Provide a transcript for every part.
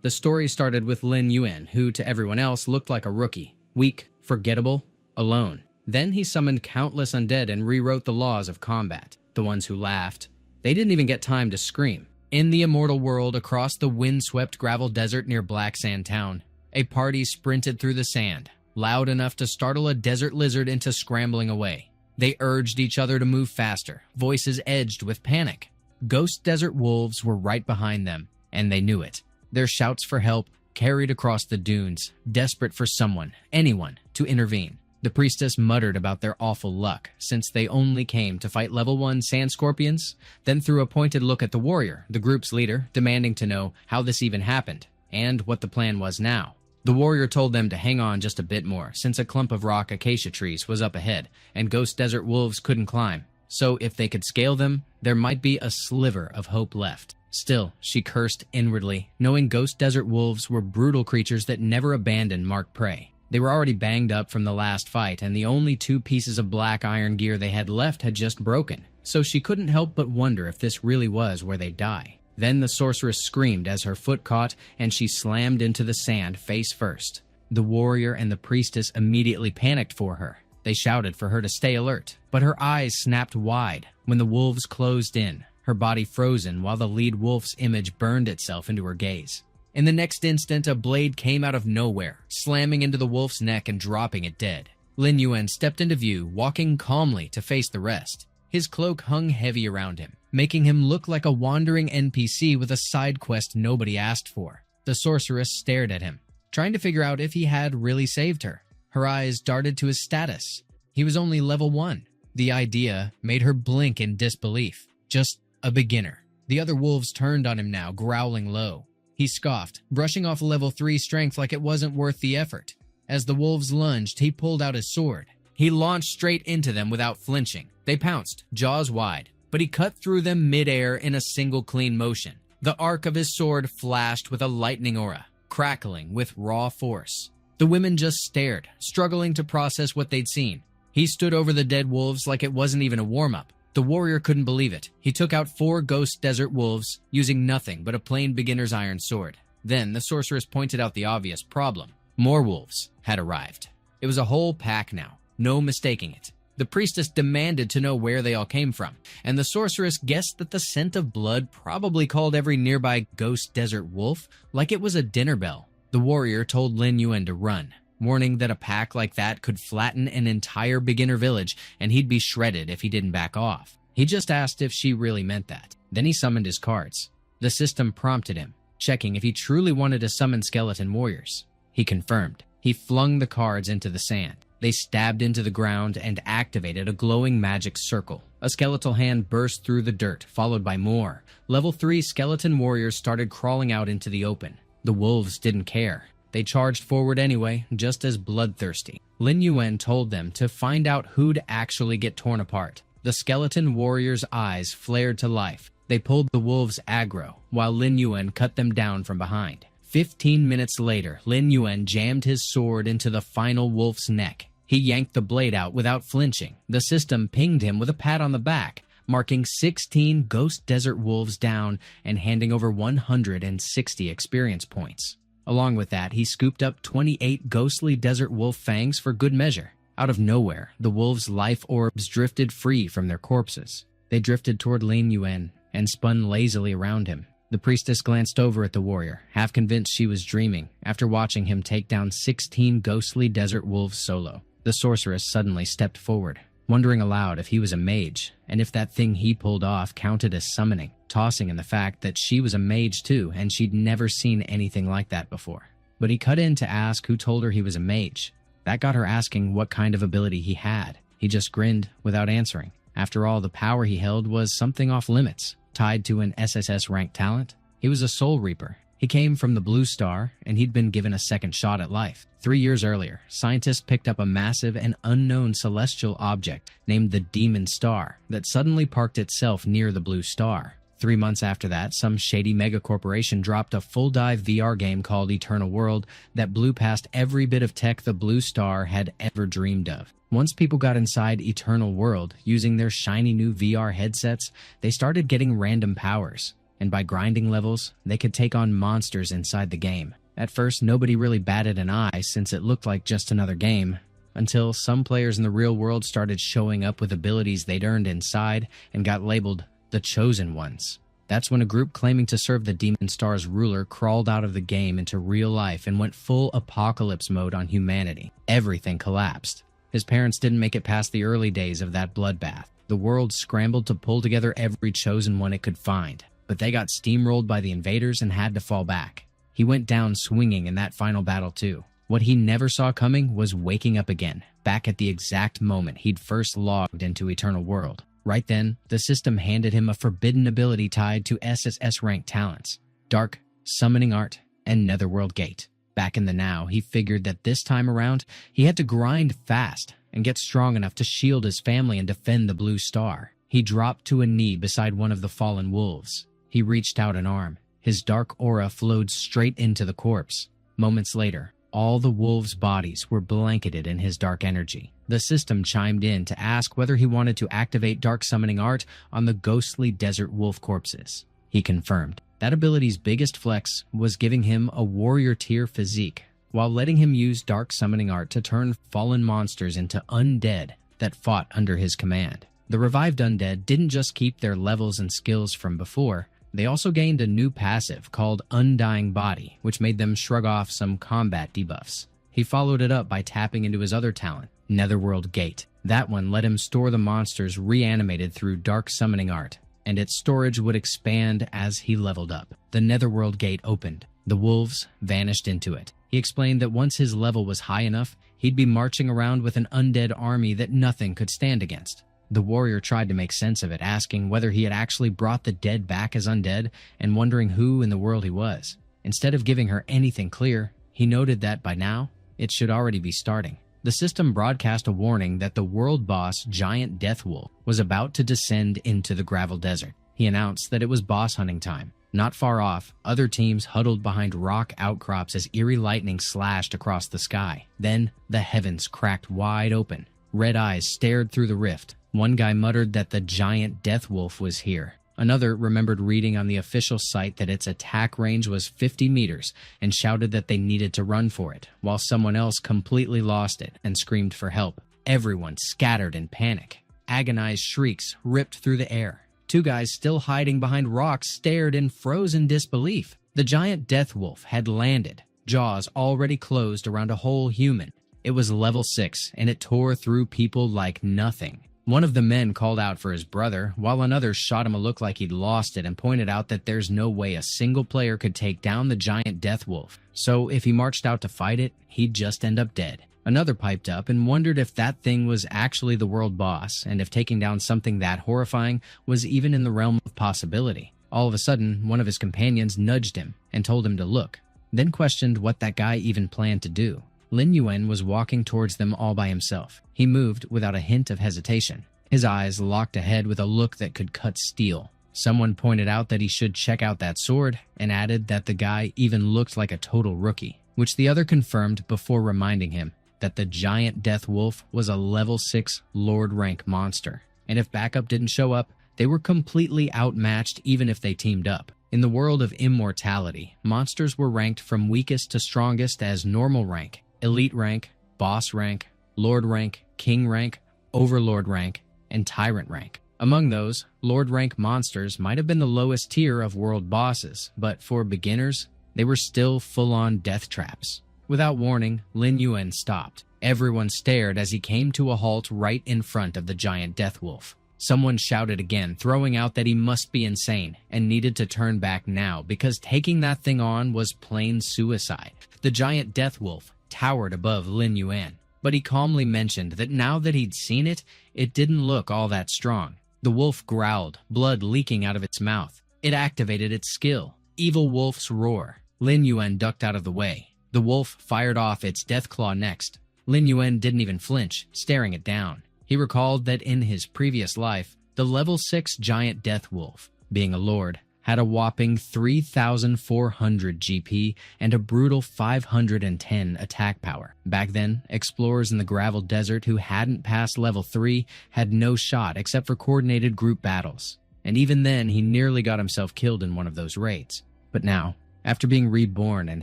The story started with Lin Yuan, who to everyone else looked like a rookie, weak, forgettable, alone. Then he summoned countless undead and rewrote the laws of combat. The ones who laughed, they didn't even get time to scream. In the immortal world, across the wind-swept gravel desert near Black Sand Town, a party sprinted through the sand, loud enough to startle a desert lizard into scrambling away. They urged each other to move faster, voices edged with panic. Ghost desert wolves were right behind them, and they knew it. Their shouts for help carried across the dunes, desperate for someone, anyone, to intervene. The priestess muttered about their awful luck, since they only came to fight level 1 sand scorpions, then threw a pointed look at the warrior, the group's leader, demanding to know how this even happened, and what the plan was now. The warrior told them to hang on just a bit more, since a clump of rock acacia trees was up ahead, and ghost desert wolves couldn't climb. So if they could scale them, there might be a sliver of hope left. Still, she cursed inwardly, knowing ghost desert wolves were brutal creatures that never abandoned marked prey. They were already banged up from the last fight, and the only 2 pieces of black iron gear they had left had just broken, so she couldn't help but wonder if this really was where they'd die. Then the sorceress screamed as her foot caught, and she slammed into the sand face first. The warrior and the priestess immediately panicked for her. They shouted for her to stay alert, but her eyes snapped wide when the wolves closed in, her body frozen while the lead wolf's image burned itself into her gaze. In the next instant, a blade came out of nowhere, slamming into the wolf's neck and dropping it dead. Lin Yuan stepped into view, walking calmly to face the rest. His cloak hung heavy around him, making him look like a wandering NPC with a side quest nobody asked for. The sorceress stared at him, trying to figure out if he had really saved her. Her eyes darted to his status. He was only level 1. The idea made her blink in disbelief. Just a beginner. The other wolves turned on him now, growling low. He scoffed, brushing off level 3 strength like it wasn't worth the effort. As the wolves lunged, he pulled out his sword. He launched straight into them without flinching. They pounced, jaws wide, but he cut through them mid-air in a single clean motion. The arc of his sword flashed with a lightning aura, crackling with raw force. The women just stared, struggling to process what they'd seen. He stood over the dead wolves like it wasn't even a warm-up. The warrior couldn't believe it. He took out 4 ghost desert wolves, using nothing but a plain beginner's iron sword. Then the sorceress pointed out the obvious problem. More wolves had arrived. It was a whole pack now, no mistaking it. The priestess demanded to know where they all came from, and the sorceress guessed that the scent of blood probably called every nearby ghost desert wolf like it was a dinner bell. The warrior told Lin Yuan to run, warning that a pack like that could flatten an entire beginner village and he'd be shredded if he didn't back off. He just asked if she really meant that. Then he summoned his cards. The system prompted him, checking if he truly wanted to summon skeleton warriors. He confirmed. He flung the cards into the sand. They stabbed into the ground and activated a glowing magic circle. A skeletal hand burst through the dirt, followed by more. Level 3 skeleton warriors started crawling out into the open. The wolves didn't care. They charged forward anyway, just as bloodthirsty. Lin Yuan told them to find out who'd actually get torn apart. The skeleton warriors' eyes flared to life. They pulled the wolves aggro, while Lin Yuan cut them down from behind. 15 minutes later, Lin Yuan jammed his sword into the final wolf's neck. He yanked the blade out without flinching. The system pinged him with a pat on the back, marking 16 ghost desert wolves down and handing over 160 experience points. Along with that, he scooped up 28 ghostly desert wolf fangs for good measure. Out of nowhere, the wolves' life orbs drifted free from their corpses. They drifted toward Lin Yuan and spun lazily around him. The priestess glanced over at the warrior, half convinced she was dreaming, after watching him take down 16 ghostly desert wolves solo. The sorceress suddenly stepped forward, wondering aloud if he was a mage, and if that thing he pulled off counted as summoning, tossing in the fact that she was a mage too, and she'd never seen anything like that before. But he cut in to ask who told her he was a mage. That got her asking what kind of ability he had. He just grinned without answering. After all, the power he held was something off limits, tied to an SSS-Rank talent. He was a soul reaper. He came from the Blue Star, and he'd been given a second shot at life. 3 years earlier, scientists picked up a massive and unknown celestial object named the Demon Star that suddenly parked itself near the Blue Star. 3 months after that, some shady megacorporation dropped a full-dive VR game called Eternal World that blew past every bit of tech the Blue Star had ever dreamed of. Once people got inside Eternal World using their shiny new VR headsets, they started getting random powers, and by grinding levels, they could take on monsters inside the game. At first, nobody really batted an eye since it looked like just another game, until some players in the real world started showing up with abilities they'd earned inside and got labeled the Chosen Ones. That's when a group claiming to serve the Demon Star's ruler crawled out of the game into real life and went full apocalypse mode on humanity. Everything collapsed. His parents didn't make it past the early days of that bloodbath. The world scrambled to pull together every Chosen One it could find, but they got steamrolled by the invaders and had to fall back. He went down swinging in that final battle too. What he never saw coming was waking up again, back at the exact moment he'd first logged into Eternal World. Right then, the system handed him a forbidden ability tied to SSS-Rank talents: Dark, Summoning Art, and Netherworld Gate. Back in the now, he figured that this time around, he had to grind fast and get strong enough to shield his family and defend the Blue Star. He dropped to a knee beside one of the fallen wolves. He reached out an arm. His dark aura flowed straight into the corpse. Moments later, all the wolves' bodies were blanketed in his dark energy. The system chimed in to ask whether he wanted to activate Dark Summoning Art on the ghostly desert wolf corpses. He confirmed. That ability's biggest flex was giving him a warrior tier physique, while letting him use Dark Summoning Art to turn fallen monsters into undead that fought under his command. The revived undead didn't just keep their levels and skills from before, they also gained a new passive called Undying Body, which made them shrug off some combat debuffs. He followed it up by tapping into his other talent, Netherworld Gate. That one let him store the monsters reanimated through Dark Summoning Art, and its storage would expand as he leveled up. The Netherworld Gate opened. The wolves vanished into it. He explained that once his level was high enough, he'd be marching around with an undead army that nothing could stand against. The warrior tried to make sense of it, asking whether he had actually brought the dead back as undead and wondering who in the world he was. Instead of giving her anything clear, he noted that by now, it should already be starting. The system broadcast a warning that the world boss, Giant Deathwolf, was about to descend into the gravel desert. He announced that it was boss hunting time. Not far off, other teams huddled behind rock outcrops as eerie lightning slashed across the sky. Then, the heavens cracked wide open. Red eyes stared through the rift. One guy muttered that the giant Deathwolf was here. Another remembered reading on the official site that its attack range was 50 meters and shouted that they needed to run for it, while someone else completely lost it and screamed for help. Everyone scattered in panic. Agonized shrieks ripped through the air. Two guys still hiding behind rocks stared in frozen disbelief. The giant Deathwolf had landed, jaws already closed around a whole human. It was level 6, and it tore through people like nothing. One of the men called out for his brother, while another shot him a look like he'd lost it and pointed out that there's no way a single player could take down the giant Deathwolf, so if he marched out to fight it, he'd just end up dead. Another piped up and wondered if that thing was actually the world boss, and if taking down something that horrifying was even in the realm of possibility. All of a sudden, one of his companions nudged him and told him to look, then questioned what that guy even planned to do. Lin Yuan was walking towards them all by himself. He moved without a hint of hesitation. His eyes locked ahead with a look that could cut steel. Someone pointed out that he should check out that sword, and added that the guy even looked like a total rookie, which the other confirmed before reminding him that the giant Deathwolf was a level 6 Lord rank monster, and if backup didn't show up, they were completely outmatched even if they teamed up. In the world of immortality, monsters were ranked from weakest to strongest as normal rank, elite rank, boss rank, lord rank, king rank, overlord rank, and tyrant rank. Among those, lord rank monsters might have been the lowest tier of world bosses, but for beginners, they were still full-on death traps. Without warning, Lin Yuan stopped. Everyone stared as he came to a halt right in front of the giant Deathwolf. Someone shouted again, throwing out that he must be insane and needed to turn back now because taking that thing on was plain suicide. The giant Deathwolf towered above Lin Yuan, but he calmly mentioned that now that he'd seen it, it didn't look all that strong. The wolf growled, blood leaking out of its mouth. It activated its skill, Evil Wolf's Roar. Lin Yuan ducked out of the way. The wolf fired off its death claw next. Lin Yuan didn't even flinch, staring it down. He recalled that in his previous life, the level 6 giant Deathwolf, being a lord, had a whopping 3,400 GP and a brutal 510 attack power. Back then, explorers in the gravel desert who hadn't passed level 3 had no shot except for coordinated group battles. And even then, he nearly got himself killed in one of those raids. But now, after being reborn and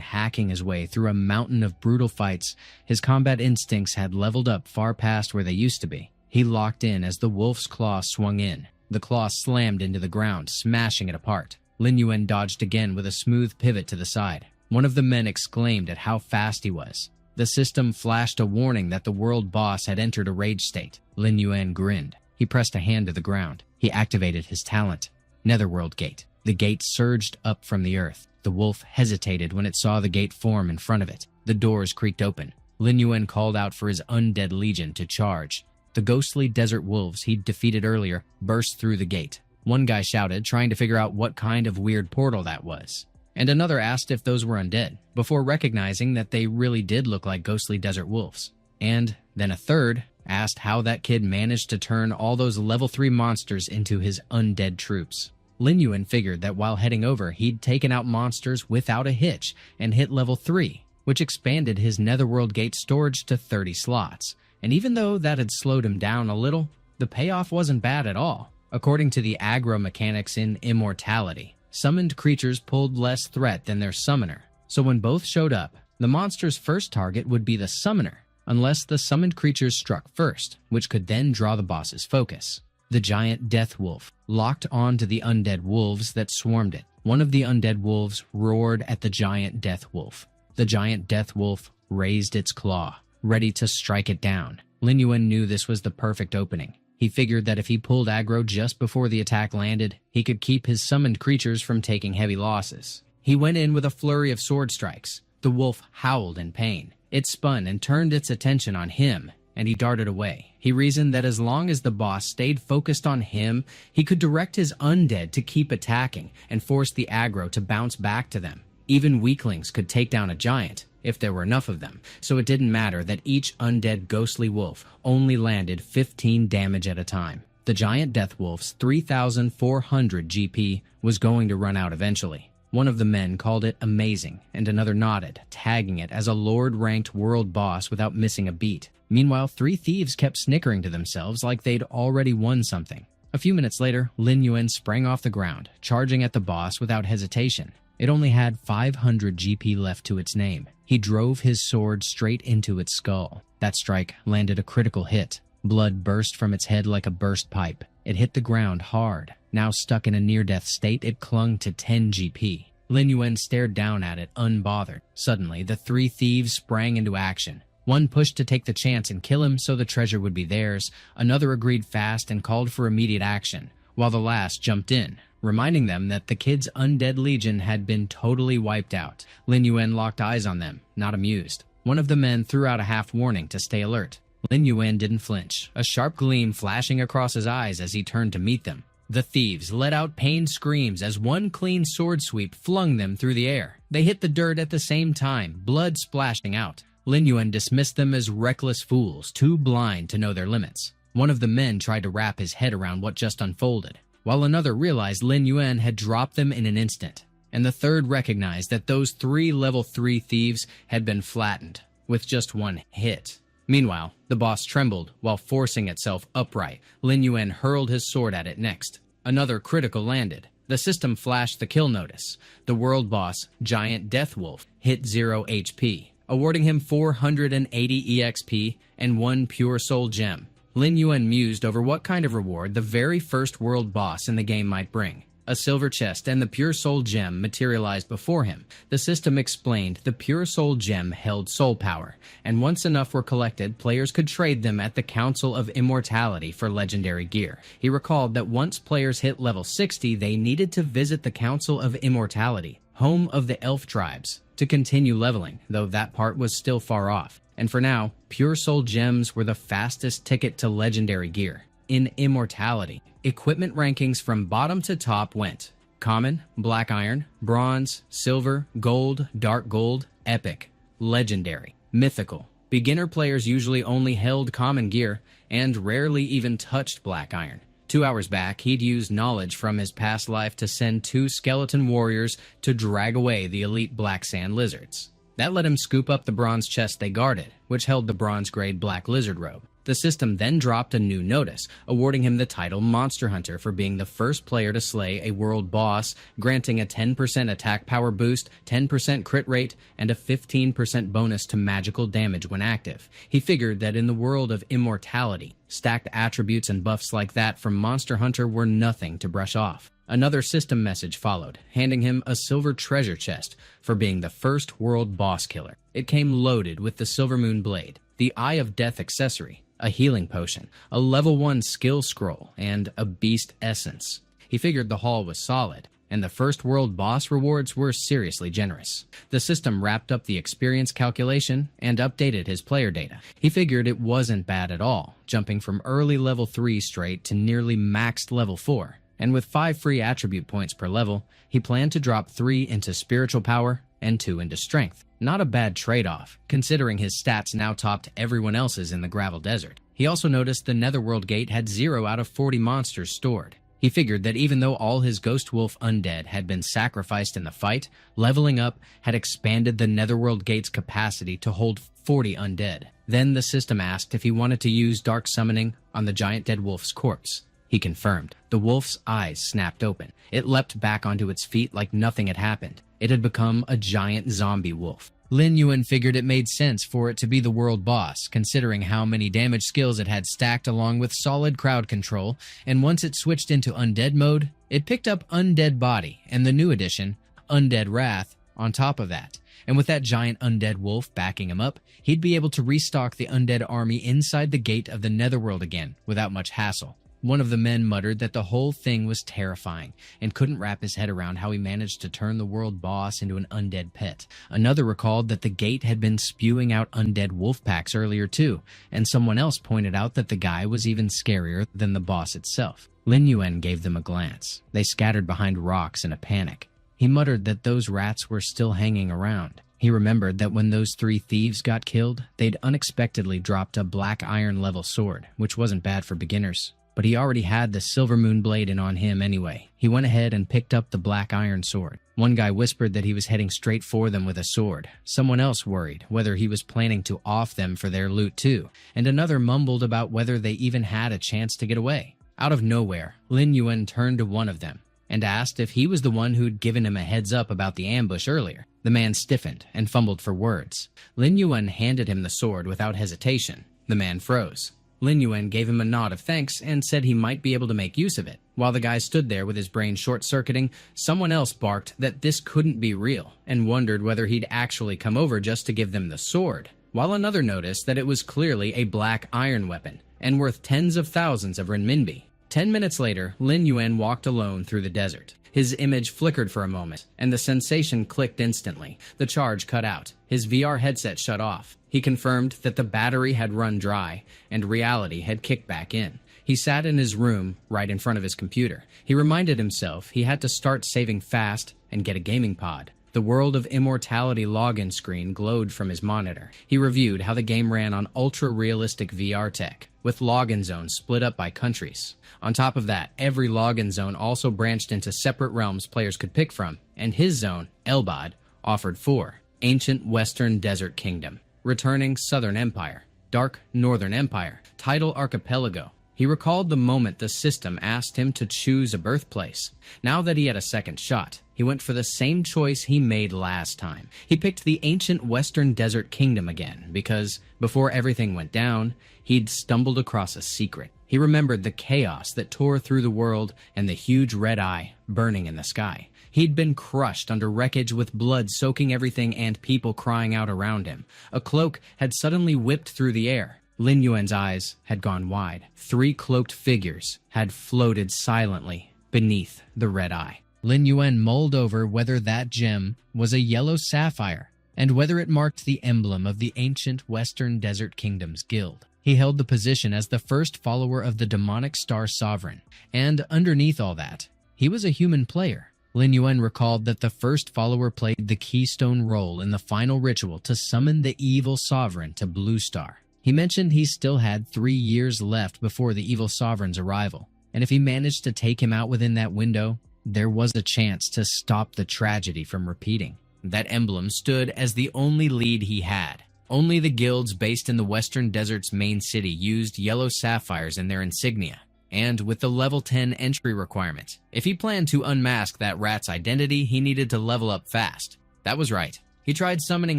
hacking his way through a mountain of brutal fights, his combat instincts had leveled up far past where they used to be. He locked in as the wolf's claw swung in. The claw slammed into the ground, smashing it apart. Lin Yuan dodged again with a smooth pivot to the side. One of the men exclaimed at how fast he was. The system flashed a warning that the world boss had entered a rage state. Lin Yuan grinned. He pressed a hand to the ground. He activated his talent, Netherworld Gate. The gate surged up from the earth. The wolf hesitated when it saw the gate form in front of it. The doors creaked open. Lin Yuan called out for his undead legion to charge. The ghostly desert wolves he'd defeated earlier burst through the gate. One guy shouted, trying to figure out what kind of weird portal that was. And another asked if those were undead, before recognizing that they really did look like ghostly desert wolves. And then a third asked how that kid managed to turn all those level 3 monsters into his undead troops. Lin Yuan figured that while heading over, he'd taken out monsters without a hitch and hit level 3, which expanded his Netherworld Gate storage to 30 slots. And even though that had slowed him down a little, the payoff wasn't bad at all. According to the aggro mechanics in Immortality, summoned creatures pulled less threat than their summoner. So when both showed up, the monster's first target would be the summoner, unless the summoned creatures struck first, which could then draw the boss's focus. The giant death wolf locked onto the undead wolves that swarmed it. One of the undead wolves roared at the giant death wolf. The giant death wolf raised its claw, ready to strike it down. Lin Yuan knew this was the perfect opening. He figured that if he pulled aggro just before the attack landed, he could keep his summoned creatures from taking heavy losses. He went in with a flurry of sword strikes. The wolf howled in pain. It spun and turned its attention on him, and he darted away. He reasoned that as long as the boss stayed focused on him, he could direct his undead to keep attacking and force the aggro to bounce back to them. Even weaklings could take down a giant, if there were enough of them, so it didn't matter that each undead ghostly wolf only landed 15 damage at a time. The giant death wolf's 3,400 GP was going to run out eventually. One of the men called it amazing, and another nodded, tagging it as a Lord-ranked world boss without missing a beat. Meanwhile, 3 thieves kept snickering to themselves like they'd already won something. A few minutes later, Lin Yuan sprang off the ground, charging at the boss without hesitation. It only had 500 GP left to its name. He drove his sword straight into its skull. That strike landed a critical hit. Blood burst from its head like a burst pipe. It hit the ground hard. Now stuck in a near-death state, it clung to 10 GP. Lin Yuan stared down at it, unbothered. Suddenly, the 3 thieves sprang into action. One pushed to take the chance and kill him so the treasure would be theirs. Another agreed fast and called for immediate action, while the last jumped in, reminding them that the kid's undead legion had been totally wiped out. Lin Yuan locked eyes on them, not amused. One of the men threw out a half-warning to stay alert. Lin Yuan didn't flinch, a sharp gleam flashing across his eyes as he turned to meet them. The thieves let out pained screams as one clean sword sweep flung them through the air. They hit the dirt at the same time, blood splashing out. Lin Yuan dismissed them as reckless fools, too blind to know their limits. One of the men tried to wrap his head around what just unfolded, while another realized Lin Yuan had dropped them in an instant. And the third recognized that those 3 level 3 thieves had been flattened, with just one hit. Meanwhile, the boss trembled while forcing itself upright. Lin Yuan hurled his sword at it next. Another critical landed. The system flashed the kill notice. The world boss, Giant Death Wolf, hit 0 HP, awarding him 480 EXP and 1 Pure Soul Gem. Lin Yuan mused over what kind of reward the very first world boss in the game might bring. A silver chest and the Pure Soul Gem materialized before him. The system explained the Pure Soul Gem held soul power, and once enough were collected, players could trade them at the Council of Immortality for legendary gear. He recalled that once players hit level 60, they needed to visit the Council of Immortality, home of the elf tribes, to continue leveling, though that part was still far off. And for now, Pure Soul Gems were the fastest ticket to legendary gear. In Immortality, equipment rankings from bottom to top went Common, Black Iron, Bronze, Silver, Gold, Dark Gold, Epic, Legendary, Mythical. Beginner players usually only held Common gear and rarely even touched Black Iron. 2 hours back, he'd used knowledge from his past life to send 2 skeleton warriors to drag away the elite black sand lizards. That let him scoop up the bronze chest they guarded, which held the bronze-grade black lizard robe. The system then dropped a new notice, awarding him the title Monster Hunter for being the first player to slay a world boss, granting a 10% attack power boost, 10% crit rate, and a 15% bonus to magical damage when active. He figured that in the world of immortality, stacked attributes and buffs like that from Monster Hunter were nothing to brush off. Another system message followed, handing him a silver treasure chest for being the first world boss killer. It came loaded with the Silver Moon Blade, the Eye of Death accessory, a healing potion, a level 1 skill scroll, and a beast essence. He figured the haul was solid, and the first world boss rewards were seriously generous. The system wrapped up the experience calculation and updated his player data. He figured it wasn't bad at all, jumping from early level 3 straight to nearly maxed level 4. And with 5 free attribute points per level, he planned to drop 3 into spiritual power and 2 into strength. Not a bad trade-off, considering his stats now topped everyone else's in the gravel desert. He also noticed the Netherworld Gate had 0 out of 40 monsters stored. He figured that even though all his Ghost Wolf undead had been sacrificed in the fight, leveling up had expanded the Netherworld Gate's capacity to hold 40 undead. Then the system asked if he wanted to use Dark Summoning on the giant dead wolf's corpse. He confirmed. The wolf's eyes snapped open. It leapt back onto its feet like nothing had happened. It had become a giant zombie wolf. Lin Yuan figured it made sense for it to be the world boss, considering how many damage skills it had stacked along with solid crowd control, and once it switched into undead mode, it picked up Undead Body and the new addition, Undead Wrath, on top of that. And with that giant undead wolf backing him up, he'd be able to restock the undead army inside the gate of the Netherworld again, without much hassle. One of the men muttered that the whole thing was terrifying and couldn't wrap his head around how he managed to turn the world boss into an undead pet. Another recalled that the gate had been spewing out undead wolf packs earlier too, and someone else pointed out that the guy was even scarier than the boss itself. Lin Yuan gave them a glance. They scattered behind rocks in a panic. He muttered that those rats were still hanging around. He remembered that when those 3 thieves got killed, they'd unexpectedly dropped a black iron level sword, which wasn't bad for beginners. But he already had the Silver Moon Blade in on him anyway. He went ahead and picked up the black iron sword. One guy whispered that he was heading straight for them with a sword. Someone else worried whether he was planning to off them for their loot too, and another mumbled about whether they even had a chance to get away. Out of nowhere, Lin Yuan turned to one of them and asked if he was the one who'd given him a heads up about the ambush earlier. The man stiffened and fumbled for words. Lin Yuan handed him the sword without hesitation. The man froze. Lin Yuan gave him a nod of thanks and said he might be able to make use of it. While the guy stood there with his brain short-circuiting, someone else barked that this couldn't be real and wondered whether he'd actually come over just to give them the sword, while another noticed that it was clearly a black iron weapon and worth tens of thousands of renminbi. 10 minutes later, Lin Yuan walked alone through the desert. His image flickered for a moment, and the sensation clicked instantly. The charge cut out. His VR headset shut off. He confirmed that the battery had run dry, and reality had kicked back in. He sat in his room, right in front of his computer. He reminded himself he had to start saving fast and get a gaming pod. The World of Immortality login screen glowed from his monitor. He reviewed how the game ran on ultra-realistic VR tech, with login zones split up by countries. On top of that, every login zone also branched into separate realms players could pick from, and his zone, Elbad, offered 4: Ancient Western Desert Kingdom, Returning Southern Empire, Dark Northern Empire, Tidal Archipelago. He recalled the moment the system asked him to choose a birthplace. Now that he had a second shot, he went for the same choice he made last time. He picked the Ancient Western Desert Kingdom again, because, before everything went down, he'd stumbled across a secret. He remembered the chaos that tore through the world and the huge red eye burning in the sky. He'd been crushed under wreckage with blood soaking everything and people crying out around him. A cloak had suddenly whipped through the air. Lin Yuan's eyes had gone wide. 3 cloaked figures had floated silently beneath the red eye. Lin Yuan mulled over whether that gem was a yellow sapphire and whether it marked the emblem of the ancient Western Desert Kingdom's guild. He held the position as the first follower of the demonic Star Sovereign, and underneath all that, he was a human player. Lin Yuan recalled that the first follower played the keystone role in the final ritual to summon the evil sovereign to Blue Star. He mentioned he still had 3 years left before the evil sovereign's arrival, And if he managed to take him out within that window, there was a chance to stop the tragedy from repeating. That emblem stood as the only lead he had. Only the guilds based in the Western Desert's main city used yellow sapphires in their insignia, and with the level 10 entry requirement. If he planned to unmask that rat's identity, he needed to level up fast. That was right. He tried summoning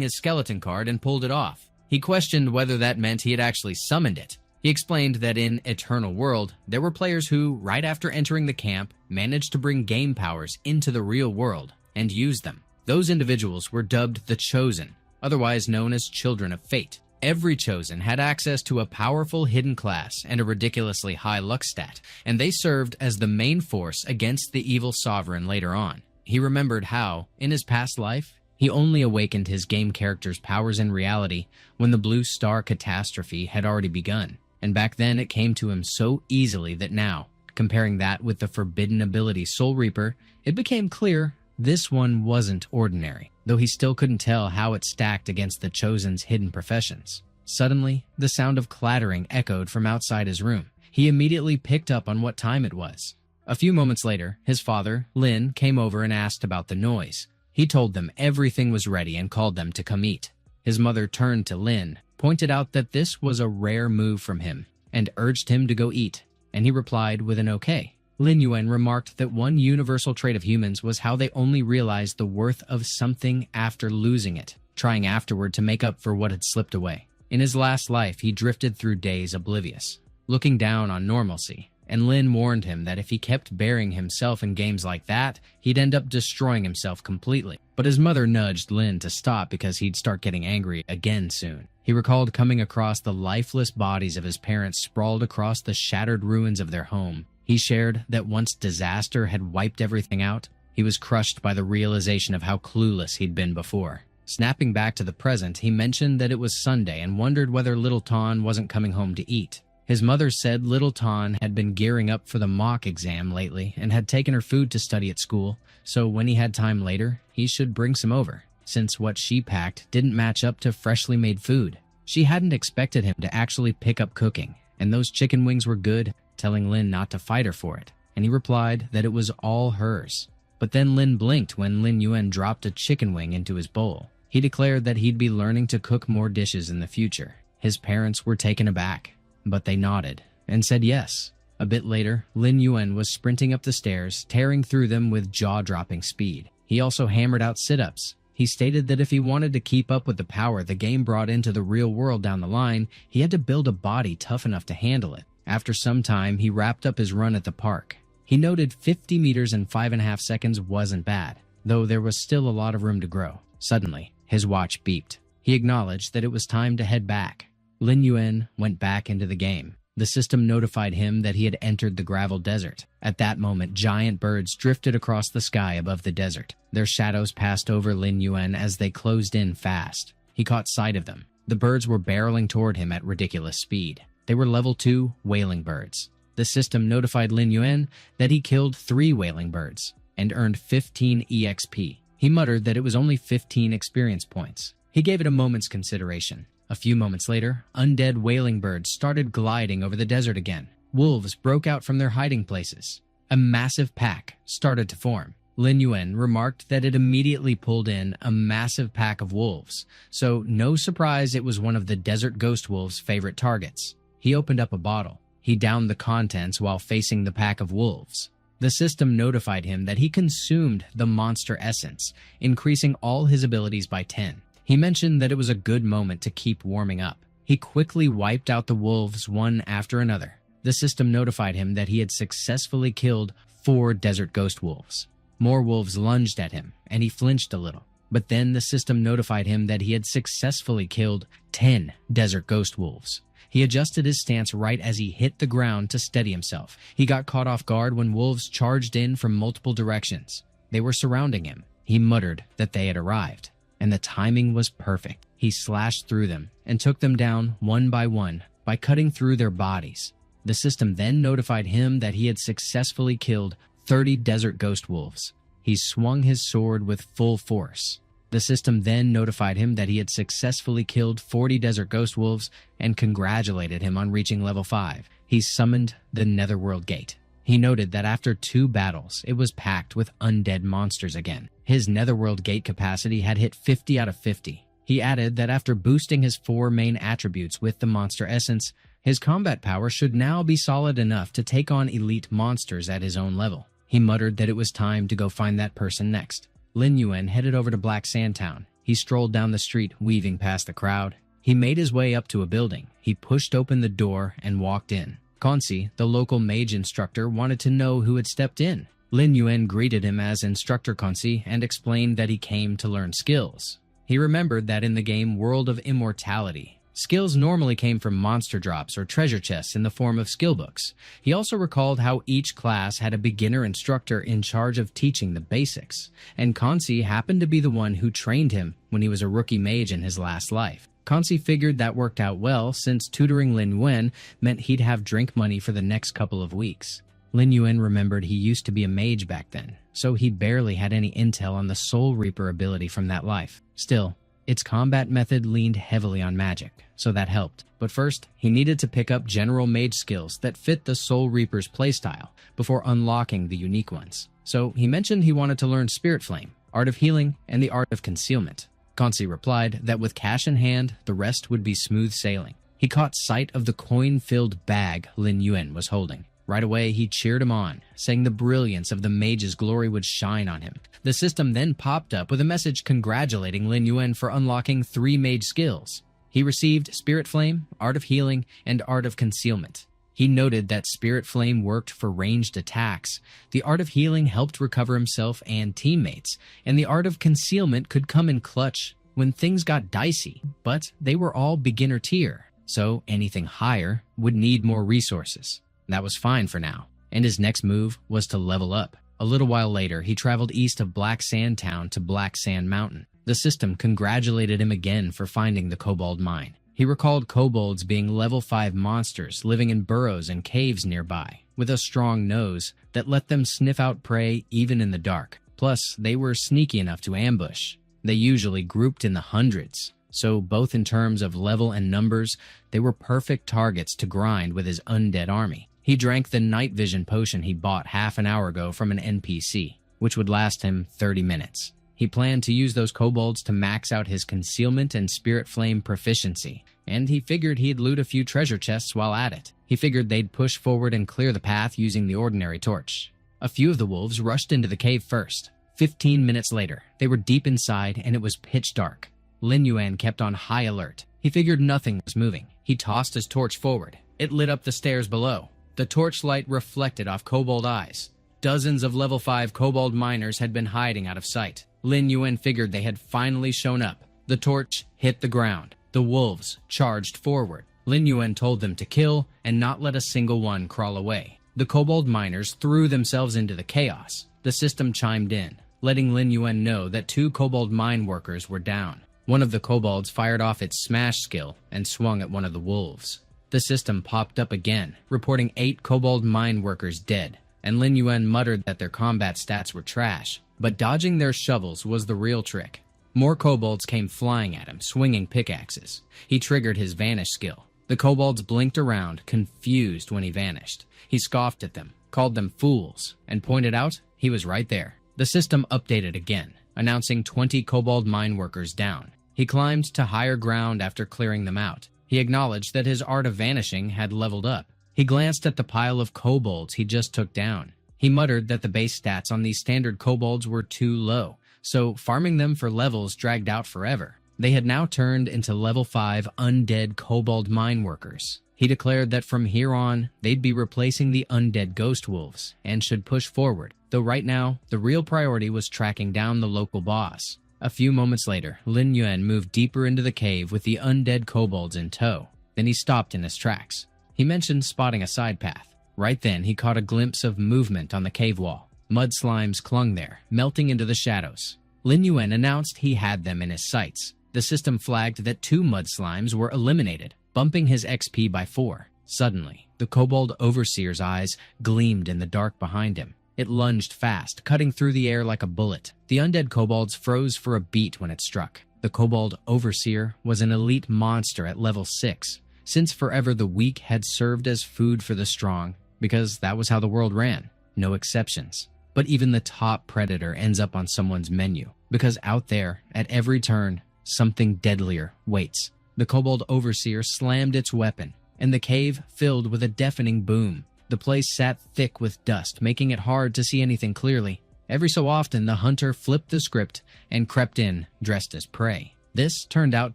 his skeleton card and pulled it off. He questioned whether that meant he had actually summoned it. He explained that in Eternal World, there were players who, right after entering the camp, managed to bring game powers into the real world and use them. Those individuals were dubbed the Chosen, otherwise known as Children of Fate. Every Chosen had access to a powerful hidden class and a ridiculously high luck stat, and they served as the main force against the evil sovereign later on. He remembered how, in his past life, he only awakened his game character's powers in reality when the Blue Star catastrophe had already begun. And back then it came to him so easily that now, comparing that with the forbidden ability Soul Reaper, it became clear this one wasn't ordinary, though he still couldn't tell how it stacked against the Chosen's hidden professions. Suddenly, the sound of clattering echoed from outside his room. He immediately picked up on what time it was. A few moments later, his father, Lin, came over and asked about the noise. He told them everything was ready and called them to come eat. His mother turned to Lin, pointed out that this was a rare move from him, and urged him to go eat, and he replied with an okay. Lin Yuan remarked that one universal trait of humans was how they only realized the worth of something after losing it, trying afterward to make up for what had slipped away. In his last life, he drifted through days oblivious, looking down on normalcy, and Lin warned him that if he kept burying himself in games like that, he'd end up destroying himself completely. But his mother nudged Lin to stop because he'd start getting angry again soon. He recalled coming across the lifeless bodies of his parents sprawled across the shattered ruins of their home. He shared that once disaster had wiped everything out, he was crushed by the realization of how clueless he'd been before. Snapping back to the present, he mentioned that it was Sunday and wondered whether Little Ton wasn't coming home to eat. His mother said Little Ton had been gearing up for the mock exam lately and had taken her food to study at school, so when he had time later, he should bring some over, since what she packed didn't match up to freshly made food. She hadn't expected him to actually pick up cooking, and those chicken wings were good, telling Lin not to fight her for it, and he replied that it was all hers. But then Lin blinked when Lin Yuan dropped a chicken wing into his bowl. He declared that he'd be learning to cook more dishes in the future. His parents were taken aback, but they nodded and said yes. A bit later, Lin Yuan was sprinting up the stairs, tearing through them with jaw-dropping speed. He also hammered out sit-ups. He stated that if he wanted to keep up with the power the game brought into the real world down the line, he had to build a body tough enough to handle it. After some time, he wrapped up his run at the park. He noted 50 meters in 5.5 seconds wasn't bad, though there was still a lot of room to grow. Suddenly, his watch beeped. He acknowledged that it was time to head back. Lin Yuan went back into the game. The system notified him that he had entered the gravel desert. At that moment, giant birds drifted across the sky above the desert. Their shadows passed over Lin Yuan as they closed in fast. He caught sight of them. The birds were barreling toward him at ridiculous speed. They were level 2 whaling birds. The system notified Lin Yuan that he killed 3 whaling birds and earned 15 EXP. He muttered that it was only 15 experience points. He gave it a moment's consideration. A few moments later, undead whaling birds started gliding over the desert again. Wolves broke out from their hiding places. A massive pack started to form. Lin Yuan remarked that it immediately pulled in a massive pack of wolves, so no surprise it was one of the desert ghost wolves' favorite targets. He opened up a bottle. He downed the contents while facing the pack of wolves. The system notified him that he consumed the monster essence, increasing all his abilities by 10. He mentioned that it was a good moment to keep warming up. He quickly wiped out the wolves one after another. The system notified him that he had successfully killed 4 desert ghost wolves. More wolves lunged at him, and he flinched a little. But then the system notified him that he had successfully killed 10 desert ghost wolves. He adjusted his stance right as he hit the ground to steady himself. He got caught off guard when wolves charged in from multiple directions. They were surrounding him. He muttered that they had arrived, and the timing was perfect. He slashed through them and took them down one by cutting through their bodies. The system then notified him that he had successfully killed 30 desert ghost wolves. He swung his sword with full force. The system then notified him that he had successfully killed 40 desert ghost wolves and congratulated him on reaching level 5. He summoned the Netherworld Gate. He noted that after 2 battles, it was packed with undead monsters again. His netherworld gate capacity had hit 50 out of 50. He added that after boosting his 4 main attributes with the monster essence, his combat power should now be solid enough to take on elite monsters at his own level. He muttered that it was time to go find that person next. Lin Yuan headed over to Black Sand Town. He strolled down the street, weaving past the crowd. He made his way up to a building. He pushed open the door and walked in. Kansi, the local mage instructor, wanted to know who had stepped in. Lin Yuan greeted him as Instructor Kansi and explained that he came to learn skills. He remembered that in the game World of Immortality, skills normally came from monster drops or treasure chests in the form of skill books. He also recalled how each class had a beginner instructor in charge of teaching the basics, and Kansi happened to be the one who trained him when he was a rookie mage in his last life. Kansi figured that worked out well since tutoring Lin Yuan meant he'd have drink money for the next couple of weeks. Lin Yuan remembered he used to be a mage back then, so he barely had any intel on the Soul Reaper ability from that life. Still, its combat method leaned heavily on magic, so that helped. But first, he needed to pick up general mage skills that fit the Soul Reaper's playstyle before unlocking the unique ones. So he mentioned he wanted to learn Spirit Flame, Art of Healing, and the Art of Concealment. Kansi replied that with cash in hand, the rest would be smooth sailing. He caught sight of the coin-filled bag Lin Yuan was holding. Right away, he cheered him on, saying the brilliance of the mage's glory would shine on him. The system then popped up with a message congratulating Lin Yuan for unlocking 3 mage skills. He received Spirit Flame, Art of Healing, and Art of Concealment. He noted that Spirit Flame worked for ranged attacks, the Art of Healing helped recover himself and teammates, and the Art of Concealment could come in clutch when things got dicey, but they were all beginner tier, so anything higher would need more resources. That was fine for now, and his next move was to level up. A little while later, he traveled east of Black Sand Town to Black Sand Mountain. The system congratulated him again for finding the Kobold Mine. He recalled kobolds being level 5 monsters living in burrows and caves nearby, with a strong nose that let them sniff out prey even in the dark. Plus, they were sneaky enough to ambush. They usually grouped in the hundreds, so both in terms of level and numbers, they were perfect targets to grind with his undead army. He drank the night vision potion he bought half an hour ago from an NPC, which would last him 30 minutes. He planned to use those kobolds to max out his concealment and spirit flame proficiency, and he figured he'd loot a few treasure chests while at it. He figured they'd push forward and clear the path using the ordinary torch. A few of the wolves rushed into the cave first. 15 minutes later, they were deep inside and it was pitch dark. Lin Yuan kept on high alert. He figured nothing was moving. He tossed his torch forward. It lit up the stairs below. The torchlight reflected off kobold eyes. Dozens of level 5 kobold miners had been hiding out of sight. Lin Yuan figured they had finally shown up. The torch hit the ground. The wolves charged forward. Lin Yuan told them to kill and not let a single one crawl away. The kobold miners threw themselves into the chaos. The system chimed in, letting Lin Yuan know that 2 kobold mine workers were down. One of the kobolds fired off its smash skill and swung at one of the wolves. The system popped up again, reporting 8 kobold mine workers dead, and Lin Yuan muttered that their combat stats were trash, but dodging their shovels was the real trick. More kobolds came flying at him, swinging pickaxes. He triggered his vanish skill. The kobolds blinked around, confused when he vanished. He scoffed at them, called them fools, and pointed out he was right there. The system updated again, announcing 20 kobold mine workers down. He climbed to higher ground after clearing them out. He acknowledged that his art of vanishing had leveled up. He glanced at the pile of kobolds he just took down. He muttered that the base stats on these standard kobolds were too low, so farming them for levels dragged out forever. They had now turned into level 5 undead kobold mine workers. He declared that from here on, they'd be replacing the undead ghost wolves and should push forward, though right now, the real priority was tracking down the local boss. A few moments later, Lin Yuan moved deeper into the cave with the undead kobolds in tow. Then he stopped in his tracks. He mentioned spotting a side path. Right then, he caught a glimpse of movement on the cave wall. Mud slimes clung there, melting into the shadows. Lin Yuan announced he had them in his sights. The system flagged that 2 mud slimes were eliminated, bumping his XP by 4. Suddenly, the kobold overseer's eyes gleamed in the dark behind him. It lunged fast, cutting through the air like a bullet. The undead kobolds froze for a beat when it struck. The kobold overseer was an elite monster at level 6. Since forever the weak had served as food for the strong, because that was how the world ran. No exceptions. But even the top predator ends up on someone's menu, because out there, at every turn, something deadlier waits. The Kobold Overseer slammed its weapon, and the cave filled with a deafening boom. The place sat thick with dust, making it hard to see anything clearly. Every so often, the hunter flipped the script and crept in, dressed as prey. This turned out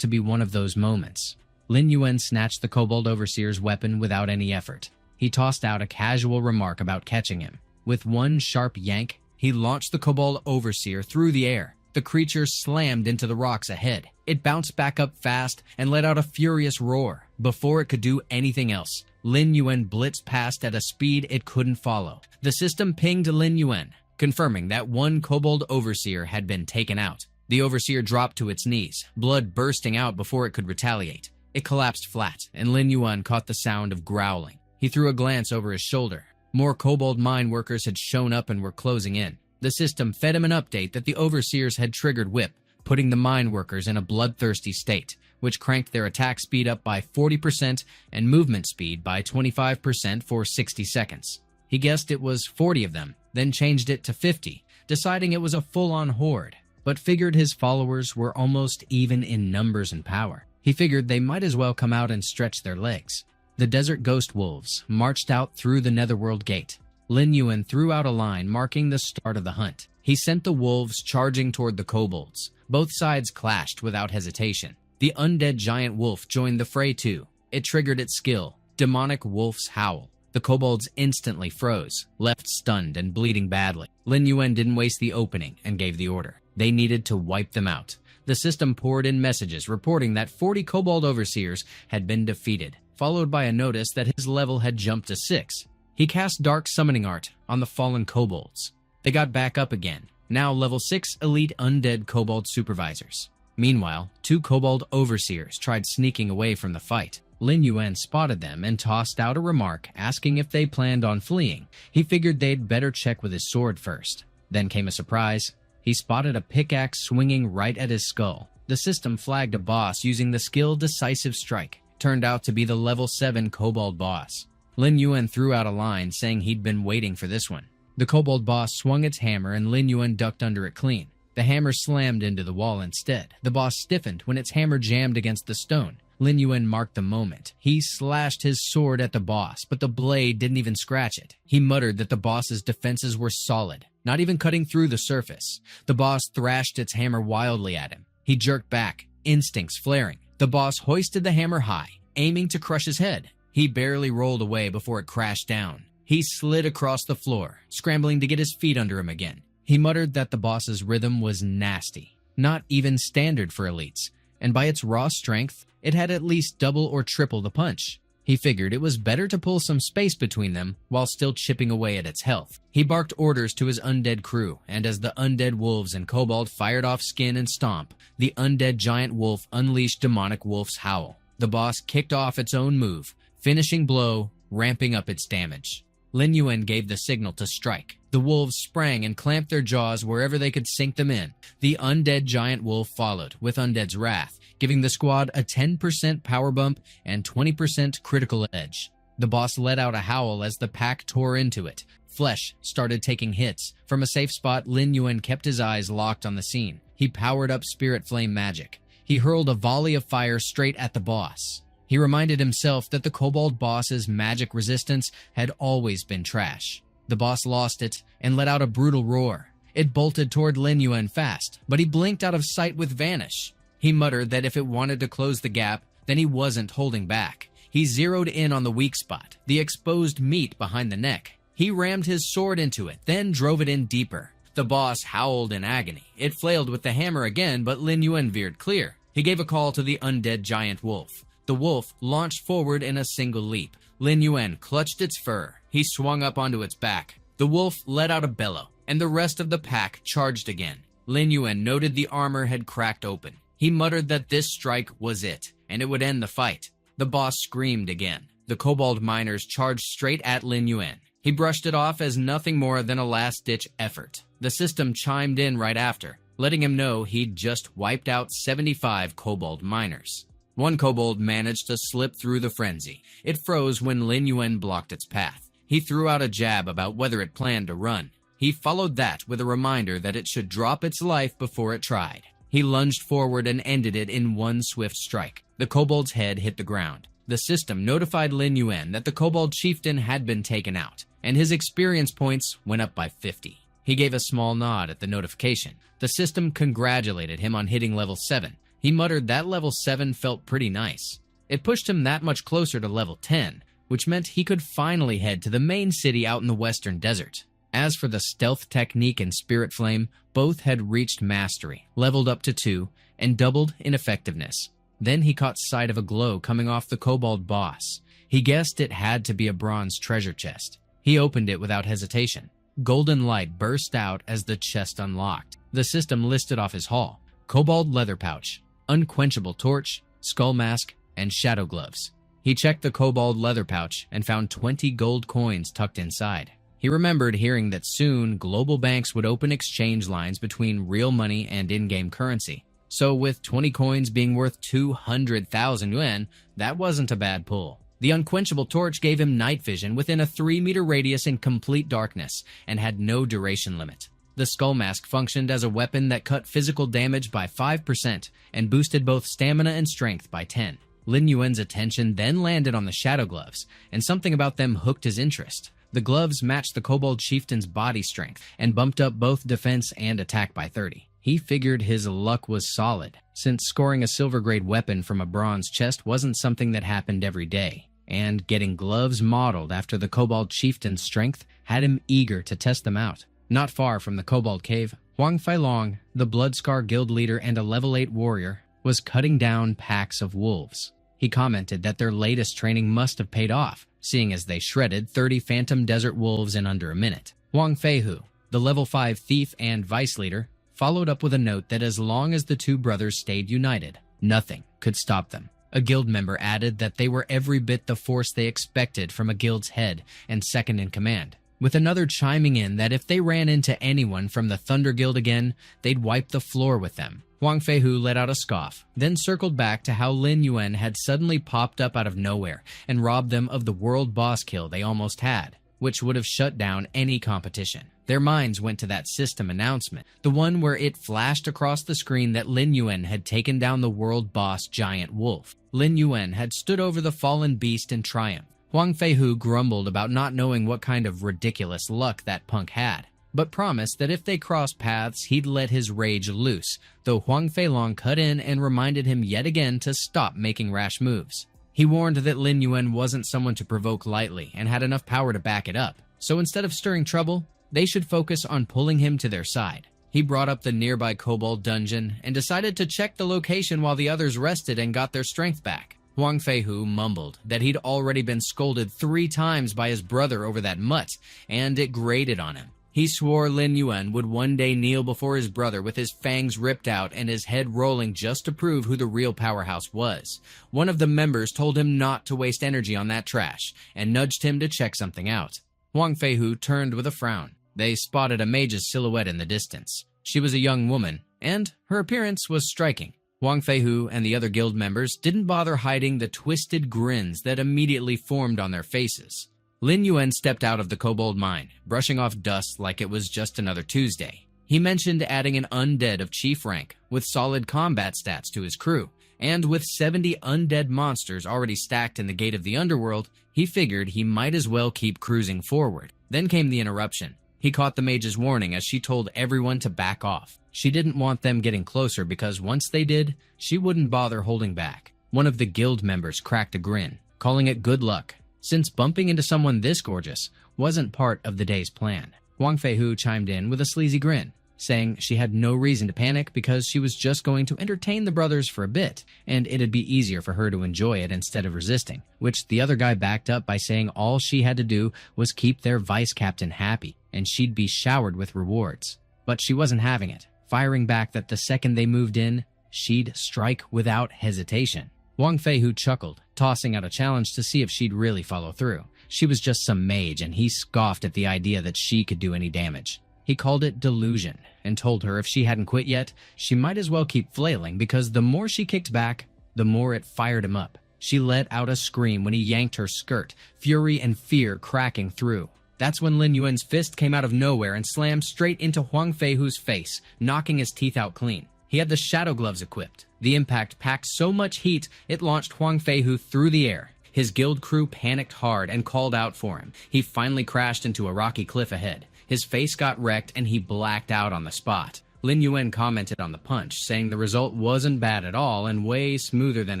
to be one of those moments. Lin Yuan snatched the Kobold Overseer's weapon without any effort. He tossed out a casual remark about catching him. With one sharp yank, he launched the Kobold Overseer through the air. The creature slammed into the rocks ahead. It bounced back up fast and let out a furious roar. Before it could do anything else, Lin Yuan blitzed past at a speed it couldn't follow. The system pinged Lin Yuan, confirming that one Kobold Overseer had been taken out. The Overseer dropped to its knees, blood bursting out before it could retaliate. It collapsed flat, and Lin Yuan caught the sound of growling. He threw a glance over his shoulder. More Kobold mine workers had shown up and were closing in. The system fed him an update that the Overseers had triggered Whip, putting the mine workers in a bloodthirsty state, which cranked their attack speed up by 40% and movement speed by 25% for 60 seconds. He guessed it was 40 of them, then changed it to 50, deciding it was a full-on horde, but figured his followers were almost even in numbers and power. He figured they might as well come out and stretch their legs. The Desert Ghost Wolves marched out through the Netherworld Gate. Lin Yuan threw out a line marking the start of the hunt. He sent the wolves charging toward the kobolds. Both sides clashed without hesitation. The undead giant wolf joined the fray too. It triggered its skill, Demonic Wolf's Howl. The kobolds instantly froze, left stunned and bleeding badly. Lin Yuan didn't waste the opening and gave the order. They needed to wipe them out. The system poured in messages reporting that 40 Kobold Overseers had been defeated, followed by a notice that his level had jumped to 6. He cast Dark Summoning Art on the fallen kobolds. They got back up again, now level 6 elite undead kobold supervisors. Meanwhile, 2 Kobold Overseers tried sneaking away from the fight. Lin Yuan spotted them and tossed out a remark asking if they planned on fleeing. He figured they'd better check with his sword first. Then came a surprise. He spotted a pickaxe swinging right at his skull. The system flagged a boss using the skill Decisive Strike. Turned out to be the level 7 Kobold boss. Lin Yuan threw out a line saying he'd been waiting for this one. The Kobold boss swung its hammer and Lin Yuan ducked under it clean. The hammer slammed into the wall instead. The boss stiffened when its hammer jammed against the stone. Lin Yuan marked the moment. He slashed his sword at the boss, but the blade didn't even scratch it. He muttered that the boss's defenses were solid, not even cutting through the surface. The boss thrashed its hammer wildly at him. He jerked back, instincts flaring. The boss hoisted the hammer high, aiming to crush his head. He barely rolled away before it crashed down. He slid across the floor, scrambling to get his feet under him again. He muttered that the boss's rhythm was nasty, not even standard for elites, and by its raw strength, it had at least double or triple the punch. He figured it was better to pull some space between them while still chipping away at its health. He barked orders to his undead crew, and as the undead wolves and kobold fired off skin and stomp, the undead giant wolf unleashed Demonic Wolf's Howl. The boss kicked off its own move, finishing blow, ramping up its damage. Lin Yuan gave the signal to strike. The wolves sprang and clamped their jaws wherever they could sink them in. The undead giant wolf followed, with Undead's Wrath, giving the squad a 10% power bump and 20% critical edge. The boss let out a howl as the pack tore into it. Flesh started taking hits. From a safe spot, Lin Yuan kept his eyes locked on the scene. He powered up Spirit Flame magic. He hurled a volley of fire straight at the boss. He reminded himself that the kobold boss's magic resistance had always been trash. The boss lost it and let out a brutal roar. It bolted toward Lin Yuan fast, but he blinked out of sight with Vanish. He muttered that if it wanted to close the gap, then he wasn't holding back. He zeroed in on the weak spot, the exposed meat behind the neck. He rammed his sword into it, then drove it in deeper. The boss howled in agony. It flailed with the hammer again, but Lin Yuan veered clear. He gave a call to the undead giant wolf. The wolf launched forward in a single leap. Lin Yuan clutched its fur. He swung up onto its back. The wolf let out a bellow, and the rest of the pack charged again. Lin Yuan noted the armor had cracked open. He muttered that this strike was it, and it would end the fight. The boss screamed again. The kobold miners charged straight at Lin Yuan. He brushed it off as nothing more than a last-ditch effort. The system chimed in right after, letting him know he'd just wiped out 75 kobold miners. One kobold managed to slip through the frenzy. It froze when Lin Yuan blocked its path. He threw out a jab about whether it planned to run. He followed that with a reminder that it should drop its life before it tried. He lunged forward and ended it in one swift strike. The kobold's head hit the ground. The system notified Lin Yuan that the kobold chieftain had been taken out, and his experience points went up by 50. He gave a small nod at the notification. The system congratulated him on hitting level 7. He muttered that level 7 felt pretty nice. It pushed him that much closer to level 10, which meant he could finally head to the main city out in the western desert. As for the stealth technique and spirit flame, both had reached mastery, leveled up to 2, and doubled in effectiveness. Then he caught sight of a glow coming off the kobold boss. He guessed it had to be a bronze treasure chest. He opened it without hesitation. Golden light burst out as the chest unlocked. The system listed off his haul: kobold leather pouch, unquenchable torch, skull mask, and shadow gloves. He checked the kobold leather pouch and found 20 gold coins tucked inside. He remembered hearing that soon global banks would open exchange lines between real money and in-game currency. So with 20 coins being worth 200,000 yuan, that wasn't a bad pull. The unquenchable torch gave him night vision within a 3-meter radius in complete darkness and had no duration limit. The skull mask functioned as a weapon that cut physical damage by 5% and boosted both stamina and strength by 10. Lin Yuan's attention then landed on the shadow gloves, and something about them hooked his interest. The gloves matched the kobold chieftain's body strength and bumped up both defense and attack by 30. He figured his luck was solid, since scoring a silver-grade weapon from a bronze chest wasn't something that happened every day, and getting gloves modeled after the kobold chieftain's strength had him eager to test them out. Not far from the kobold cave, Huang Feilong, the Bloodscar guild leader and a level 8 warrior, was cutting down packs of wolves. He commented that their latest training must have paid off, seeing as they shredded 30 phantom desert wolves in under a minute. Wang Feihu, the level 5 thief and vice leader, followed up with a note that as long as the two brothers stayed united, nothing could stop them. A guild member added that they were every bit the force they expected from a guild's head and second in command, with another chiming in that if they ran into anyone from the Thunder Guild again, they'd wipe the floor with them. Wang Feihu let out a scoff, then circled back to how Lin Yuan had suddenly popped up out of nowhere and robbed them of the world boss kill they almost had, which would have shut down any competition. Their minds went to that system announcement, the one where it flashed across the screen that Lin Yuan had taken down the world boss giant wolf. Lin Yuan had stood over the fallen beast in triumph. Huang Feihu grumbled about not knowing what kind of ridiculous luck that punk had, but promised that if they crossed paths, he'd let his rage loose, though Huang Feilong cut in and reminded him yet again to stop making rash moves. He warned that Lin Yuan wasn't someone to provoke lightly and had enough power to back it up, so instead of stirring trouble, they should focus on pulling him to their side. He brought up the nearby kobold dungeon and decided to check the location while the others rested and got their strength back. Huang Feihu mumbled that he'd already been scolded 3 times by his brother over that mutt, and it grated on him. He swore Lin Yuan would one day kneel before his brother with his fangs ripped out and his head rolling just to prove who the real powerhouse was. One of the members told him not to waste energy on that trash and nudged him to check something out. Huang Feihu turned with a frown. They spotted a mage's silhouette in the distance. She was a young woman, and her appearance was striking. Huang Feihu and the other guild members didn't bother hiding the twisted grins that immediately formed on their faces. Lin Yuan stepped out of the kobold mine, brushing off dust like it was just another Tuesday. He mentioned adding an undead of chief rank with solid combat stats to his crew, and with 70 undead monsters already stacked in the gate of the underworld, he figured he might as well keep cruising forward. Then came the interruption. He caught the mage's warning as she told everyone to back off. She didn't want them getting closer because once they did, she wouldn't bother holding back. One of the guild members cracked a grin, calling it good luck, since bumping into someone this gorgeous wasn't part of the day's plan. Huang Feihu chimed in with a sleazy grin, saying she had no reason to panic because she was just going to entertain the brothers for a bit, and it'd be easier for her to enjoy it instead of resisting, which the other guy backed up by saying all she had to do was keep their vice captain happy, and she'd be showered with rewards. But she wasn't having it, firing back that the second they moved in, she'd strike without hesitation. Huang Feihu chuckled, tossing out a challenge to see if she'd really follow through. She was just some mage, and he scoffed at the idea that she could do any damage. He called it delusion, and told her if she hadn't quit yet, she might as well keep flailing because the more she kicked back, the more it fired him up. She let out a scream when he yanked her skirt, fury and fear cracking through. That's when Lin Yuan's fist came out of nowhere and slammed straight into Huang Feihu's face, knocking his teeth out clean. He had the shadow gloves equipped. The impact packed so much heat, it launched Huang Feihu through the air. His guild crew panicked hard and called out for him. He finally crashed into a rocky cliff ahead. His face got wrecked and he blacked out on the spot. Lin Yuan commented on the punch, saying the result wasn't bad at all and way smoother than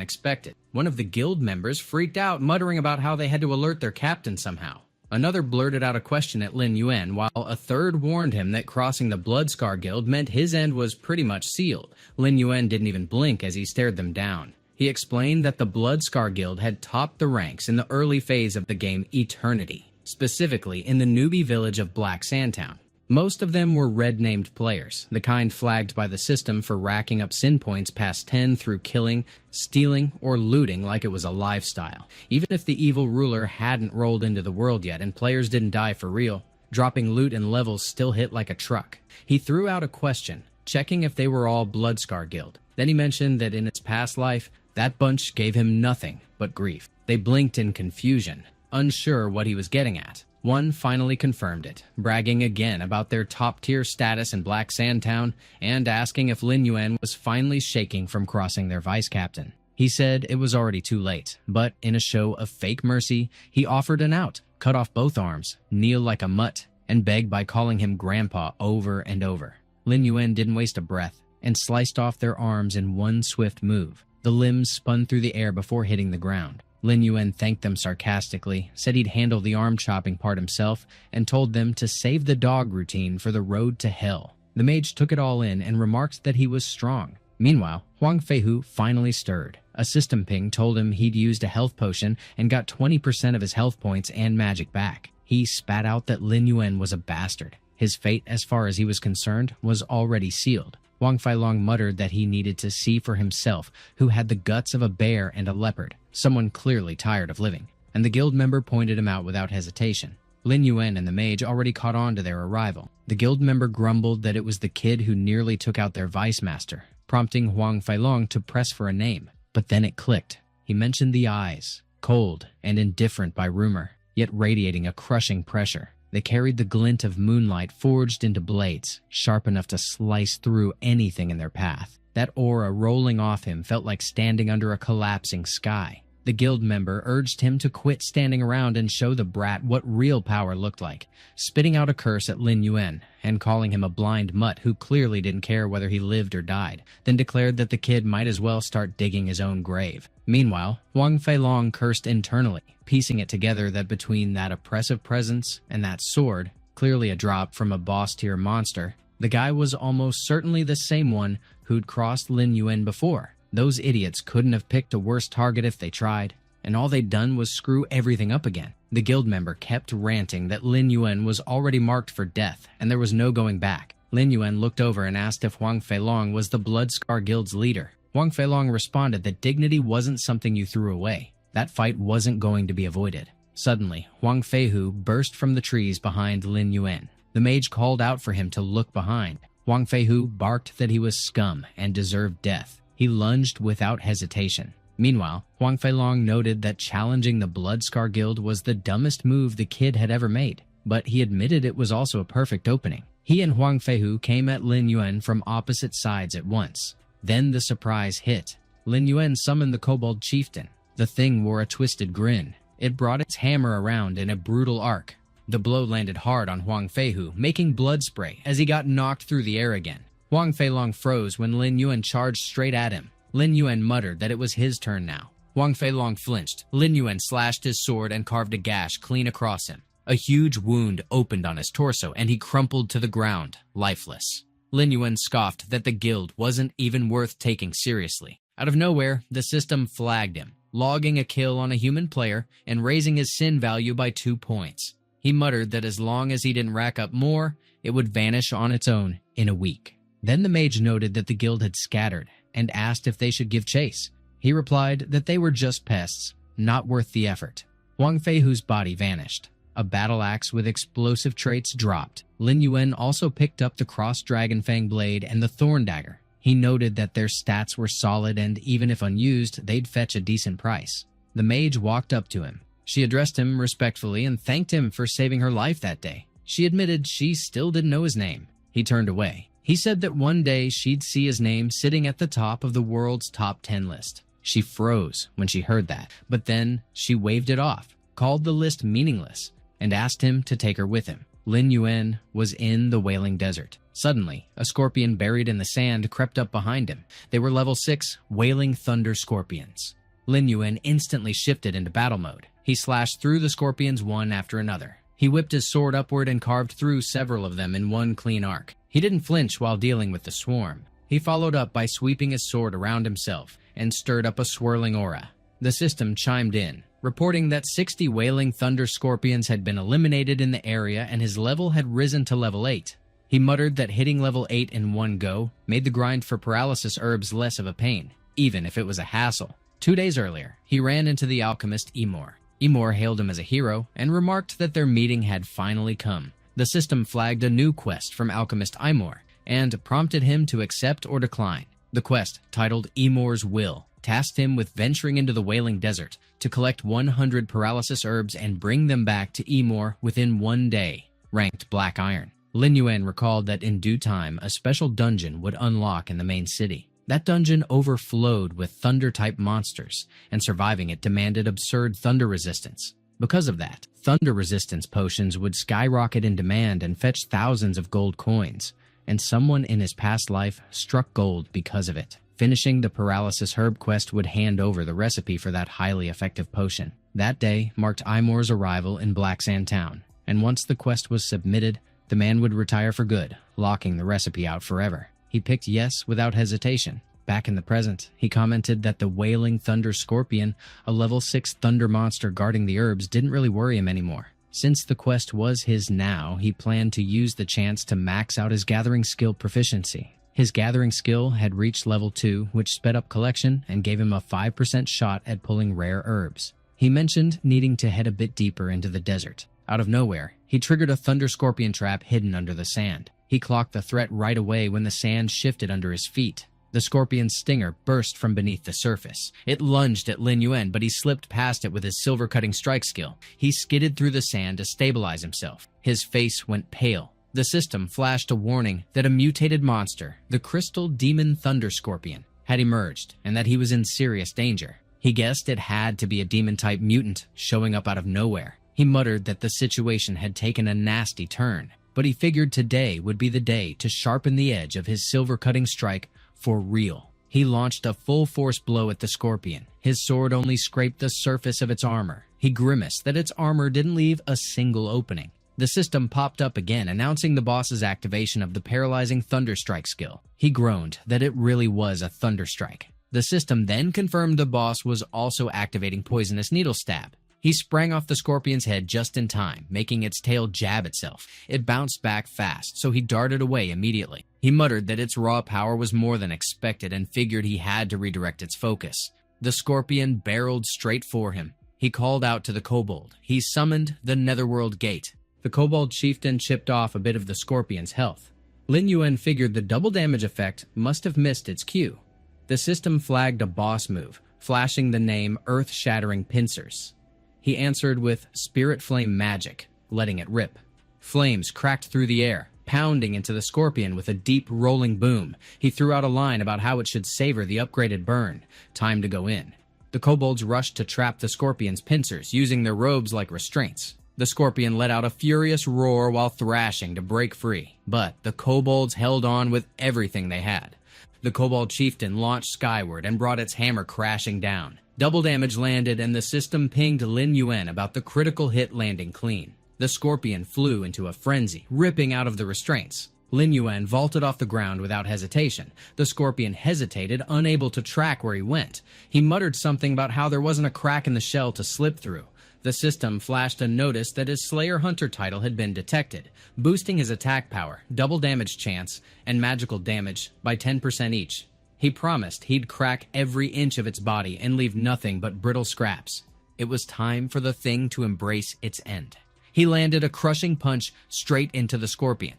expected. One of the guild members freaked out, muttering about how they had to alert their captain somehow. Another blurted out a question at Lin Yuan, while a third warned him that crossing the Bloodscar Guild meant his end was pretty much sealed. Lin Yuan didn't even blink as he stared them down. He explained that the Bloodscar Guild had topped the ranks in the early phase of the game Eternity, specifically in the newbie village of Black Sandtown. Most of them were red-named players, the kind flagged by the system for racking up sin points past 10 through killing, stealing, or looting like it was a lifestyle. Even if the evil ruler hadn't rolled into the world yet and players didn't die for real, dropping loot and levels still hit like a truck. He threw out a question, checking if they were all Bloodscar Guild. Then he mentioned that in its past life, that bunch gave him nothing but grief. They blinked in confusion, unsure what he was getting at. One finally confirmed it, bragging again about their top-tier status in Black Sandtown and asking if Lin Yuan was finally shaking from crossing their vice-captain. He said it was already too late, but in a show of fake mercy, he offered an out, cut off both arms, kneel like a mutt, and begged by calling him Grandpa over and over. Lin Yuan didn't waste a breath and sliced off their arms in one swift move. The limbs spun through the air before hitting the ground. Lin Yuan thanked them sarcastically, said he'd handle the arm-chopping part himself, and told them to save the dog routine for the road to hell. The mage took it all in and remarked that he was strong. Meanwhile, Huang Feihu finally stirred. A system ping told him he'd used a health potion and got 20% of his health points and magic back. He spat out that Lin Yuan was a bastard. His fate, as far as he was concerned, was already sealed. Huang Feilong muttered that he needed to see for himself who had the guts of a bear and a leopard, someone clearly tired of living, and the guild member pointed him out without hesitation. Lin Yuan and the mage already caught on to their arrival. The guild member grumbled that it was the kid who nearly took out their vice master, prompting Huang Feilong to press for a name. But then it clicked. He mentioned the eyes, cold and indifferent by rumor, yet radiating a crushing pressure. They carried the glint of moonlight forged into blades, sharp enough to slice through anything in their path. That aura rolling off him felt like standing under a collapsing sky. The guild member urged him to quit standing around and show the brat what real power looked like, spitting out a curse at Lin Yuan and calling him a blind mutt who clearly didn't care whether he lived or died, then declared that the kid might as well start digging his own grave. Meanwhile, Huang Feilong cursed internally, piecing it together that between that oppressive presence and that sword, clearly a drop from a boss-tier monster, the guy was almost certainly the same one who'd crossed Lin Yuan before. Those idiots couldn't have picked a worse target if they tried, and all they'd done was screw everything up again. The guild member kept ranting that Lin Yuan was already marked for death, and there was no going back. Lin Yuan looked over and asked if Huang Feilong was the Bloodscar Guild's leader. Huang Feilong responded that dignity wasn't something you threw away. That fight wasn't going to be avoided. Suddenly, Huang Feihu burst from the trees behind Lin Yuan. The mage called out for him to look behind. Huang Feihu barked that he was scum and deserved death. He lunged without hesitation. Meanwhile, Huang Feilong noted that challenging the Bloodscar Guild was the dumbest move the kid had ever made, but he admitted it was also a perfect opening. He and Huang Feihu came at Lin Yuan from opposite sides at once. Then the surprise hit. Lin Yuan summoned the Kobold Chieftain. The thing wore a twisted grin. It brought its hammer around in a brutal arc. The blow landed hard on Huang Feihu, making blood spray as he got knocked through the air again. Huang Feilong froze when Lin Yuan charged straight at him. Lin Yuan muttered that it was his turn now. Huang Feilong flinched. Lin Yuan slashed his sword and carved a gash clean across him. A huge wound opened on his torso and he crumpled to the ground, lifeless. Lin Yuan scoffed that the guild wasn't even worth taking seriously. Out of nowhere, the system flagged him, logging a kill on a human player and raising his sin value by 2 points. He muttered that as long as he didn't rack up more, it would vanish on its own in a week. Then the mage noted that the guild had scattered and asked if they should give chase. He replied that they were just pests, not worth the effort. Huang Feihu's body vanished. A battle axe with explosive traits dropped. Lin Yuan also picked up the crossed dragon fang blade and the thorn dagger. He noted that their stats were solid and even if unused, they'd fetch a decent price. The mage walked up to him. She addressed him respectfully and thanked him for saving her life that day. She admitted she still didn't know his name. He turned away. He said that one day she'd see his name sitting at the top of the world's top 10 list. She froze when she heard that, but then she waved it off, called the list meaningless, and asked him to take her with him. Lin Yuan was in the Wailing Desert. Suddenly, a scorpion buried in the sand crept up behind him. They were level 6 Wailing Thunder Scorpions. Lin Yuan instantly shifted into battle mode. He slashed through the scorpions one after another. He whipped his sword upward and carved through several of them in one clean arc. He didn't flinch while dealing with the swarm. He followed up by sweeping his sword around himself and stirred up a swirling aura. The system chimed in, reporting that 60 Wailing Thunder Scorpions had been eliminated in the area and his level had risen to level 8. He muttered that hitting level 8 in one go made the grind for paralysis herbs less of a pain, even if it was a hassle. 2 days earlier, he ran into the alchemist Emor. Emor hailed him as a hero and remarked that their meeting had finally come. The system flagged a new quest from alchemist Emor and prompted him to accept or decline. The quest, titled Emor's Will, tasked him with venturing into the Wailing Desert to collect 100 paralysis herbs and bring them back to Emor within 1 day, ranked Black Iron. Lin Yuan recalled that in due time, a special dungeon would unlock in the main city. That dungeon overflowed with thunder-type monsters, and surviving it demanded absurd thunder resistance. Because of that, thunder resistance potions would skyrocket in demand and fetch thousands of gold coins, and someone in his past life struck gold because of it. Finishing the paralysis herb quest would hand over the recipe for that highly effective potion. That day marked Imor's arrival in Black Sand Town, and once the quest was submitted, the man would retire for good, locking the recipe out forever. He picked yes without hesitation. Back in the present, he commented that the Wailing Thunder Scorpion, a level 6 thunder monster guarding the herbs, didn't really worry him anymore. Since the quest was his now, he planned to use the chance to max out his gathering skill proficiency. His gathering skill had reached level 2, which sped up collection and gave him a 5% shot at pulling rare herbs. He mentioned needing to head a bit deeper into the desert. Out of nowhere, he triggered a thunder scorpion trap hidden under the sand. He clocked the threat right away when the sand shifted under his feet. The scorpion's stinger burst from beneath the surface. It lunged at Lin Yuan, but he slipped past it with his silver-cutting strike skill. He skidded through the sand to stabilize himself. His face went pale. The system flashed a warning that a mutated monster, the Crystal Demon Thunder Scorpion, had emerged and that he was in serious danger. He guessed it had to be a demon-type mutant showing up out of nowhere. He muttered that the situation had taken a nasty turn, but he figured today would be the day to sharpen the edge of his silver-cutting strike for real. He launched a full-force blow at the scorpion. His sword only scraped the surface of its armor. He grimaced that its armor didn't leave a single opening. The system popped up again, announcing the boss's activation of the paralyzing Thunder Strike skill. He groaned that it really was a Thunder Strike. The system then confirmed the boss was also activating Poisonous Needle Stab. He sprang off the scorpion's head just in time, making its tail jab itself. It bounced back fast, so he darted away immediately. He muttered that its raw power was more than expected and figured he had to redirect its focus. The scorpion barreled straight for him. He called out to the kobold. He summoned the Netherworld Gate. The kobold chieftain chipped off a bit of the scorpion's health. Lin Yuan figured the double damage effect must have missed its cue. The system flagged a boss move, flashing the name Earth-Shattering Pincers. He answered with Spirit Flame Magic, letting it rip. Flames cracked through the air, pounding into the scorpion with a deep rolling boom. He threw out a line about how it should savor the upgraded burn. Time to go in. The kobolds rushed to trap the scorpion's pincers, using their robes like restraints. The scorpion let out a furious roar while thrashing to break free, but the kobolds held on with everything they had. The kobold chieftain launched skyward and brought its hammer crashing down. Double damage landed and the system pinged Lin Yuan about the critical hit landing clean. The scorpion flew into a frenzy, ripping out of the restraints. Lin Yuan vaulted off the ground without hesitation. The scorpion hesitated, unable to track where he went. He muttered something about how there wasn't a crack in the shell to slip through. The system flashed a notice that his Slayer Hunter title had been detected, boosting his attack power, double damage chance, and magical damage by 10% each. He promised he'd crack every inch of its body and leave nothing but brittle scraps. It was time for the thing to embrace its end. He landed a crushing punch straight into the scorpion.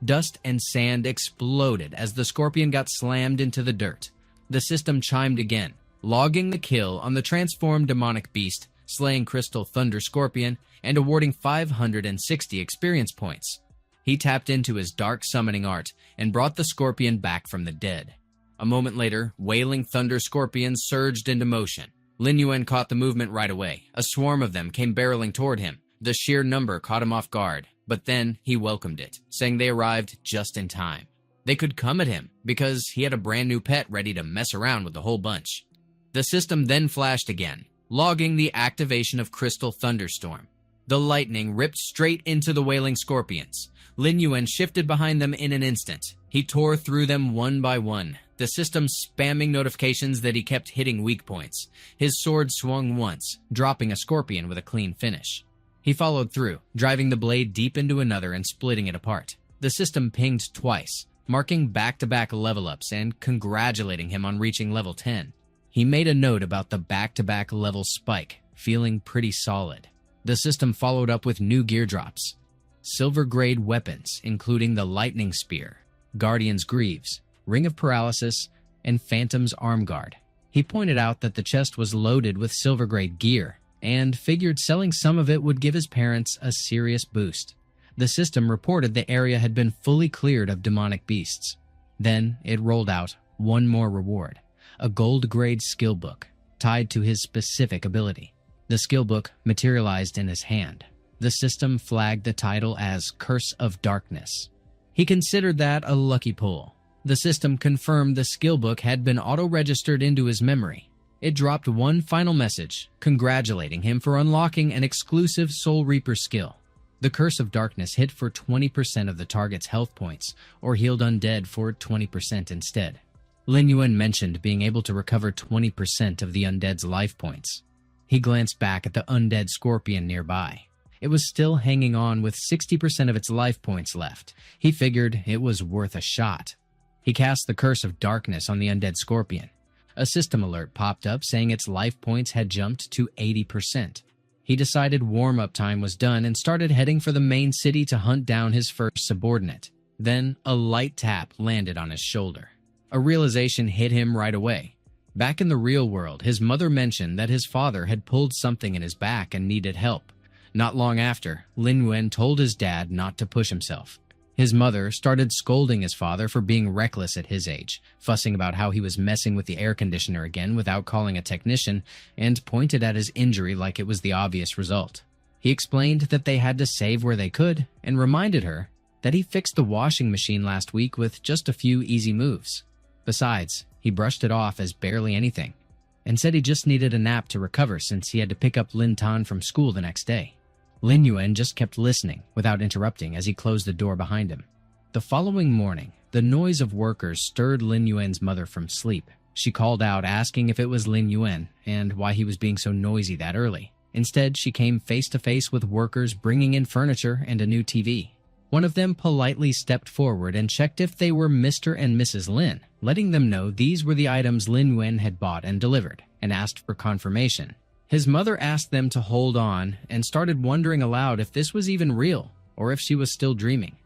Dust and sand exploded as the scorpion got slammed into the dirt. The system chimed again, logging the kill on the transformed demonic beast, slaying Crystal Thunder Scorpion, and awarding 560 experience points. He tapped into his dark summoning art and brought the scorpion back from the dead. A moment later, Wailing Thunder Scorpions surged into motion. Lin Yuan caught the movement right away. A swarm of them came barreling toward him. The sheer number caught him off guard, but then he welcomed it, saying they arrived just in time. They could come at him because he had a brand new pet ready to mess around with the whole bunch. The system then flashed again, logging the activation of Crystal Thunderstorm. The lightning ripped straight into the Wailing Scorpions. Lin Yuan shifted behind them in an instant. He tore through them one by one, the system spamming notifications that he kept hitting weak points. His sword swung once, dropping a scorpion with a clean finish. He followed through, driving the blade deep into another and splitting it apart. The system pinged twice, marking back-to-back level-ups and congratulating him on reaching level 10. He made a note about the back-to-back level spike, feeling pretty solid. The system followed up with new gear drops. Silver-grade weapons, including the Lightning Spear, Guardian's Greaves, Ring of Paralysis, and Phantom's Arm Guard. He pointed out that the chest was loaded with silver-grade gear, and figured selling some of it would give his parents a serious boost. The system reported the area had been fully cleared of demonic beasts. Then it rolled out one more reward, a gold-grade skill book tied to his specific ability. The skill book materialized in his hand. The system flagged the title as Curse of Darkness. He considered that a lucky pull. The system confirmed the skill book had been auto-registered into his memory. It dropped one final message, congratulating him for unlocking an exclusive Soul Reaper skill. The Curse of Darkness hit for 20% of the target's health points, or healed undead for 20% instead. Lin Yuan mentioned being able to recover 20% of the undead's life points. He glanced back at the undead scorpion nearby. It was still hanging on with 60% of its life points left. He figured it was worth a shot. He cast the Curse of Darkness on the undead scorpion. A system alert popped up saying its life points had jumped to 80%. He decided warm-up time was done and started heading for the main city to hunt down his first subordinate. Then, a light tap landed on his shoulder. A realization hit him right away. Back in the real world, his mother mentioned that his father had pulled something in his back and needed help. Not long after, Lin Yuan told his dad not to push himself. His mother started scolding his father for being reckless at his age, fussing about how he was messing with the air conditioner again without calling a technician, and pointed at his injury like it was the obvious result. He explained that they had to save where they could, and reminded her that he fixed the washing machine last week with just a few easy moves. Besides, he brushed it off as barely anything, and said he just needed a nap to recover since he had to pick up Lin Tan from school the next day. Lin Yuan just kept listening without interrupting as he closed the door behind him. The following morning, the noise of workers stirred Lin Yuan's mother from sleep. She called out asking if it was Lin Yuan and why he was being so noisy that early. Instead, she came face to face with workers bringing in furniture and a new TV. One of them politely stepped forward and checked if they were Mr. and Mrs. Lin, letting them know these were the items Lin Yuan had bought and delivered, and asked for confirmation. His mother asked them to hold on and started wondering aloud if this was even real or if she was still dreaming.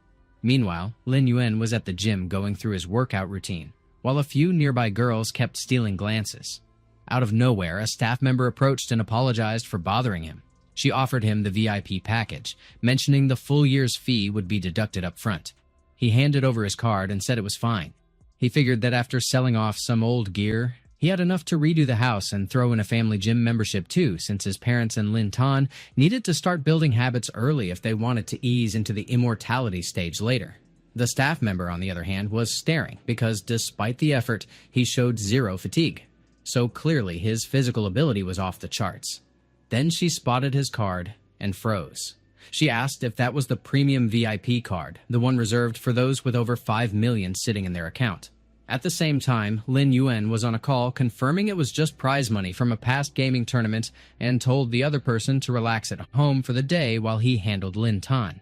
Meanwhile, Lin Yuan was at the gym going through his workout routine, while a few nearby girls kept stealing glances. Out of nowhere, a staff member approached and apologized for bothering him. She offered him the VIP package, mentioning the full year's fee would be deducted up front. He handed over his card and said it was fine. He figured that after selling off some old gear, he had enough to redo the house and throw in a family gym membership too, since his parents and Lin Tan needed to start building habits early if they wanted to ease into the immortality stage later. The staff member, on the other hand, was staring because despite the effort, he showed zero fatigue. So clearly his physical ability was off the charts. Then she spotted his card and froze. She asked if that was the premium VIP card, the one reserved for those with over 5 million sitting in their account. At the same time, Lin Yuan was on a call confirming it was just prize money from a past gaming tournament and told the other person to relax at home for the day while he handled Lin Tan.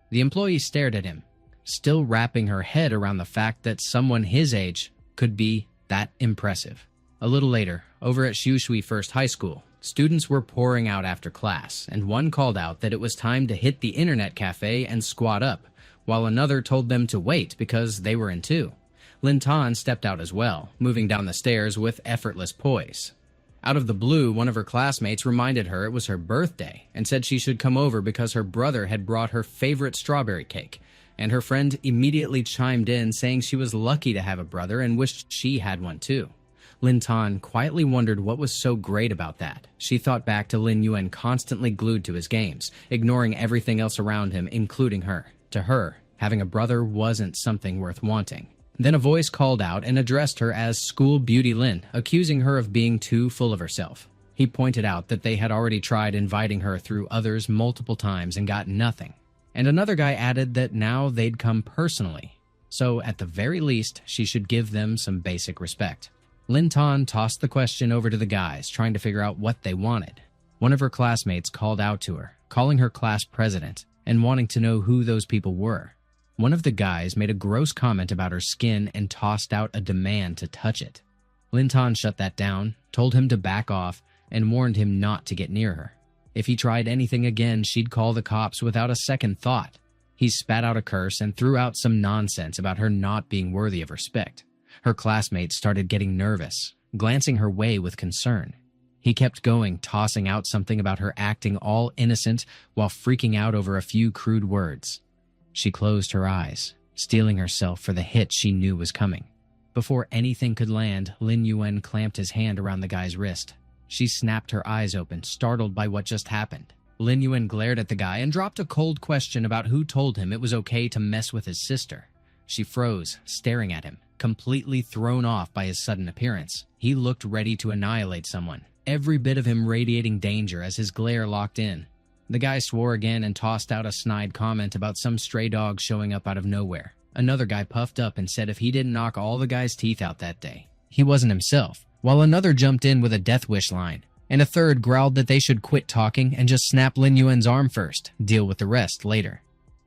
The employee stared at him, still wrapping her head around the fact that someone his age could be that impressive. A little later, over at Shushui First High School, students were pouring out after class, and one called out that it was time to hit the internet cafe and squat up, while another told them to wait because they were in two. Lin Tan stepped out as well, moving down the stairs with effortless poise. Out of the blue, one of her classmates reminded her it was her birthday and said she should come over because her brother had brought her favorite strawberry cake, and her friend immediately chimed in saying she was lucky to have a brother and wished she had one too. Lin Tan quietly wondered what was so great about that. She thought back to Lin Yuan constantly glued to his games, ignoring everything else around him, including her. To her, having a brother wasn't something worth wanting. Then a voice called out and addressed her as School Beauty Lin, accusing her of being too full of herself. He pointed out that they had already tried inviting her through others multiple times and got nothing. And another guy added that now they'd come personally, so at the very least, she should give them some basic respect. Lin Tan tossed the question over to the guys, trying to figure out what they wanted. One of her classmates called out to her, calling her class president, and wanting to know who those people were. One of the guys made a gross comment about her skin and tossed out a demand to touch it. Lin Tan shut that down, told him to back off, and warned him not to get near her. If he tried anything again, she'd call the cops without a second thought. He spat out a curse and threw out some nonsense about her not being worthy of respect. Her classmates started getting nervous, glancing her way with concern. He kept going, tossing out something about her acting all innocent while freaking out over a few crude words. She closed her eyes, steeling herself for the hit she knew was coming. Before anything could land, Lin Yuan clamped his hand around the guy's wrist. She snapped her eyes open, startled by what just happened. Lin Yuan glared at the guy and dropped a cold question about who told him it was okay to mess with his sister. She froze, staring at him, completely thrown off by his sudden appearance. He looked ready to annihilate someone, every bit of him radiating danger as his glare locked in. The guy swore again and tossed out a snide comment about some stray dog showing up out of nowhere. Another guy puffed up and said if he didn't knock all the guy's teeth out that day, he wasn't himself, while another jumped in with a death wish line, and a third growled that they should quit talking and just snap Lin Yuan's arm first, deal with the rest later.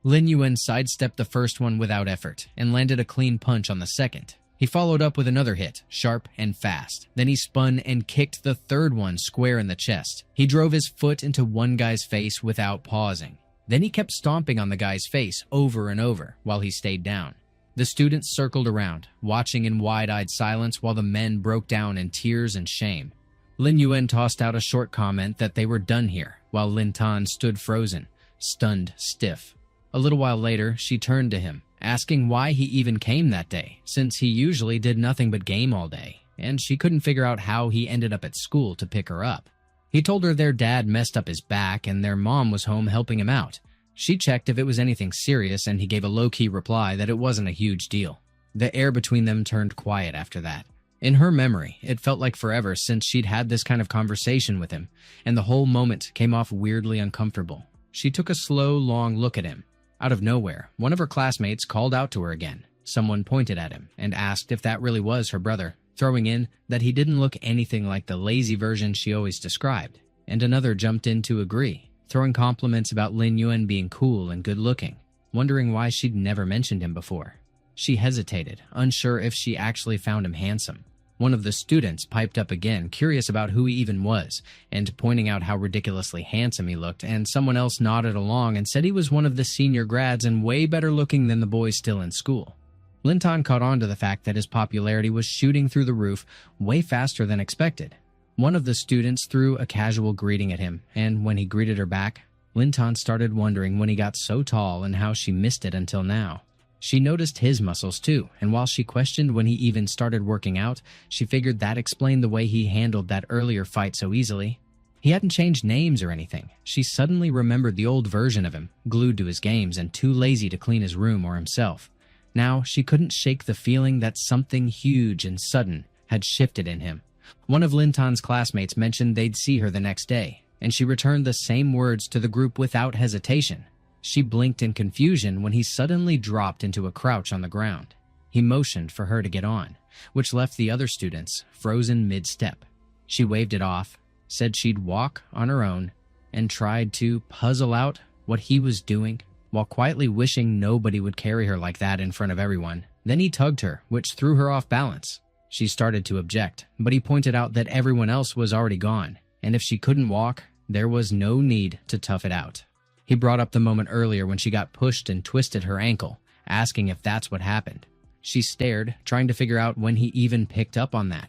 Lin Yuan sidestepped the first one without effort and landed a clean punch on the second. He followed up with another hit, sharp and fast. Then he spun and kicked the third one square in the chest. He drove his foot into one guy's face without pausing. Then he kept stomping on the guy's face over and over while he stayed down. The students circled around, watching in wide-eyed silence while the men broke down in tears and shame. Lin Yuan tossed out a short comment that they were done here, while Lin Tan stood frozen, stunned stiff. A little while later, she turned to him, asking why he even came that day, since he usually did nothing but game all day, and she couldn't figure out how he ended up at school to pick her up. He told her their dad messed up his back and their mom was home helping him out. She checked if it was anything serious, and he gave a low-key reply that it wasn't a huge deal. The air between them turned quiet after that. In her memory, it felt like forever since she'd had this kind of conversation with him, and the whole moment came off weirdly uncomfortable. She took a slow, long look at him. Out of nowhere, one of her classmates called out to her again. Someone pointed at him and asked if that really was her brother, throwing in that he didn't look anything like the lazy version she always described. And another jumped in to agree, throwing compliments about Lin Yuan being cool and good-looking, wondering why she'd never mentioned him before. She hesitated, unsure if she actually found him handsome. One of the students piped up again, curious about who he even was, and pointing out how ridiculously handsome he looked, and someone else nodded along and said he was one of the senior grads and way better looking than the boys still in school. Lin Tan caught on to the fact that his popularity was shooting through the roof way faster than expected. One of the students threw a casual greeting at him, and when he greeted her back, Lin Tan started wondering when he got so tall and how she missed it until now. She noticed his muscles too, and while she questioned when he even started working out, she figured that explained the way he handled that earlier fight so easily. He hadn't changed names or anything. She suddenly remembered the old version of him, glued to his games and too lazy to clean his room or himself. Now, she couldn't shake the feeling that something huge and sudden had shifted in him. One of Lin Tan's classmates mentioned they'd see her the next day, and she returned the same words to the group without hesitation. She blinked in confusion when he suddenly dropped into a crouch on the ground. He motioned for her to get on, which left the other students frozen mid-step. She waved it off, said she'd walk on her own, and tried to puzzle out what he was doing, while quietly wishing nobody would carry her like that in front of everyone. Then he tugged her, which threw her off balance. She started to object, but he pointed out that everyone else was already gone, and if she couldn't walk, there was no need to tough it out. He brought up the moment earlier when she got pushed and twisted her ankle, asking if that's what happened. She stared, trying to figure out when he even picked up on that.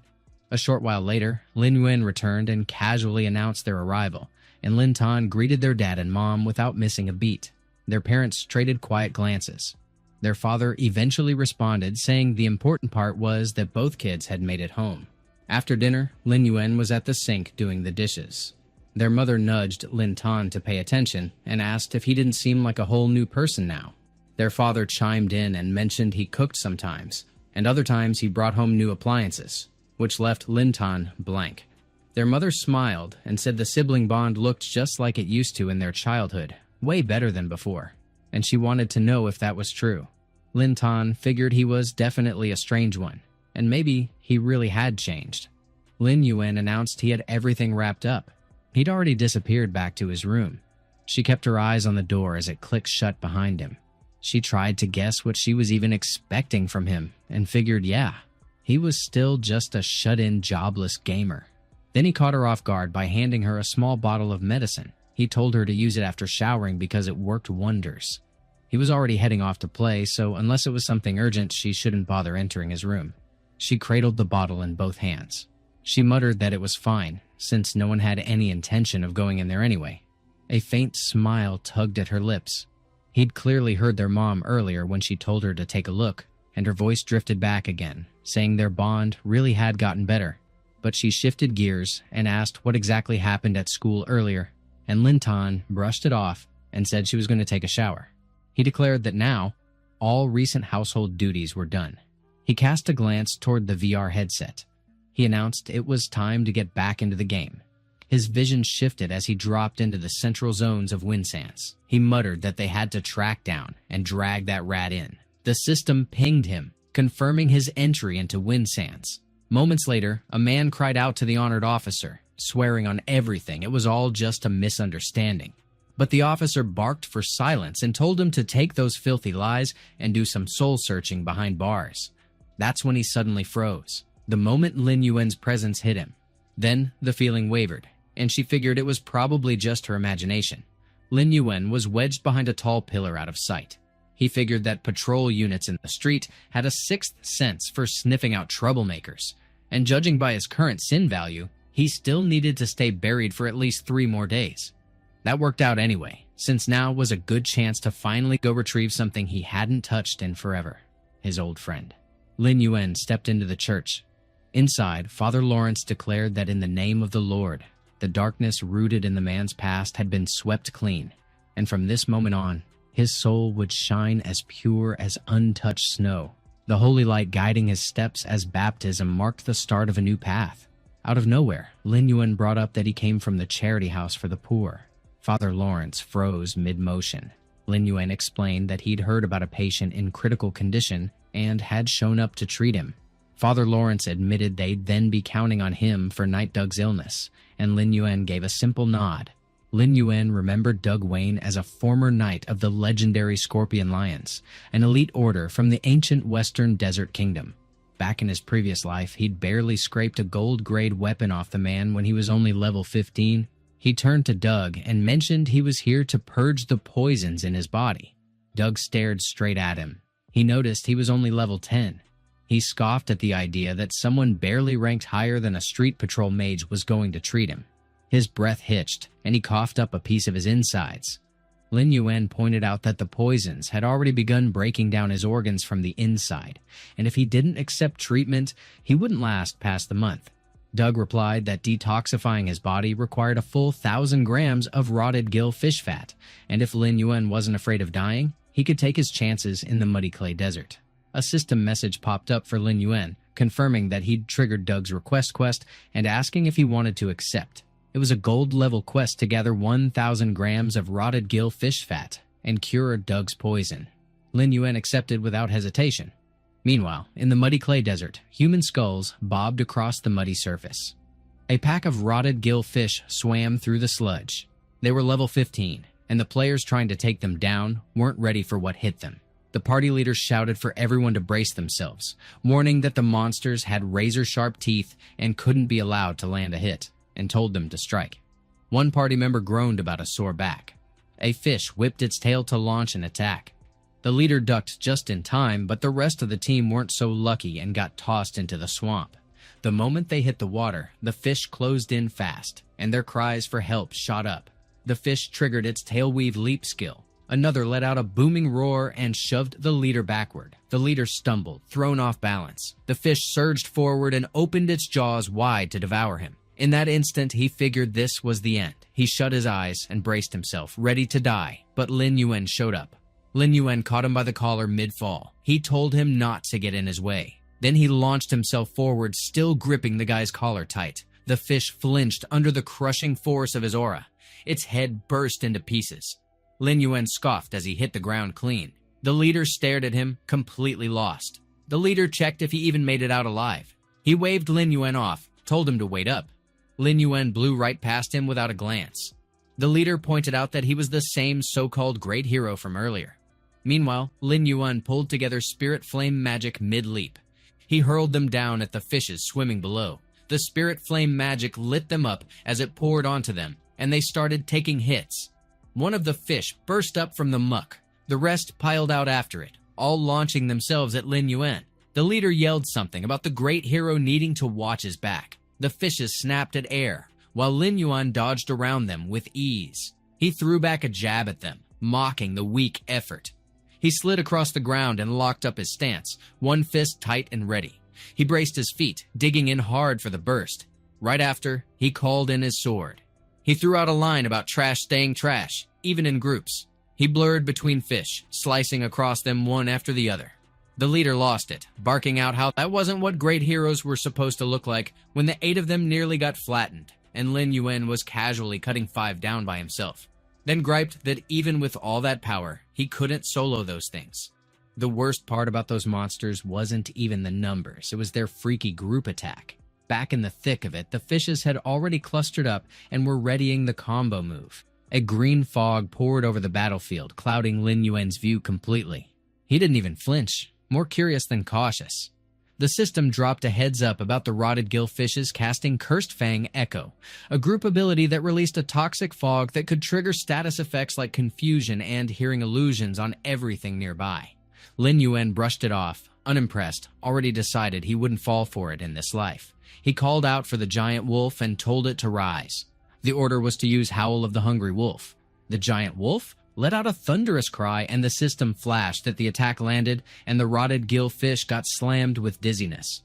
A short while later, Lin Yuan returned and casually announced their arrival, and Lin Tan greeted their dad and mom without missing a beat. Their parents traded quiet glances. Their father eventually responded, saying the important part was that both kids had made it home. After dinner, Lin Yuan was at the sink doing the dishes. Their mother nudged Lin Tan to pay attention and asked if he didn't seem like a whole new person now. Their father chimed in and mentioned he cooked sometimes, and other times he brought home new appliances, which left Lin Tan blank. Their mother smiled and said the sibling bond looked just like it used to in their childhood, way better than before, and she wanted to know if that was true. Lin Tan figured he was definitely a strange one, and maybe he really had changed. Lin Yuan announced he had everything wrapped up. He'd already disappeared back to his room. She kept her eyes on the door as it clicked shut behind him. She tried to guess what she was even expecting from him, and figured, yeah, he was still just a shut-in, jobless gamer. Then he caught her off guard by handing her a small bottle of medicine. He told her to use it after showering because it worked wonders. He was already heading off to play, so unless it was something urgent, she shouldn't bother entering his room. She cradled the bottle in both hands. She muttered that it was fine, since no one had any intention of going in there anyway. A faint smile tugged at her lips. He'd clearly heard their mom earlier when she told her to take a look, and her voice drifted back again, saying their bond really had gotten better. But she shifted gears and asked what exactly happened at school earlier, and Lin Tan brushed it off and said she was going to take a shower. He declared that now, all recent household duties were done. He cast a glance toward the VR headset. He announced it was time to get back into the game. His vision shifted as he dropped into the central zones of Winsands. He muttered that they had to track down and drag that rat in. The system pinged him, confirming his entry into Winsands. Moments later, a man cried out to the honored officer, swearing on everything it was all just a misunderstanding. But the officer barked for silence and told him to take those filthy lies and do some soul-searching behind bars. That's when he suddenly froze, the moment Lin Yuan's presence hit him. Then the feeling wavered, and she figured it was probably just her imagination. Lin Yuan was wedged behind a tall pillar out of sight. He figured that patrol units in the street had a sixth sense for sniffing out troublemakers, and judging by his current sin value, he still needed to stay buried for at least 3 more days. That worked out anyway, since now was a good chance to finally go retrieve something he hadn't touched in forever, his old friend. Lin Yuan stepped into the church. Inside, Father Lawrence declared that in the name of the Lord, the darkness rooted in the man's past had been swept clean, and from this moment on, his soul would shine as pure as untouched snow. The holy light guiding his steps as baptism marked the start of a new path. Out of nowhere, Lin Yuan brought up that he came from the charity house for the poor. Father Lawrence froze mid-motion. Lin Yuan explained that he'd heard about a patient in critical condition and had shown up to treat him. Father Lawrence admitted they'd then be counting on him for Knight Doug's illness, and Lin Yuan gave a simple nod. Lin Yuan remembered Doug Wayne as a former knight of the legendary Scorpion Lions, an elite order from the ancient Western Desert Kingdom. Back in his previous life, he'd barely scraped a gold-grade weapon off the man when he was only level 15. He turned to Doug and mentioned he was here to purge the poisons in his body. Doug stared straight at him. He noticed he was only level 10. He scoffed at the idea that someone barely ranked higher than a street patrol mage was going to treat him. His breath hitched, and he coughed up a piece of his insides. Lin Yuan pointed out that the poisons had already begun breaking down his organs from the inside, and if he didn't accept treatment, he wouldn't last past the month. Doug replied that detoxifying his body required a full 1,000 grams of rotted gill fish fat, and if Lin Yuan wasn't afraid of dying, he could take his chances in the muddy clay desert. A system message popped up for Lin Yuan, confirming that he'd triggered Doug's request and asking if he wanted to accept. It was a gold-level quest to gather 1,000 grams of rotted gill fish fat and cure Doug's poison. Lin Yuan accepted without hesitation. Meanwhile, in the muddy clay desert, human skulls bobbed across the muddy surface. A pack of rotted gill fish swam through the sludge. They were level 15, and the players trying to take them down weren't ready for what hit them. The party leaders shouted for everyone to brace themselves, warning that the monsters had razor-sharp teeth and couldn't be allowed to land a hit, and told them to strike. One party member groaned about a sore back. A fish whipped its tail to launch an attack. The leader ducked just in time, but the rest of the team weren't so lucky and got tossed into the swamp. The moment they hit the water, the fish closed in fast, and their cries for help shot up. The fish triggered its tailweave leap skill. Another let out a booming roar and shoved the leader backward. The leader stumbled, thrown off balance. The fish surged forward and opened its jaws wide to devour him. In that instant, he figured this was the end. He shut his eyes and braced himself, ready to die, but Lin Yuan showed up. Lin Yuan caught him by the collar mid-fall. He told him not to get in his way. Then he launched himself forward, still gripping the guy's collar tight. The fish flinched under the crushing force of his aura. Its head burst into pieces. Lin Yuan scoffed as he hit the ground clean. The leader stared at him, completely lost. The leader checked if he even made it out alive. He waved Lin Yuan off, told him to wait up. Lin Yuan blew right past him without a glance. The leader pointed out that he was the same so-called great hero from earlier. Meanwhile, Lin Yuan pulled together Spirit Flame magic mid-leap. He hurled them down at the fishes swimming below. The Spirit Flame magic lit them up as it poured onto them, and they started taking hits. One of the fish burst up from the muck. The rest piled out after it, all launching themselves at Lin Yuan. The leader yelled something about the great hero needing to watch his back. The fishes snapped at air, while Lin Yuan dodged around them with ease. He threw back a jab at them, mocking the weak effort. He slid across the ground and locked up his stance, one fist tight and ready. He braced his feet, digging in hard for the burst. Right after, he called in his sword. He threw out a line about trash staying trash, even in groups. He blurred between fish, slicing across them one after the other. The leader lost it, barking out how that wasn't what great heroes were supposed to look like when the 8 of them nearly got flattened, and Lin Yuan was casually cutting 5 down by himself. Then griped that even with all that power, he couldn't solo those things. The worst part about those monsters wasn't even the numbers, it was their freaky group attack. Back in the thick of it, the fishes had already clustered up and were readying the combo move. A green fog poured over the battlefield, clouding Lin Yuan's view completely. He didn't even flinch, more curious than cautious. The system dropped a heads up about the rotted gill fishes casting Cursed Fang Echo, a group ability that released a toxic fog that could trigger status effects like confusion and hearing illusions on everything nearby. Lin Yuan brushed it off, unimpressed, already decided he wouldn't fall for it in this life. He called out for the giant wolf and told it to rise. The order was to use Howl of the Hungry Wolf. The giant wolf let out a thunderous cry and the system flashed that the attack landed and the rotted gill fish got slammed with dizziness.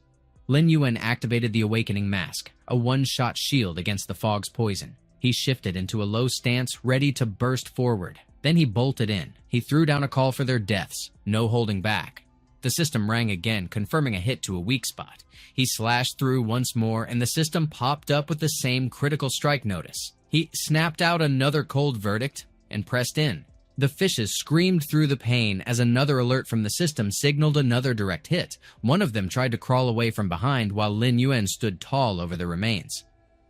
Lin Yuan activated the Awakening Mask, a one-shot shield against the fog's poison. He shifted into a low stance, ready to burst forward. Then he bolted in. He threw down a call for their deaths, no holding back. The system rang again, confirming a hit to a weak spot. He slashed through once more, and the system popped up with the same critical strike notice. He snapped out another cold verdict and pressed in. The fishes screamed through the pain as another alert from the system signaled another direct hit. One of them tried to crawl away from behind while Lin Yuan stood tall over the remains.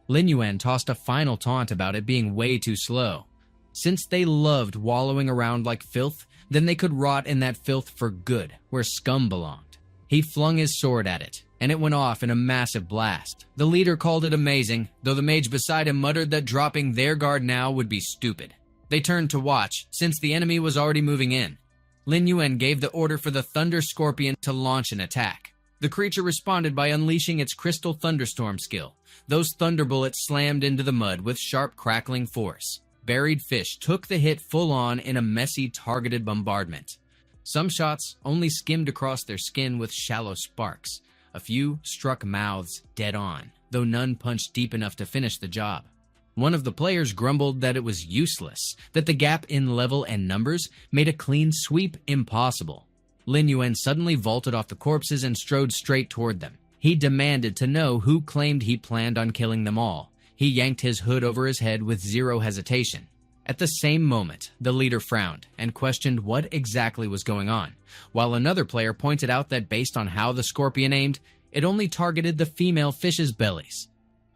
Lin Yuan tossed a final taunt about it being way too slow. Since they loved wallowing around like filth, then they could rot in that filth for good, where scum belonged. He flung his sword at it, and it went off in a massive blast. The leader called it amazing, though the mage beside him muttered that dropping their guard now would be stupid. They turned to watch, since the enemy was already moving in. Lin Yuan gave the order for the Thunder Scorpion to launch an attack. The creature responded by unleashing its Crystal Thunderstorm skill. Those thunder bullets slammed into the mud with sharp crackling force. Buried fish took the hit full on in a messy, targeted bombardment. Some shots only skimmed across their skin with shallow sparks. A few struck mouths dead on, though none punched deep enough to finish the job. One of the players grumbled that it was useless, that the gap in level and numbers made a clean sweep impossible. Lin Yuan suddenly vaulted off the corpses and strode straight toward them. He demanded to know who claimed he planned on killing them all. He yanked his hood over his head with zero hesitation. At the same moment, the leader frowned and questioned what exactly was going on, while another player pointed out that based on how the scorpion aimed, it only targeted the female fishes' bellies.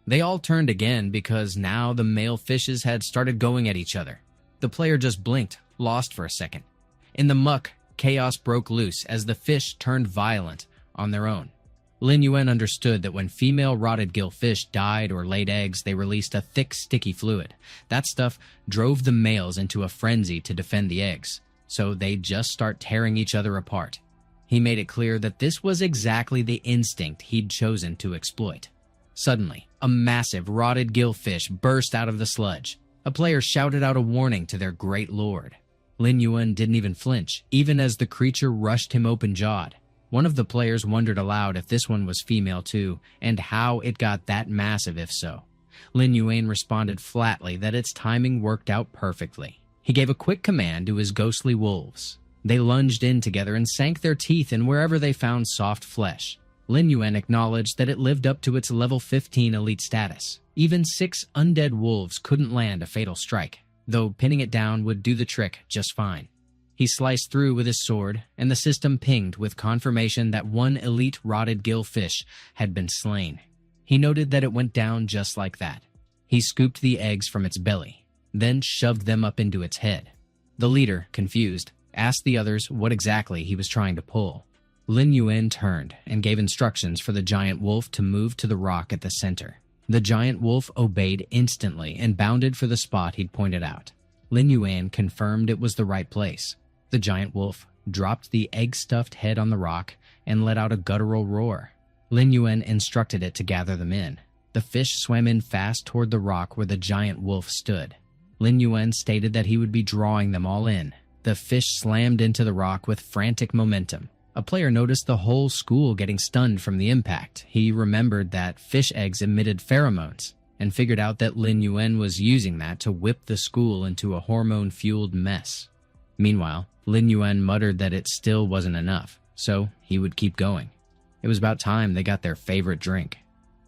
They all turned again because now the male fishes had started going at each other. The player just blinked, lost for a second. In the muck, chaos broke loose as the fish turned violent on their own. Lin Yuan understood that when female rotted gill fish died or laid eggs, they released a thick, sticky fluid. That stuff drove the males into a frenzy to defend the eggs, so they'd just start tearing each other apart. He made it clear that this was exactly the instinct he'd chosen to exploit. Suddenly, a massive rotted gill fish burst out of the sludge. A player shouted out a warning to their great lord. Lin Yuan didn't even flinch, even as the creature rushed him open-jawed. One of the players wondered aloud if this one was female too, and how it got that massive if so. Lin Yuan responded flatly that its timing worked out perfectly. He gave a quick command to his ghostly wolves. They lunged in together and sank their teeth in wherever they found soft flesh. Lin Yuan acknowledged that it lived up to its level 15 elite status. Even 6 undead wolves couldn't land a fatal strike, though pinning it down would do the trick just fine. He sliced through with his sword, and the system pinged with confirmation that one elite rotted gill fish had been slain. He noted that it went down just like that. He scooped the eggs from its belly, then shoved them up into its head. The leader, confused, asked the others what exactly he was trying to pull. Lin Yuan turned and gave instructions for the giant wolf to move to the rock at the center. The giant wolf obeyed instantly and bounded for the spot he'd pointed out. Lin Yuan confirmed it was the right place. The giant wolf dropped the egg-stuffed head on the rock and let out a guttural roar. Lin Yuan instructed it to gather them in. The fish swam in fast toward the rock where the giant wolf stood. Lin Yuan stated that he would be drawing them all in. The fish slammed into the rock with frantic momentum. A player noticed the whole school getting stunned from the impact. He remembered that fish eggs emitted pheromones and figured out that Lin Yuan was using that to whip the school into a hormone-fueled mess. Meanwhile, Lin Yuan muttered that it still wasn't enough, so he would keep going. It was about time they got their favorite drink.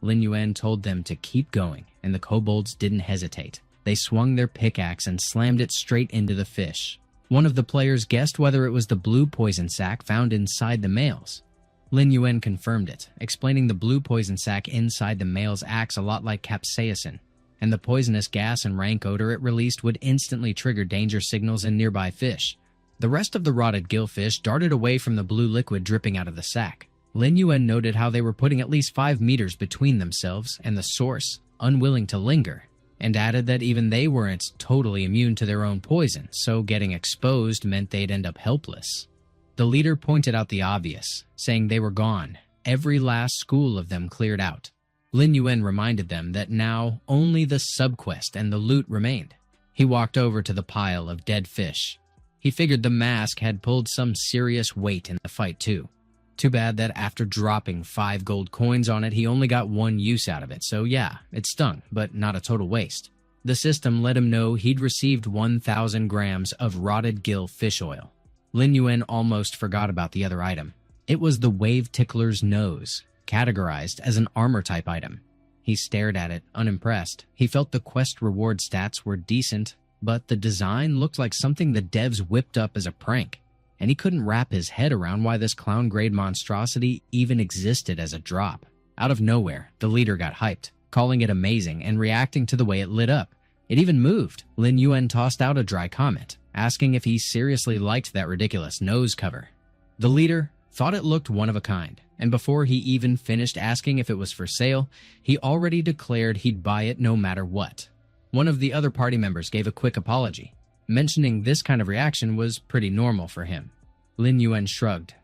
Lin Yuan told them to keep going, and the kobolds didn't hesitate. They swung their pickaxe and slammed it straight into the fish. One of the players guessed whether it was the blue poison sac found inside the males. Lin Yuan confirmed it, explaining the blue poison sac inside the males acts a lot like capsaicin, and the poisonous gas and rank odor it released would instantly trigger danger signals in nearby fish. The rest of the rotted gillfish darted away from the blue liquid dripping out of the sack. Lin Yuan noted how they were putting at least 5 meters between themselves and the source, unwilling to linger, and added that even they weren't totally immune to their own poison, so getting exposed meant they'd end up helpless. The leader pointed out the obvious, saying they were gone. Every last school of them cleared out. Lin Yuan reminded them that now only the subquest and the loot remained. He walked over to the pile of dead fish. He figured the mask had pulled some serious weight in the fight too. Too bad that after dropping 5 gold coins on it, he only got 1 use out of it, so yeah, it stung, but not a total waste. The system let him know he'd received 1,000 grams of rotted gill fish oil. Lin Yuan almost forgot about the other item. It was the Wave Tickler's nose, categorized as an armor-type item. He stared at it, unimpressed. He felt the quest reward stats were decent, but the design looked like something the devs whipped up as a prank, and he couldn't wrap his head around why this clown-grade monstrosity even existed as a drop. Out of nowhere, the leader got hyped, calling it amazing and reacting to the way it lit up. It even moved. Lin Yuan tossed out a dry comment, asking if he seriously liked that ridiculous nose cover. The leader thought it looked one of a kind, and before he even finished asking if it was for sale, he already declared he'd buy it no matter what. One of the other party members gave a quick apology, mentioning this kind of reaction was pretty normal for him. Lin Yuan shrugged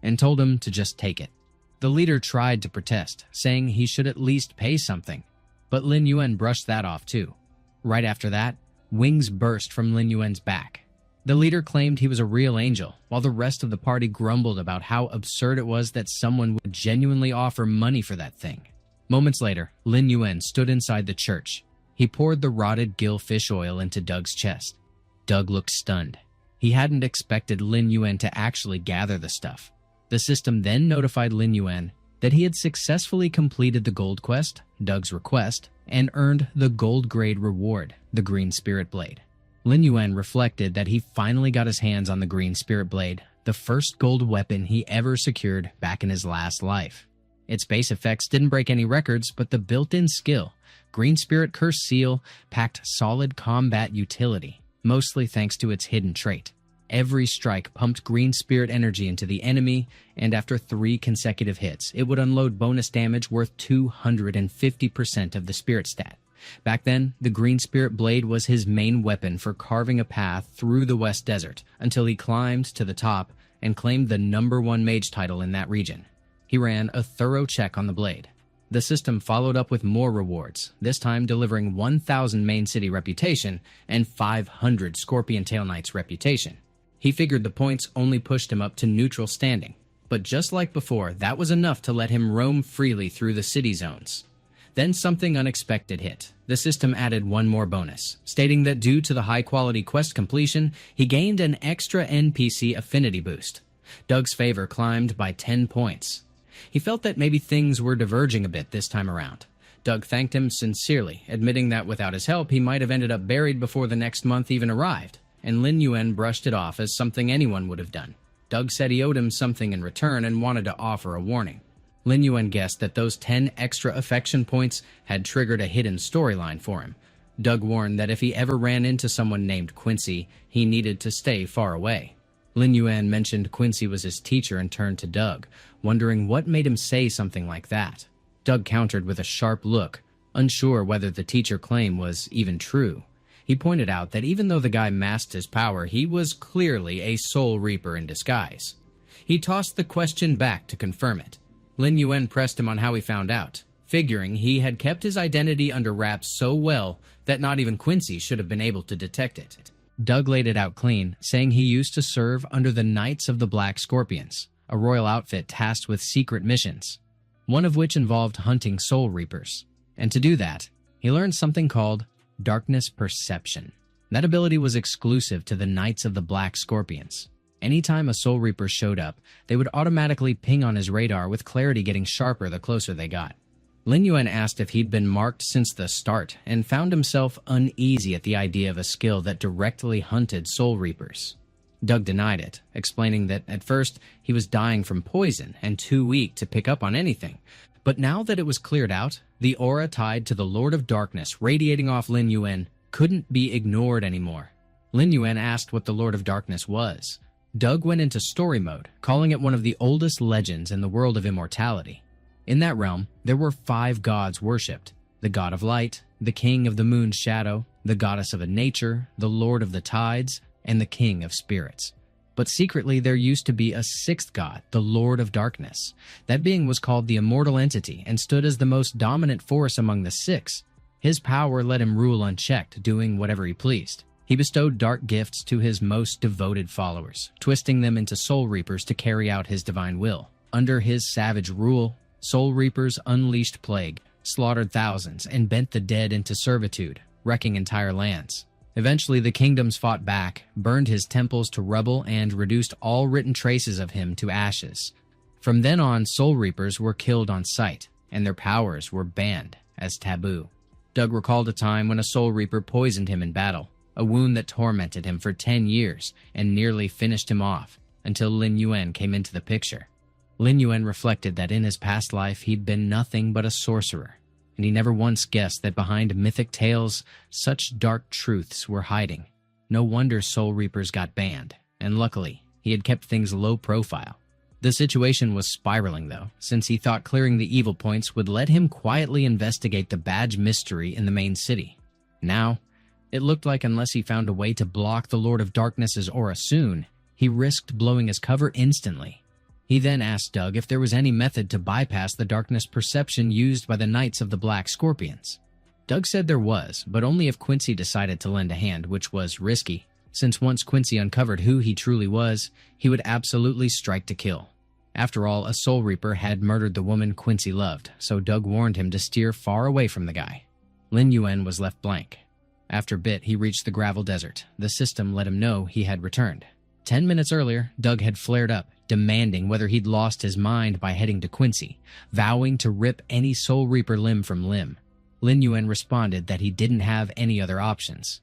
and told him to just take it. The leader tried to protest, saying he should at least pay something, but Lin Yuan brushed that off too. Right after that, wings burst from Lin Yuan's back. The leader claimed he was a real angel, while the rest of the party grumbled about how absurd it was that someone would genuinely offer money for that thing. Moments later, Lin Yuan stood inside the church. He poured the rotted gill fish oil into Doug's chest. Doug looked stunned. He hadn't expected Lin Yuan to actually gather the stuff. The system then notified Lin Yuan that he had successfully completed the gold quest, Doug's request, and earned the gold-grade reward, the Green Spirit Blade. Lin Yuan reflected that he finally got his hands on the Green Spirit Blade, the first gold weapon he ever secured back in his last life. Its base effects didn't break any records, but the built-in skill, Green Spirit Curse Seal, packed solid combat utility, mostly thanks to its hidden trait. Every strike pumped green spirit energy into the enemy, and after 3 consecutive hits, it would unload bonus damage worth 250% of the spirit stat. Back then, the green spirit blade was his main weapon for carving a path through the West Desert until he climbed to the top and claimed the #1 mage title in that region. He ran a thorough check on the blade. The system followed up with more rewards, this time delivering 1,000 main city reputation and 500 Scorpion Tail Knights reputation. He figured the points only pushed him up to neutral standing, but just like before, that was enough to let him roam freely through the city zones. Then something unexpected hit. The system added one more bonus, stating that due to the high-quality quest completion, he gained an extra NPC affinity boost. Doug's favor climbed by 10 points. He felt that maybe things were diverging a bit this time around. Doug thanked him sincerely, admitting that without his help, he might have ended up buried before the next month even arrived, and Lin Yuan brushed it off as something anyone would have done. Doug said he owed him something in return and wanted to offer a warning. Lin Yuan guessed that those 10 extra affection points had triggered a hidden storyline for him. Doug warned that if he ever ran into someone named Quincy, he needed to stay far away. Lin Yuan mentioned Quincy was his teacher and turned to Doug, wondering what made him say something like that. Doug countered with a sharp look, unsure whether the teacher claim was even true. He pointed out that even though the guy masked his power, he was clearly a Soul Reaper in disguise. He tossed the question back to confirm it. Lin Yuan pressed him on how he found out, figuring he had kept his identity under wraps so well that not even Quincy should have been able to detect it. Doug laid it out clean, saying he used to serve under the Knights of the Black Scorpions, a royal outfit tasked with secret missions, one of which involved hunting Soul Reapers. And to do that, he learned something called Darkness Perception. That ability was exclusive to the Knights of the Black Scorpions. Anytime a Soul Reaper showed up, they would automatically ping on his radar, with clarity getting sharper the closer they got. Lin Yuan asked if he'd been marked since the start and found himself uneasy at the idea of a skill that directly hunted Soul Reapers. Doug denied it, explaining that at first he was dying from poison and too weak to pick up on anything. But now that it was cleared out, the aura tied to the Lord of Darkness radiating off Lin Yuan couldn't be ignored anymore. Lin Yuan asked what the Lord of Darkness was. Doug went into story mode, calling it one of the oldest legends in the world of immortality. In that realm, there were 5 gods worshipped: the god of light, the king of the moon's shadow, the goddess of nature, the lord of the tides, and the king of spirits. But secretly, there used to be a 6th god, the Lord of Darkness. That being was called the Immortal Entity and stood as the most dominant force among the 6. His power let him rule unchecked, doing whatever he pleased. He bestowed dark gifts to his most devoted followers, twisting them into Soul Reapers to carry out his divine will. Under his savage rule, Soul Reapers unleashed plague, slaughtered thousands, and bent the dead into servitude, wrecking entire lands. Eventually, the kingdoms fought back, burned his temples to rubble, and reduced all written traces of him to ashes. From then on, Soul Reapers were killed on sight, and their powers were banned as taboo. Doug recalled a time when a Soul Reaper poisoned him in battle, a wound that tormented him for 10 years and nearly finished him off, until Lin Yuan came into the picture. Lin Yuan reflected that in his past life he'd been nothing but a sorcerer, and he never once guessed that behind mythic tales, such dark truths were hiding. No wonder Soul Reapers got banned, and luckily, he had kept things low profile. The situation was spiraling, though, since he thought clearing the evil points would let him quietly investigate the badge mystery in the main city. Now, it looked like unless he found a way to block the Lord of Darkness's aura soon, he risked blowing his cover instantly. He then asked Doug if there was any method to bypass the darkness perception used by the Knights of the Black Scorpions. Doug said there was, but only if Quincy decided to lend a hand, which was risky, since once Quincy uncovered who he truly was, he would absolutely strike to kill. After all, a Soul Reaper had murdered the woman Quincy loved, so Doug warned him to steer far away from the guy. Lin Yuan was left blank. After a bit, he reached the gravel desert. The system let him know he had returned. 10 minutes earlier, Doug had flared up, demanding whether he'd lost his mind by heading to Quincy, vowing to rip any Soul Reaper limb from limb. Lin Yuan responded that he didn't have any other options.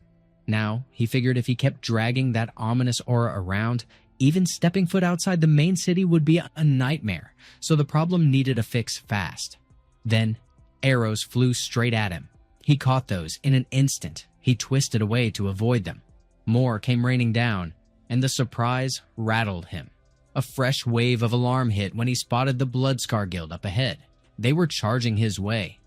Now, he figured if he kept dragging that ominous aura around, even stepping foot outside the main city would be a nightmare, so the problem needed a fix fast. Then, arrows flew straight at him. He caught those in an instant. He twisted away to avoid them. More came raining down. and the surprise rattled him. A fresh wave of alarm hit when he spotted the Bloodscar Guild up ahead. They were charging his way.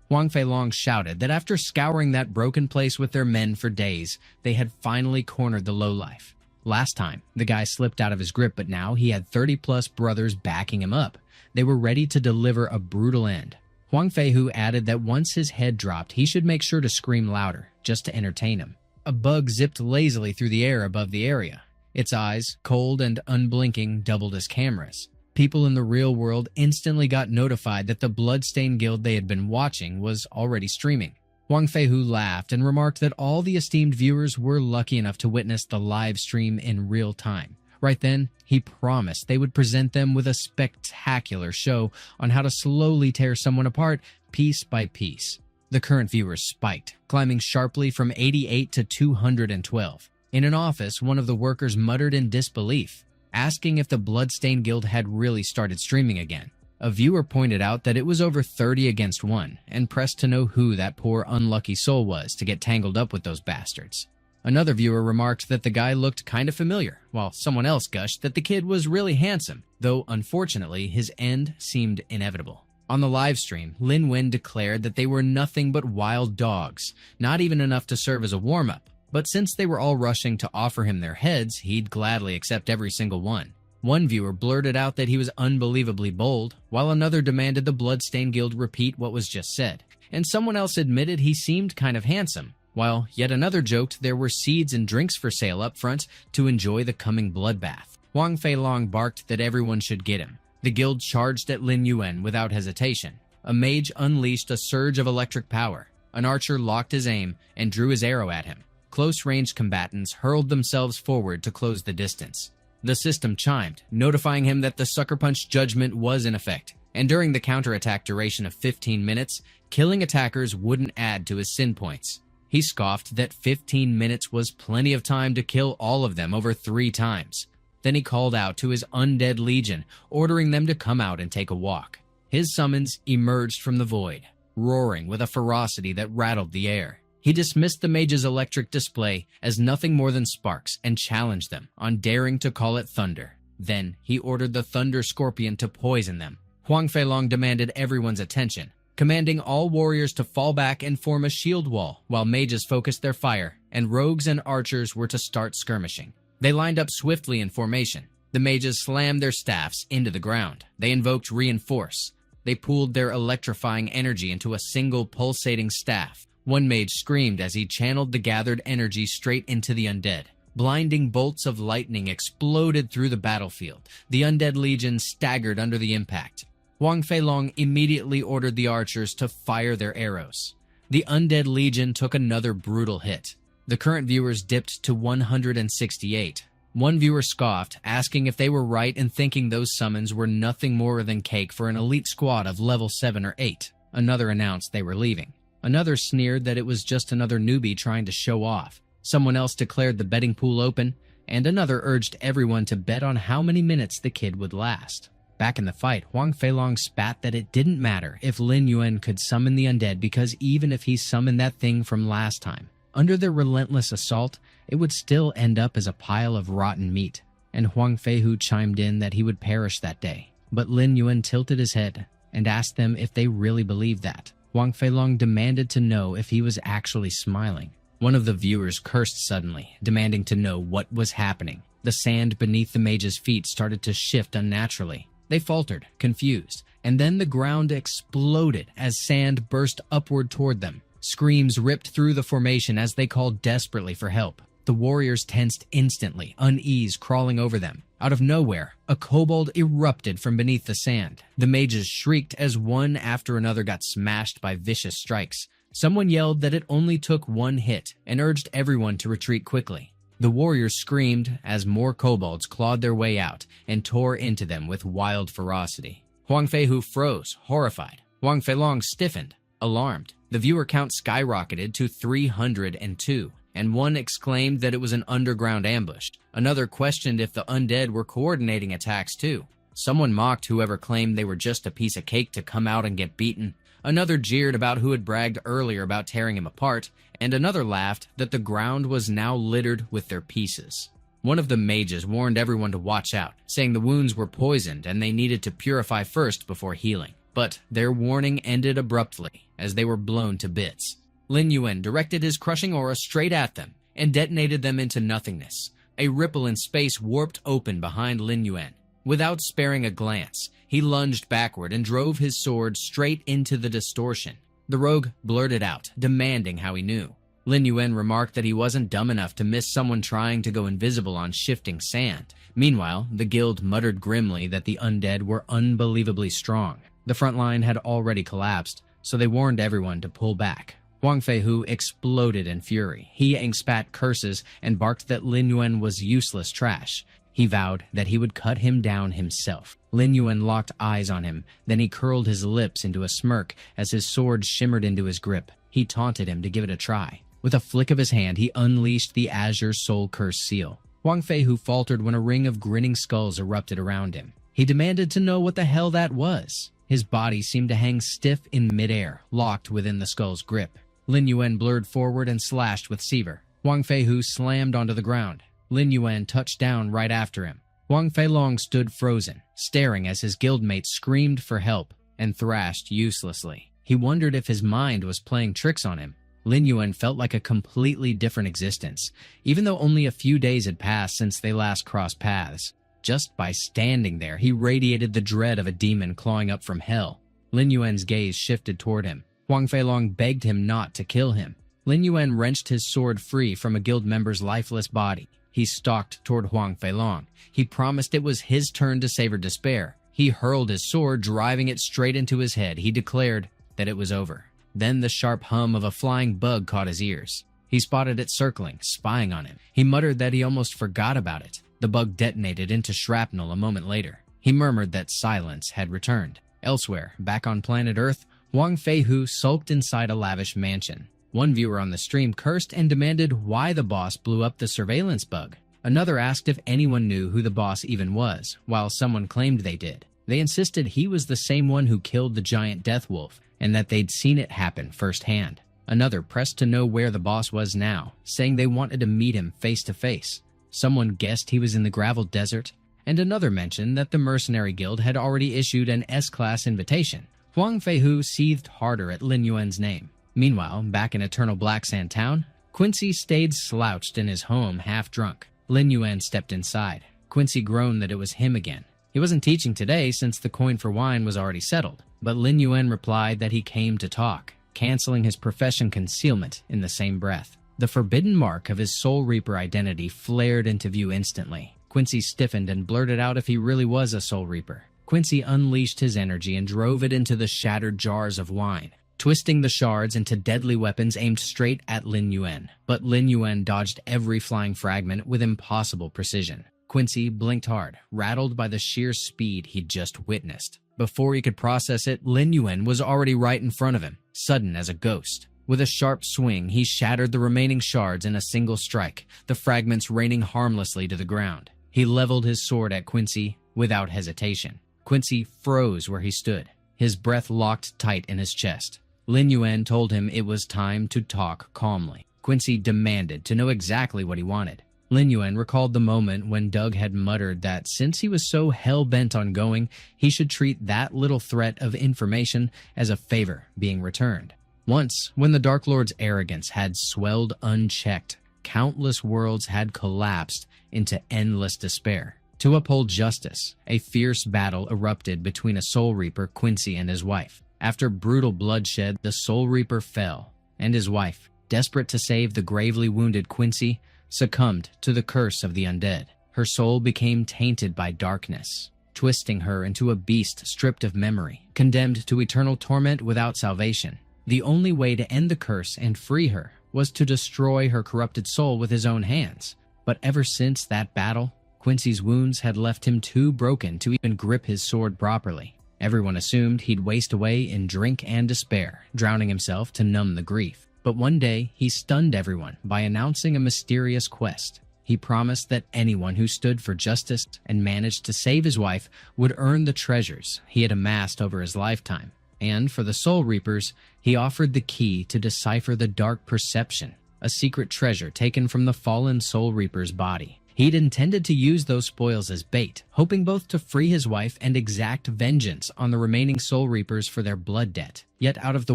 Huang Feilong shouted that after scouring that broken place with their men for days, they had finally cornered the lowlife. Last time, the guy slipped out of his grip, but now he had 30-plus brothers backing him up. They were ready to deliver a brutal end. Huang Feihu added that once his head dropped, he should make sure to scream louder, just to entertain him. A bug zipped lazily through the air above the area. Its eyes, cold and unblinking, doubled as cameras. People in the real world instantly got notified that the Bloodstained Guild they had been watching was already streaming. Huang Feihu laughed and remarked that all the esteemed viewers were lucky enough to witness the live stream in real time. Right then, he promised they would present them with a spectacular show on how to slowly tear someone apart piece by piece. The current viewers spiked, climbing sharply from 88 to 212. In an office, one of the workers muttered in disbelief, asking if the Bloodstained Guild had really started streaming again. A viewer pointed out that it was over 30 against 1 and pressed to know who that poor unlucky soul was to get tangled up with those bastards. Another viewer remarked that the guy looked kind of familiar, while someone else gushed that the kid was really handsome, though unfortunately his end seemed inevitable. On the live stream, Lin Wen declared that they were nothing but wild dogs, not even enough to serve as a warm-up. But since they were all rushing to offer him their heads, he'd gladly accept every single one. One viewer blurted out that he was unbelievably bold, while another demanded the Bloodstained Guild repeat what was just said. And someone else admitted he seemed kind of handsome, while yet another joked there were seeds and drinks for sale up front to enjoy the coming bloodbath. Huang Feilong barked that everyone should get him. The guild charged at Lin Yuan without hesitation. A mage unleashed a surge of electric power. An archer locked his aim and drew his arrow at him. Close-range combatants hurled themselves forward to close the distance. The system chimed, notifying him that the Sucker Punch judgment was in effect, and during the counterattack duration of 15 minutes, killing attackers wouldn't add to his sin points. He scoffed that 15 minutes was plenty of time to kill all of them over 3 times. Then he called out to his undead legion, ordering them to come out and take a walk. His summons emerged from the void, roaring with a ferocity that rattled the air. He dismissed the mage's electric display as nothing more than sparks and challenged them on daring to call it thunder. Then he ordered the Thunder Scorpion to poison them. Huang Feilong demanded everyone's attention, commanding all warriors to fall back and form a shield wall while mages focused their fire and rogues and archers were to start skirmishing. They lined up swiftly in formation. The mages slammed their staffs into the ground. They invoked Reinforce. They pooled their electrifying energy into a single pulsating staff. One mage screamed as he channeled the gathered energy straight into the undead. Blinding bolts of lightning exploded through the battlefield. The undead legion staggered under the impact. Huang Feilong immediately ordered the archers to fire their arrows. The undead legion took another brutal hit. The current viewers dipped to 168. One viewer scoffed, asking if they were right in thinking those summons were nothing more than cake for an elite squad of level 7 or 8. Another announced they were leaving. Another sneered that it was just another newbie trying to show off. Someone else declared the betting pool open, and another urged everyone to bet on how many minutes the kid would last. Back in the fight, Huang Feilong spat that it didn't matter if Lin Yuan could summon the undead because even if he summoned that thing from last time, under their relentless assault, it would still end up as a pile of rotten meat. And Huang Feihu chimed in that he would perish that day. But Lin Yuan tilted his head and asked them if they really believed that. Huang Feilong demanded to know if he was actually smiling. One of the viewers cursed suddenly, demanding to know what was happening. The sand beneath the mage's feet started to shift unnaturally. They faltered, confused, and then the ground exploded as sand burst upward toward them. Screams ripped through the formation as they called desperately for help. The warriors tensed instantly, unease crawling over them. Out of nowhere, a kobold erupted from beneath the sand. The mages shrieked as one after another got smashed by vicious strikes. Someone yelled that it only took one hit and urged everyone to retreat quickly. The warriors screamed as more kobolds clawed their way out and tore into them with wild ferocity. Huang Feihu froze, horrified. Huang Feilong stiffened, alarmed. The viewer count skyrocketed to 302. And one exclaimed that it was an underground ambush. Another questioned if the undead were coordinating attacks too. Someone mocked whoever claimed they were just a piece of cake to come out and get beaten. Another jeered about who had bragged earlier about tearing him apart, and another laughed that the ground was now littered with their pieces. One of the mages warned everyone to watch out, saying the wounds were poisoned and they needed to purify first before healing. But their warning ended abruptly as they were blown to bits. Lin Yuan directed his crushing aura straight at them and detonated them into nothingness. A ripple in space warped open behind Lin Yuan. Without sparing a glance, he lunged backward and drove his sword straight into the distortion. The rogue blurted out, demanding how he knew. Lin Yuan remarked that he wasn't dumb enough to miss someone trying to go invisible on shifting sand. Meanwhile, the guild muttered grimly that the undead were unbelievably strong. The front line had already collapsed, so they warned everyone to pull back. Wang Feihu exploded in fury. He spat curses and barked that Lin Yuan was useless trash. He vowed that he would cut him down himself. Lin Yuan locked eyes on him, then he curled his lips into a smirk as his sword shimmered into his grip. He taunted him to give it a try. With a flick of his hand, he unleashed the Azure Soul Curse seal. Wang Feihu faltered when a ring of grinning skulls erupted around him. He demanded to know what the hell that was. His body seemed to hang stiff in midair, locked within the skull's grip. Lin Yuan blurred forward and slashed with Seaver. Wang Feihu slammed onto the ground. Lin Yuan touched down right after him. Wang Feilong stood frozen, staring as his guildmates screamed for help and thrashed uselessly. He wondered if his mind was playing tricks on him. Lin Yuan felt like a completely different existence, even though only a few days had passed since they last crossed paths. Just by standing there, he radiated the dread of a demon clawing up from hell. Lin Yuan's gaze shifted toward him. Wang Feilong begged him not to kill him. Lin Yuan wrenched his sword free from a guild member's lifeless body. He stalked toward Wang Feilong. He promised it was his turn to savor despair. He hurled his sword, driving it straight into his head. He declared that it was over. Then the sharp hum of a flying bug caught his ears. He spotted it circling, spying on him. He muttered that he almost forgot about it. The bug detonated into shrapnel a moment later. He murmured that silence had returned. Elsewhere, back on planet Earth, Wang Feihu sulked inside a lavish mansion. One viewer on the stream cursed and demanded why the boss blew up the surveillance bug. Another asked if anyone knew who the boss even was, while someone claimed they did. They insisted he was the same one who killed the giant death wolf, and that they'd seen it happen firsthand. Another pressed to know where the boss was now, saying they wanted to meet him face to face. Someone guessed he was in the gravel desert, and another mentioned that the mercenary guild had already issued an S-class invitation. Wang Feihu seethed harder at Lin Yuan's name. Meanwhile, back in Eternal Black Sand Town, Quincy stayed slouched in his home, half-drunk. Lin Yuan stepped inside. Quincy groaned that it was him again. He wasn't teaching today since the coin for wine was already settled, but Lin Yuan replied that he came to talk, canceling his profession concealment in the same breath. The forbidden mark of his Soul Reaper identity flared into view instantly. Quincy stiffened and blurted out if he really was a Soul Reaper. Quincy unleashed his energy and drove it into the shattered jars of wine, twisting the shards into deadly weapons aimed straight at Lin Yuan. But Lin Yuan dodged every flying fragment with impossible precision. Quincy blinked hard, rattled by the sheer speed he'd just witnessed. Before he could process it, Lin Yuan was already right in front of him, sudden as a ghost. With a sharp swing, he shattered the remaining shards in a single strike, the fragments raining harmlessly to the ground. He leveled his sword at Quincy without hesitation. Quincy froze where he stood, his breath locked tight in his chest. Lin Yuan told him it was time to talk calmly. Quincy demanded to know exactly what he wanted. Lin Yuan recalled the moment when Doug had muttered that since he was so hell-bent on going, he should treat that little threat of information as a favor being returned. Once, when the Dark Lord's arrogance had swelled unchecked, countless worlds had collapsed into endless despair. To uphold justice, a fierce battle erupted between a Soul Reaper, Quincy, and his wife. After brutal bloodshed, the Soul Reaper fell, and his wife, desperate to save the gravely wounded Quincy, succumbed to the curse of the undead. Her soul became tainted by darkness, twisting her into a beast stripped of memory, condemned to eternal torment without salvation. The only way to end the curse and free her was to destroy her corrupted soul with his own hands. But ever since that battle, Quincy's wounds had left him too broken to even grip his sword properly. Everyone assumed he'd waste away in drink and despair, drowning himself to numb the grief. But one day, he stunned everyone by announcing a mysterious quest. He promised that anyone who stood for justice and managed to save his wife would earn the treasures he had amassed over his lifetime. And for the Soul Reapers, he offered the key to decipher the Dark Perception, a secret treasure taken from the fallen Soul Reaper's body. He'd intended to use those spoils as bait, hoping both to free his wife and exact vengeance on the remaining Soul Reapers for their blood debt. Yet out of the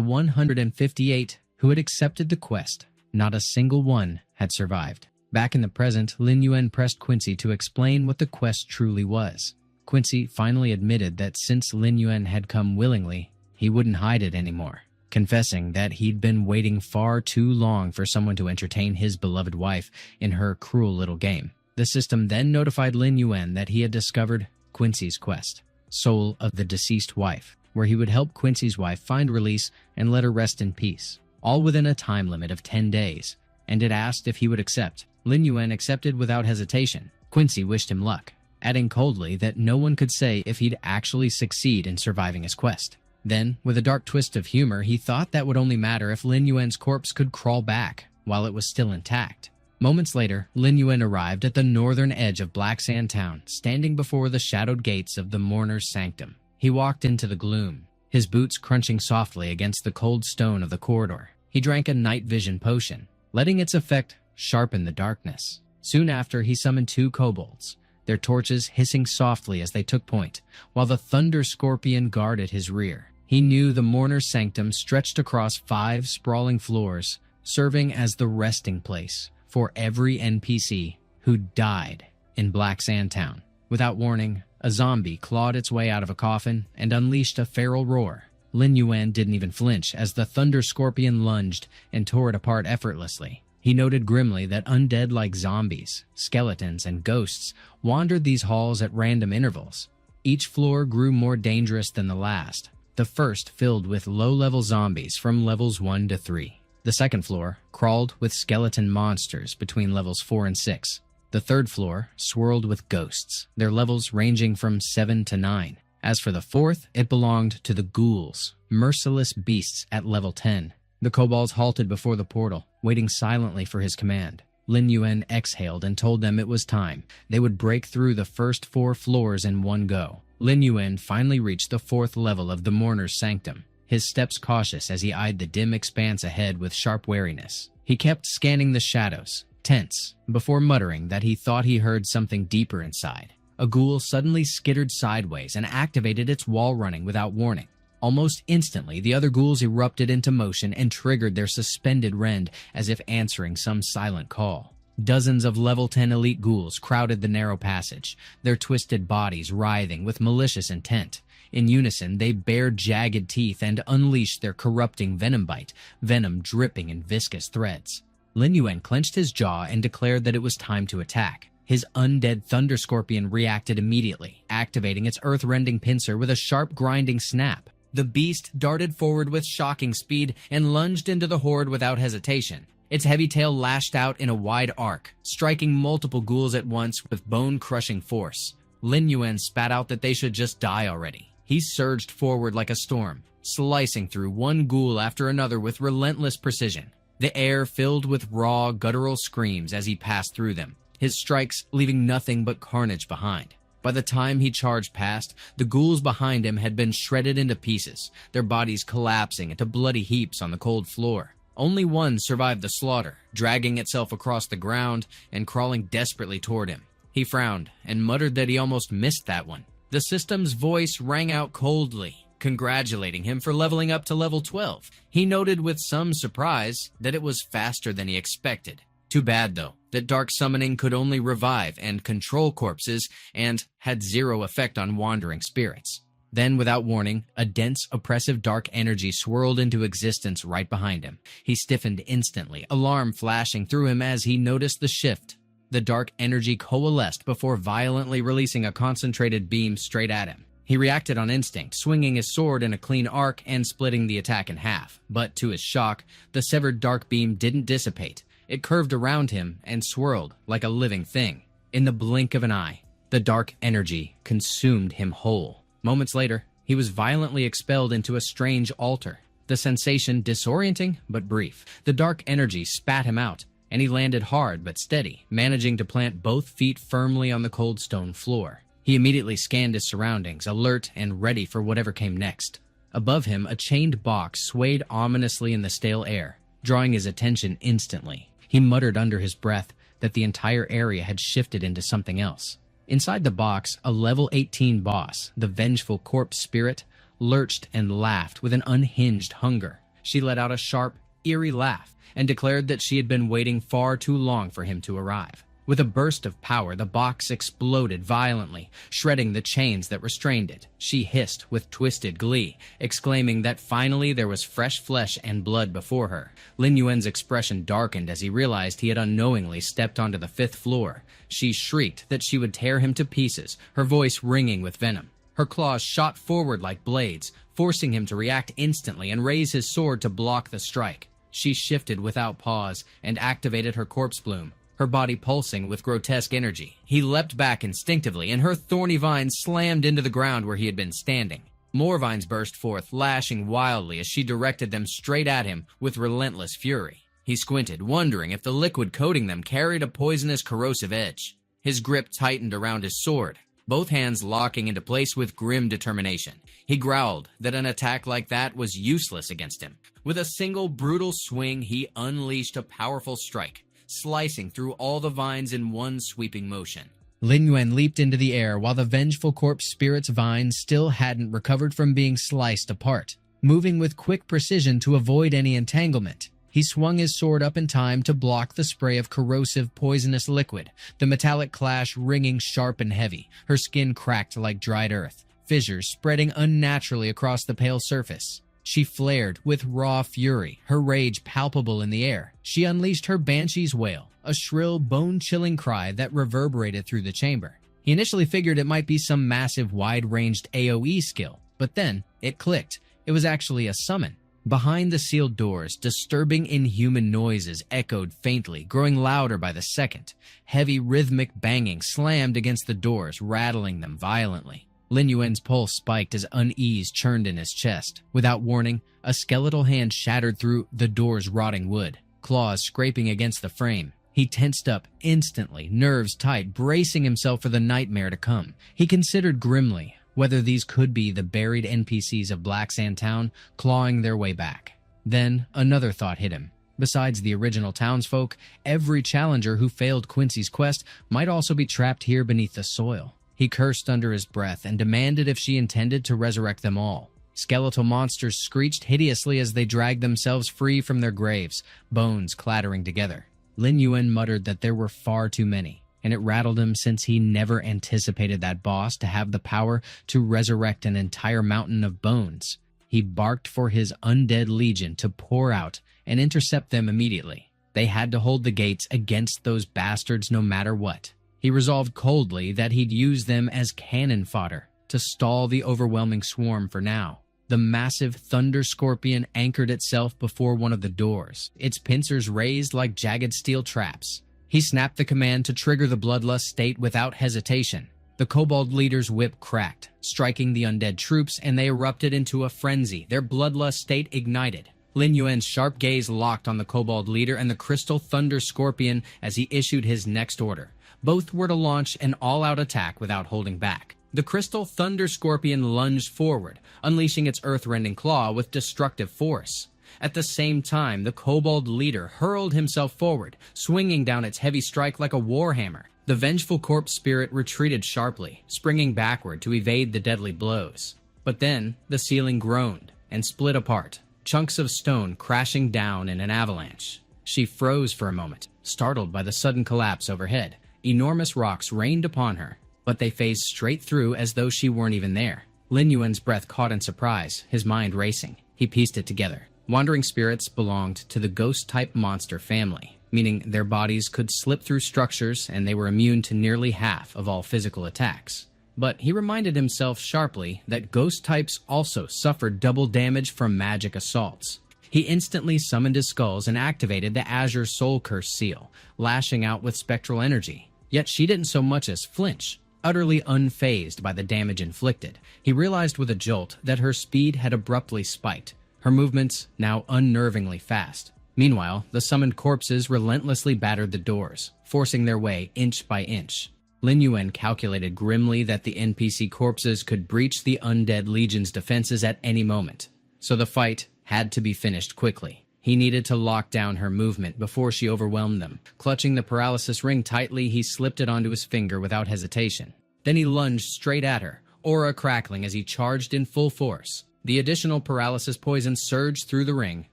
158 who had accepted the quest, not a single one had survived. Back in the present, Lin Yuan pressed Quincy to explain what the quest truly was. Quincy finally admitted that since Lin Yuan had come willingly, he wouldn't hide it anymore, confessing that he'd been waiting far too long for someone to entertain his beloved wife in her cruel little game. The system then notified Lin Yuan that he had discovered Quincy's quest, Soul of the Deceased Wife, where he would help Quincy's wife find release and let her rest in peace, all within a time limit of 10 days, and it asked if he would accept. Lin Yuan accepted without hesitation. Quincy wished him luck, adding coldly that no one could say if he'd actually succeed in surviving his quest. Then, with a dark twist of humor, he thought that would only matter if Lin Yuan's corpse could crawl back while it was still intact. Moments later, Lin Yuan arrived at the northern edge of Black Sand Town, standing before the shadowed gates of the Mourner's Sanctum. He walked into the gloom, his boots crunching softly against the cold stone of the corridor. He drank a night vision potion, letting its effect sharpen the darkness. Soon after, he summoned 2 kobolds, their torches hissing softly as they took point, while the Thunder Scorpion guarded his rear. He knew the Mourner's Sanctum stretched across 5 sprawling floors, serving as the resting place for every NPC who died in Black Sand Town. Without warning, a zombie clawed its way out of a coffin and unleashed a feral roar. Lin Yuan didn't even flinch as the Thunder Scorpion lunged and tore it apart effortlessly. He noted grimly that undead like zombies, skeletons, and ghosts wandered these halls at random intervals. Each floor grew more dangerous than the last, the first filled with low-level zombies from levels 1 to 3. The second floor crawled with skeleton monsters between levels 4 and 6. The third floor swirled with ghosts, their levels ranging from 7 to 9. As for the fourth, it belonged to the ghouls, merciless beasts at level 10. The kobolds halted before the portal, waiting silently for his command. Lin Yuan exhaled and told them it was time. They would break through the first 4 floors in one go. Lin Yuan finally reached the 4th level of the Mourner's Sanctum, his steps cautious as he eyed the dim expanse ahead with sharp wariness. He kept scanning the shadows, tense, before muttering that he thought he heard something deeper inside. A ghoul suddenly skittered sideways and activated its wall running without warning. Almost instantly, the other ghouls erupted into motion and triggered their suspended rend as if answering some silent call. Dozens of level 10 elite ghouls crowded the narrow passage, their twisted bodies writhing with malicious intent. In unison, they bared jagged teeth and unleashed their corrupting venom bite, venom dripping in viscous threads. Lin Yuan clenched his jaw and declared that it was time to attack. His undead Thunder Scorpion reacted immediately, activating its earth-rending pincer with a sharp grinding snap. The beast darted forward with shocking speed and lunged into the horde without hesitation. Its heavy tail lashed out in a wide arc, striking multiple ghouls at once with bone-crushing force. Lin Yuan spat out that they should just die already. He surged forward like a storm, slicing through one ghoul after another with relentless precision. The air filled with raw, guttural screams as he passed through them, his strikes leaving nothing but carnage behind. By the time he charged past, the ghouls behind him had been shredded into pieces, their bodies collapsing into bloody heaps on the cold floor. Only one survived the slaughter, dragging itself across the ground and crawling desperately toward him. He frowned and muttered that he almost missed that one. The system's voice rang out coldly, congratulating him for leveling up to level 12. He noted with some surprise that it was faster than he expected. Too bad, though, that dark summoning could only revive and control corpses and had zero effect on wandering spirits. Then, without warning, a dense, oppressive dark energy swirled into existence right behind him. He stiffened instantly, alarm flashing through him as he noticed the shift. The dark energy coalesced before violently releasing a concentrated beam straight at him. He reacted on instinct, swinging his sword in a clean arc and splitting the attack in half. But to his shock, the severed dark beam didn't dissipate. It curved around him and swirled like a living thing. In the blink of an eye, the dark energy consumed him whole. Moments later, he was violently expelled into a strange altar. The sensation disorienting but brief. The dark energy spat him out, and he landed hard but steady, managing to plant both feet firmly on the cold stone floor. He immediately scanned his surroundings, alert and ready for whatever came next. Above him, a chained box swayed ominously in the stale air, drawing his attention instantly. He muttered under his breath that the entire area had shifted into something else. Inside the box, a level 18 boss, the vengeful corpse spirit, lurched and laughed with an unhinged hunger. She let out a sharp, eerie laugh and declared that she had been waiting far too long for him to arrive. With a burst of power, the box exploded violently, shredding the chains that restrained it. She hissed with twisted glee, exclaiming that finally there was fresh flesh and blood before her. Lin Yuan's expression darkened as he realized he had unknowingly stepped onto the 5th floor. She shrieked that she would tear him to pieces, her voice ringing with venom. Her claws shot forward like blades, forcing him to react instantly and raise his sword to block the strike. She shifted without pause and activated her corpse bloom, her body pulsing with grotesque energy. He leapt back instinctively, and her thorny vines slammed into the ground where he had been standing. More vines burst forth, lashing wildly as she directed them straight at him with relentless fury. He squinted, wondering if the liquid coating them carried a poisonous, corrosive edge. His grip tightened around his sword, both hands locking into place with grim determination. He growled that an attack like that was useless against him. With a single brutal swing, he unleashed a powerful strike, slicing through all the vines in one sweeping motion. Lin Yuan leaped into the air while the vengeful corpse spirit's vines still hadn't recovered from being sliced apart. Moving with quick precision to avoid any entanglement, he swung his sword up in time to block the spray of corrosive, poisonous liquid, the metallic clash ringing sharp and heavy. Her skin cracked like dried earth, fissures spreading unnaturally across the pale surface. She flared with raw fury, her rage palpable in the air. She unleashed her banshee's wail, a shrill, bone-chilling cry that reverberated through the chamber. He initially figured it might be some massive, wide-ranged AoE skill, but then it clicked. It was actually a summon. Behind the sealed doors, disturbing inhuman noises echoed faintly, growing louder by the second. Heavy rhythmic banging slammed against the doors, rattling them violently. Lin Yuan's pulse spiked as unease churned in his chest. Without warning, a skeletal hand shattered through the door's rotting wood, claws scraping against the frame. He tensed up instantly, nerves tight, bracing himself for the nightmare to come. He considered grimly whether these could be the buried NPCs of Black Sand Town clawing their way back. Then another thought hit him. Besides the original townsfolk, every challenger who failed Quincy's quest might also be trapped here beneath the soil. He cursed under his breath and demanded if she intended to resurrect them all. Skeletal monsters screeched hideously as they dragged themselves free from their graves, bones clattering together. Lin Yuan muttered that there were far too many, and it rattled him since he never anticipated that boss to have the power to resurrect an entire mountain of bones. He barked for his undead legion to pour out and intercept them immediately. They had to hold the gates against those bastards no matter what. He resolved coldly that he'd use them as cannon fodder to stall the overwhelming swarm for now. The massive thunder scorpion anchored itself before one of the doors, its pincers raised like jagged steel traps. He snapped the command to trigger the bloodlust state without hesitation. The kobold leader's whip cracked, striking the undead troops, and they erupted into a frenzy, their bloodlust state ignited. Lin Yuan's sharp gaze locked on the kobold leader and the crystal thunder scorpion as he issued his next order. Both were to launch an all-out attack without holding back. The crystal thunder scorpion lunged forward, unleashing its earth-rending claw with destructive force. At the same time, the kobold leader hurled himself forward, swinging down its heavy strike like a warhammer. The vengeful corpse spirit retreated sharply, springing backward to evade the deadly blows. But then, the ceiling groaned and split apart, chunks of stone crashing down in an avalanche. She froze for a moment, startled by the sudden collapse overhead. Enormous rocks rained upon her, but they phased straight through as though she weren't even there. Lin Yuan's breath caught in surprise, his mind racing. He pieced it together. Wandering spirits belonged to the ghost-type monster family, meaning their bodies could slip through structures and they were immune to nearly half of all physical attacks. But he reminded himself sharply that ghost types also suffered double damage from magic assaults. He instantly summoned his skulls and activated the Azure Soul Curse seal, lashing out with spectral energy. Yet she didn't so much as flinch, utterly unfazed by the damage inflicted. He realized with a jolt that her speed had abruptly spiked, her movements now unnervingly fast. Meanwhile, the summoned corpses relentlessly battered the doors, forcing their way inch by inch. Lin Yuan calculated grimly that the NPC corpses could breach the undead legion's defenses at any moment, so the fight had to be finished quickly. He needed to lock down her movement before she overwhelmed them. Clutching the paralysis ring tightly, he slipped it onto his finger without hesitation. Then he lunged straight at her, aura crackling as he charged in full force. The additional paralysis poison surged through the ring,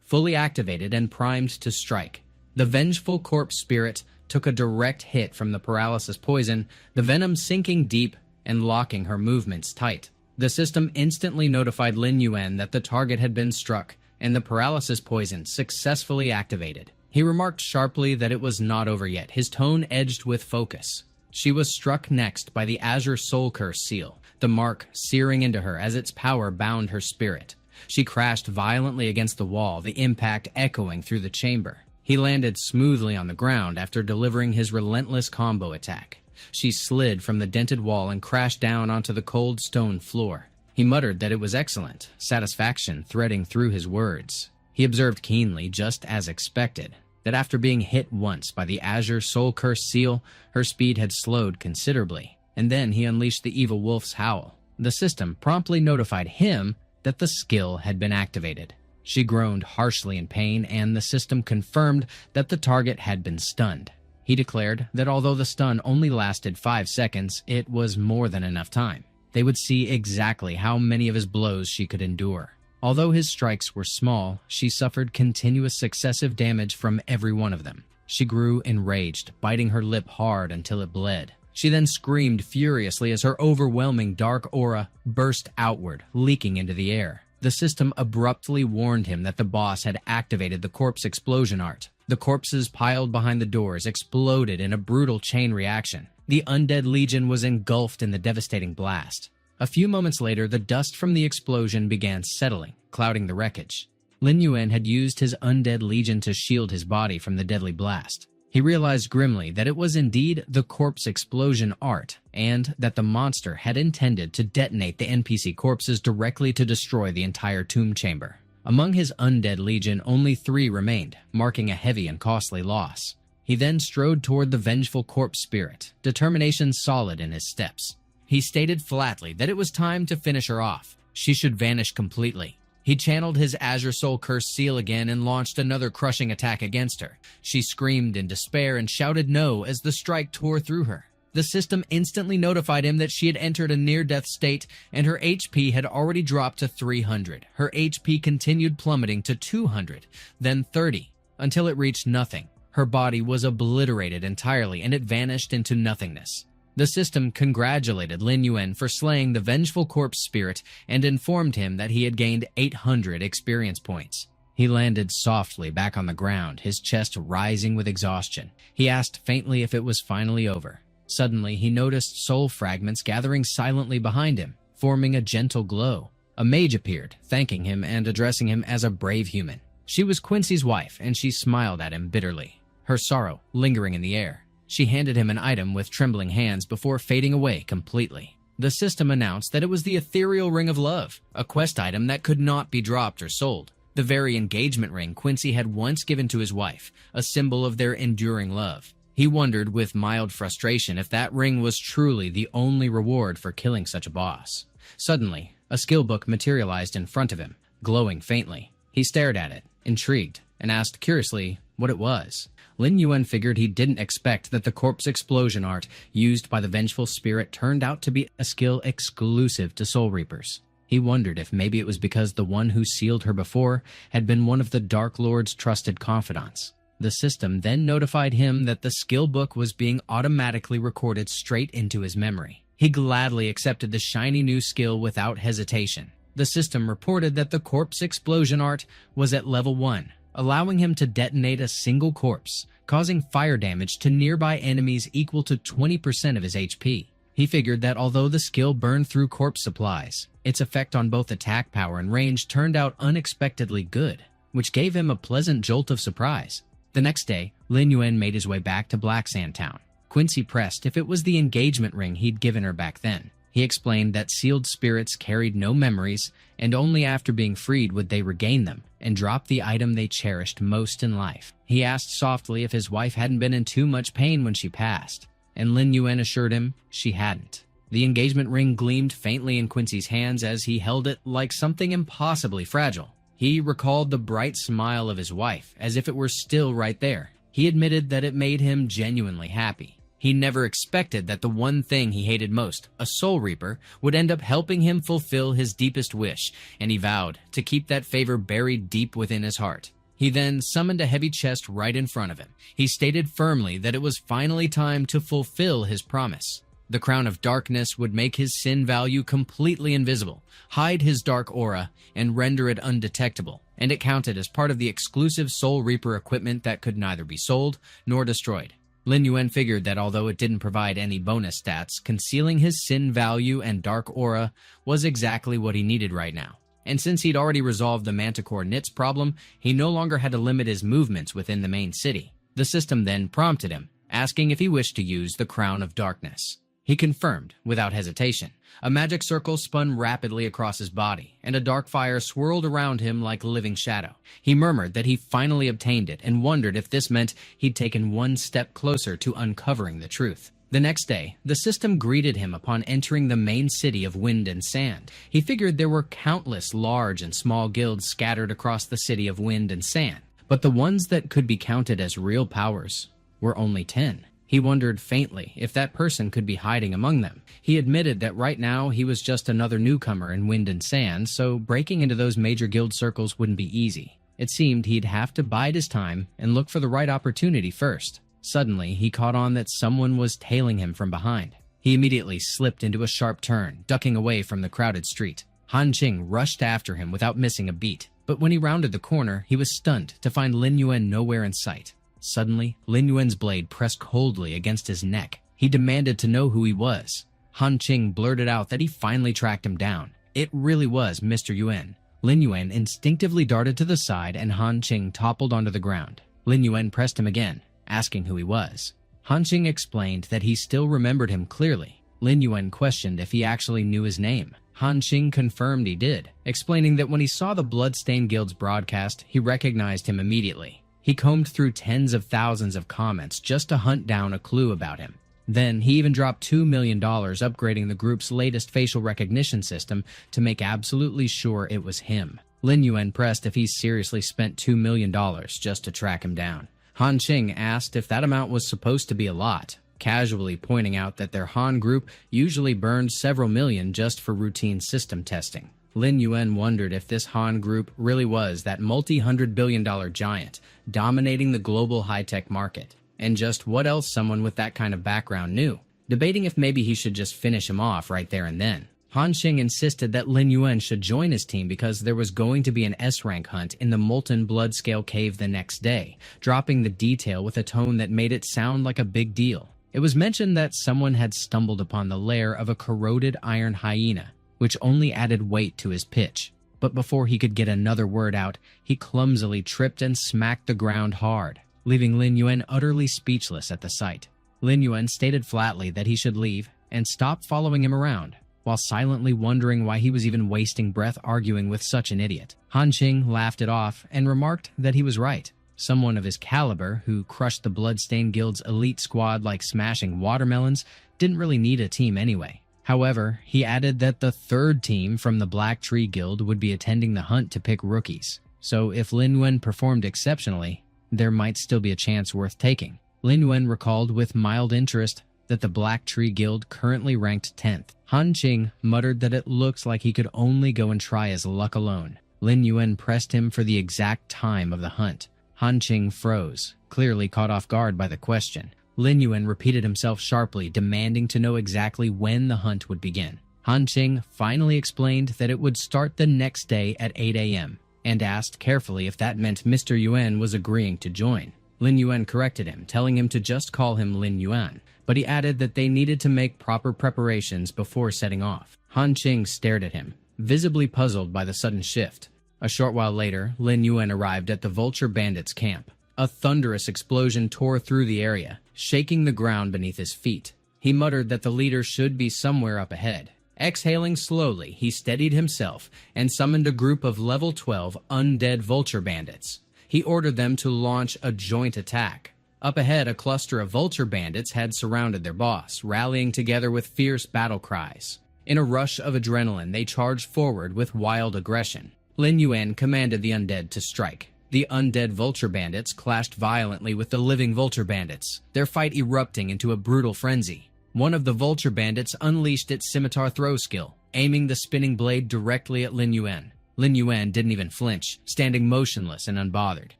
fully activated and primed to strike. The vengeful corpse spirit took a direct hit from the paralysis poison, the venom sinking deep and locking her movements tight. The system instantly notified Lin Yuan that the target had been struck, and the paralysis poison successfully activated. He remarked sharply that it was not over yet, his tone edged with focus. She was struck next by the Azure Soul Curse seal, the mark searing into her as its power bound her spirit. She crashed violently against the wall, the impact echoing through the chamber. He landed smoothly on the ground after delivering his relentless combo attack. She slid from the dented wall and crashed down onto the cold stone floor. He muttered that it was excellent, satisfaction threading through his words. He observed keenly, just as expected, that after being hit once by the Azure Soul Curse seal, her speed had slowed considerably, and then he unleashed the evil wolf's howl. The system promptly notified him that the skill had been activated. She groaned harshly in pain, and the system confirmed that the target had been stunned. He declared that although the stun only lasted 5 seconds, it was more than enough time. They would see exactly how many of his blows she could endure. Although his strikes were small, she suffered continuous successive damage from every one of them. She grew enraged, biting her lip hard until it bled. She then screamed furiously as her overwhelming dark aura burst outward, leaking into the air. The system abruptly warned him that the boss had activated the corpse explosion art. The corpses piled behind the doors exploded in a brutal chain reaction. The undead legion was engulfed in the devastating blast. A few moments later, the dust from the explosion began settling, clouding the wreckage. Lin Yuan had used his undead legion to shield his body from the deadly blast. He realized grimly that it was indeed the corpse explosion art, and that the monster had intended to detonate the NPC corpses directly to destroy the entire tomb chamber. Among his undead legion, only 3 remained, marking a heavy and costly loss. He then strode toward the vengeful corpse spirit, determination solid in his steps. He stated flatly that it was time to finish her off. She should vanish completely. He channeled his Azure Soul Curse seal again and launched another crushing attack against her. She screamed in despair and shouted no as the strike tore through her. The system instantly notified him that she had entered a near-death state and her HP had already dropped to 300. Her HP continued plummeting to 200, then 30, until it reached nothing. Her body was obliterated entirely and it vanished into nothingness. The system congratulated Lin Yuan for slaying the vengeful corpse spirit and informed him that he had gained 800 experience points. He landed softly back on the ground, his chest rising with exhaustion. He asked faintly if it was finally over. Suddenly, he noticed soul fragments gathering silently behind him, forming a gentle glow. A mage appeared, thanking him and addressing him as a brave human. She was Quincy's wife, and she smiled at him bitterly, her sorrow lingering in the air. She handed him an item with trembling hands before fading away completely. The system announced that it was the Ethereal Ring of Love, a quest item that could not be dropped or sold. The very engagement ring Quincy had once given to his wife, a symbol of their enduring love. He wondered with mild frustration if that ring was truly the only reward for killing such a boss. Suddenly, a skill book materialized in front of him, glowing faintly. He stared at it, intrigued, and asked curiously what it was. Lin Yuan figured he didn't expect that the corpse explosion art used by the vengeful spirit turned out to be a skill exclusive to Soul Reapers. He wondered if maybe it was because the one who sealed her before had been one of the Dark Lord's trusted confidants. The system then notified him that the skill book was being automatically recorded straight into his memory. He gladly accepted the shiny new skill without hesitation. The system reported that the corpse explosion art was at level 1, allowing him to detonate a single corpse, causing fire damage to nearby enemies equal to 20% of his HP. He figured that although the skill burned through corpse supplies, its effect on both attack power and range turned out unexpectedly good, which gave him a pleasant jolt of surprise. The next day, Lin Yuan made his way back to Black Sand Town. Quincy pressed if it was the engagement ring he'd given her back then. He explained that sealed spirits carried no memories, and only after being freed would they regain them and drop the item they cherished most in life. He asked softly if his wife hadn't been in too much pain when she passed, and Lin Yuan assured him she hadn't. The engagement ring gleamed faintly in Quincy's hands as he held it like something impossibly fragile. He recalled the bright smile of his wife, as if it were still right there. He admitted that it made him genuinely happy. He never expected that the one thing he hated most, a Soul Reaper, would end up helping him fulfill his deepest wish, and he vowed to keep that favor buried deep within his heart. He then summoned a heavy chest right in front of him. He stated firmly that it was finally time to fulfill his promise. The Crown of Darkness would make his sin value completely invisible, hide his dark aura, and render it undetectable, and it counted as part of the exclusive Soul Reaper equipment that could neither be sold nor destroyed. Lin Yuan figured that although it didn't provide any bonus stats, concealing his sin value and dark aura was exactly what he needed right now. And since he'd already resolved the Manticore Knits problem, he no longer had to limit his movements within the main city. The system then prompted him, asking if he wished to use the Crown of Darkness. He confirmed, without hesitation. A magic circle spun rapidly across his body, and a dark fire swirled around him like a living shadow. He murmured that he finally obtained it and wondered if this meant he'd taken one step closer to uncovering the truth. The next day, the system greeted him upon entering the main city of Wind and Sand. He figured there were countless large and small guilds scattered across the city of Wind and Sand, but the ones that could be counted as real powers were only 10. He wondered faintly if that person could be hiding among them. He admitted that right now he was just another newcomer in Wind and Sand, so breaking into those major guild circles wouldn't be easy. It seemed he'd have to bide his time and look for the right opportunity first. Suddenly, he caught on that someone was tailing him from behind. He immediately slipped into a sharp turn, ducking away from the crowded street. Han Qing rushed after him without missing a beat, but when he rounded the corner, he was stunned to find Lin Yuan nowhere in sight. Suddenly, Lin Yuan's blade pressed coldly against his neck. He demanded to know who he was. Han Qing blurted out that he finally tracked him down. It really was Mr. Yuan. Lin Yuan instinctively darted to the side and Han Qing toppled onto the ground. Lin Yuan pressed him again, asking who he was. Han Qing explained that he still remembered him clearly. Lin Yuan questioned if he actually knew his name. Han Qing confirmed he did, explaining that when he saw the Bloodstained Guild's broadcast, he recognized him immediately. He combed through tens of thousands of comments just to hunt down a clue about him. Then he even dropped $2 million upgrading the group's latest facial recognition system to make absolutely sure it was him. Lin Yuan pressed if he seriously spent $2 million just to track him down. Han Qing asked if that amount was supposed to be a lot, casually pointing out that their Han group usually burned several million just for routine system testing. Lin Yuan wondered if this Han group really was that multi-hundred-billion-dollar giant dominating the global high-tech market, and just what else someone with that kind of background knew, debating if maybe he should just finish him off right there and then. Han Qing insisted that Lin Yuan should join his team because there was going to be an S-Rank hunt in the Molten Bloodscale Cave the next day, dropping the detail with a tone that made it sound like a big deal. It was mentioned that someone had stumbled upon the lair of a corroded iron hyena, which only added weight to his pitch. But before he could get another word out, he clumsily tripped and smacked the ground hard, leaving Lin Yuan utterly speechless at the sight. Lin Yuan stated flatly that he should leave and stop following him around, while silently wondering why he was even wasting breath arguing with such an idiot. Han Qing laughed it off and remarked that he was right. Someone of his caliber, who crushed the Bloodstained Guild's elite squad like smashing watermelons, didn't really need a team anyway. However, he added that the third team from the Black Tree Guild would be attending the hunt to pick rookies. So if Lin Yuan performed exceptionally, there might still be a chance worth taking. Lin Yuan recalled with mild interest that the Black Tree Guild currently ranked 10th. Han Qing muttered that it looks like he could only go and try his luck alone. Lin Yuan pressed him for the exact time of the hunt. Han Qing froze, clearly caught off guard by the question. Lin Yuan repeated himself sharply, demanding to know exactly when the hunt would begin. Han Qing finally explained that it would start the next day at 8 a.m., and asked carefully if that meant Mr. Yuan was agreeing to join. Lin Yuan corrected him, telling him to just call him Lin Yuan, but he added that they needed to make proper preparations before setting off. Han Qing stared at him, visibly puzzled by the sudden shift. A short while later, Lin Yuan arrived at the Vulture Bandits' camp. A thunderous explosion tore through the area, shaking the ground beneath his feet. He muttered that the leader should be somewhere up ahead. Exhaling slowly, he steadied himself and summoned a group of level 12 undead Vulture Bandits. He ordered them to launch a joint attack. Up ahead, a cluster of Vulture Bandits had surrounded their boss, rallying together with fierce battle cries. In a rush of adrenaline, they charged forward with wild aggression. Lin Yuan commanded the undead to strike. The undead vulture bandits clashed violently with the living vulture bandits, their fight erupting into a brutal frenzy. One of the vulture bandits unleashed its scimitar throw skill, aiming the spinning blade directly at Lin Yuan. Lin Yuan didn't even flinch, standing motionless and unbothered.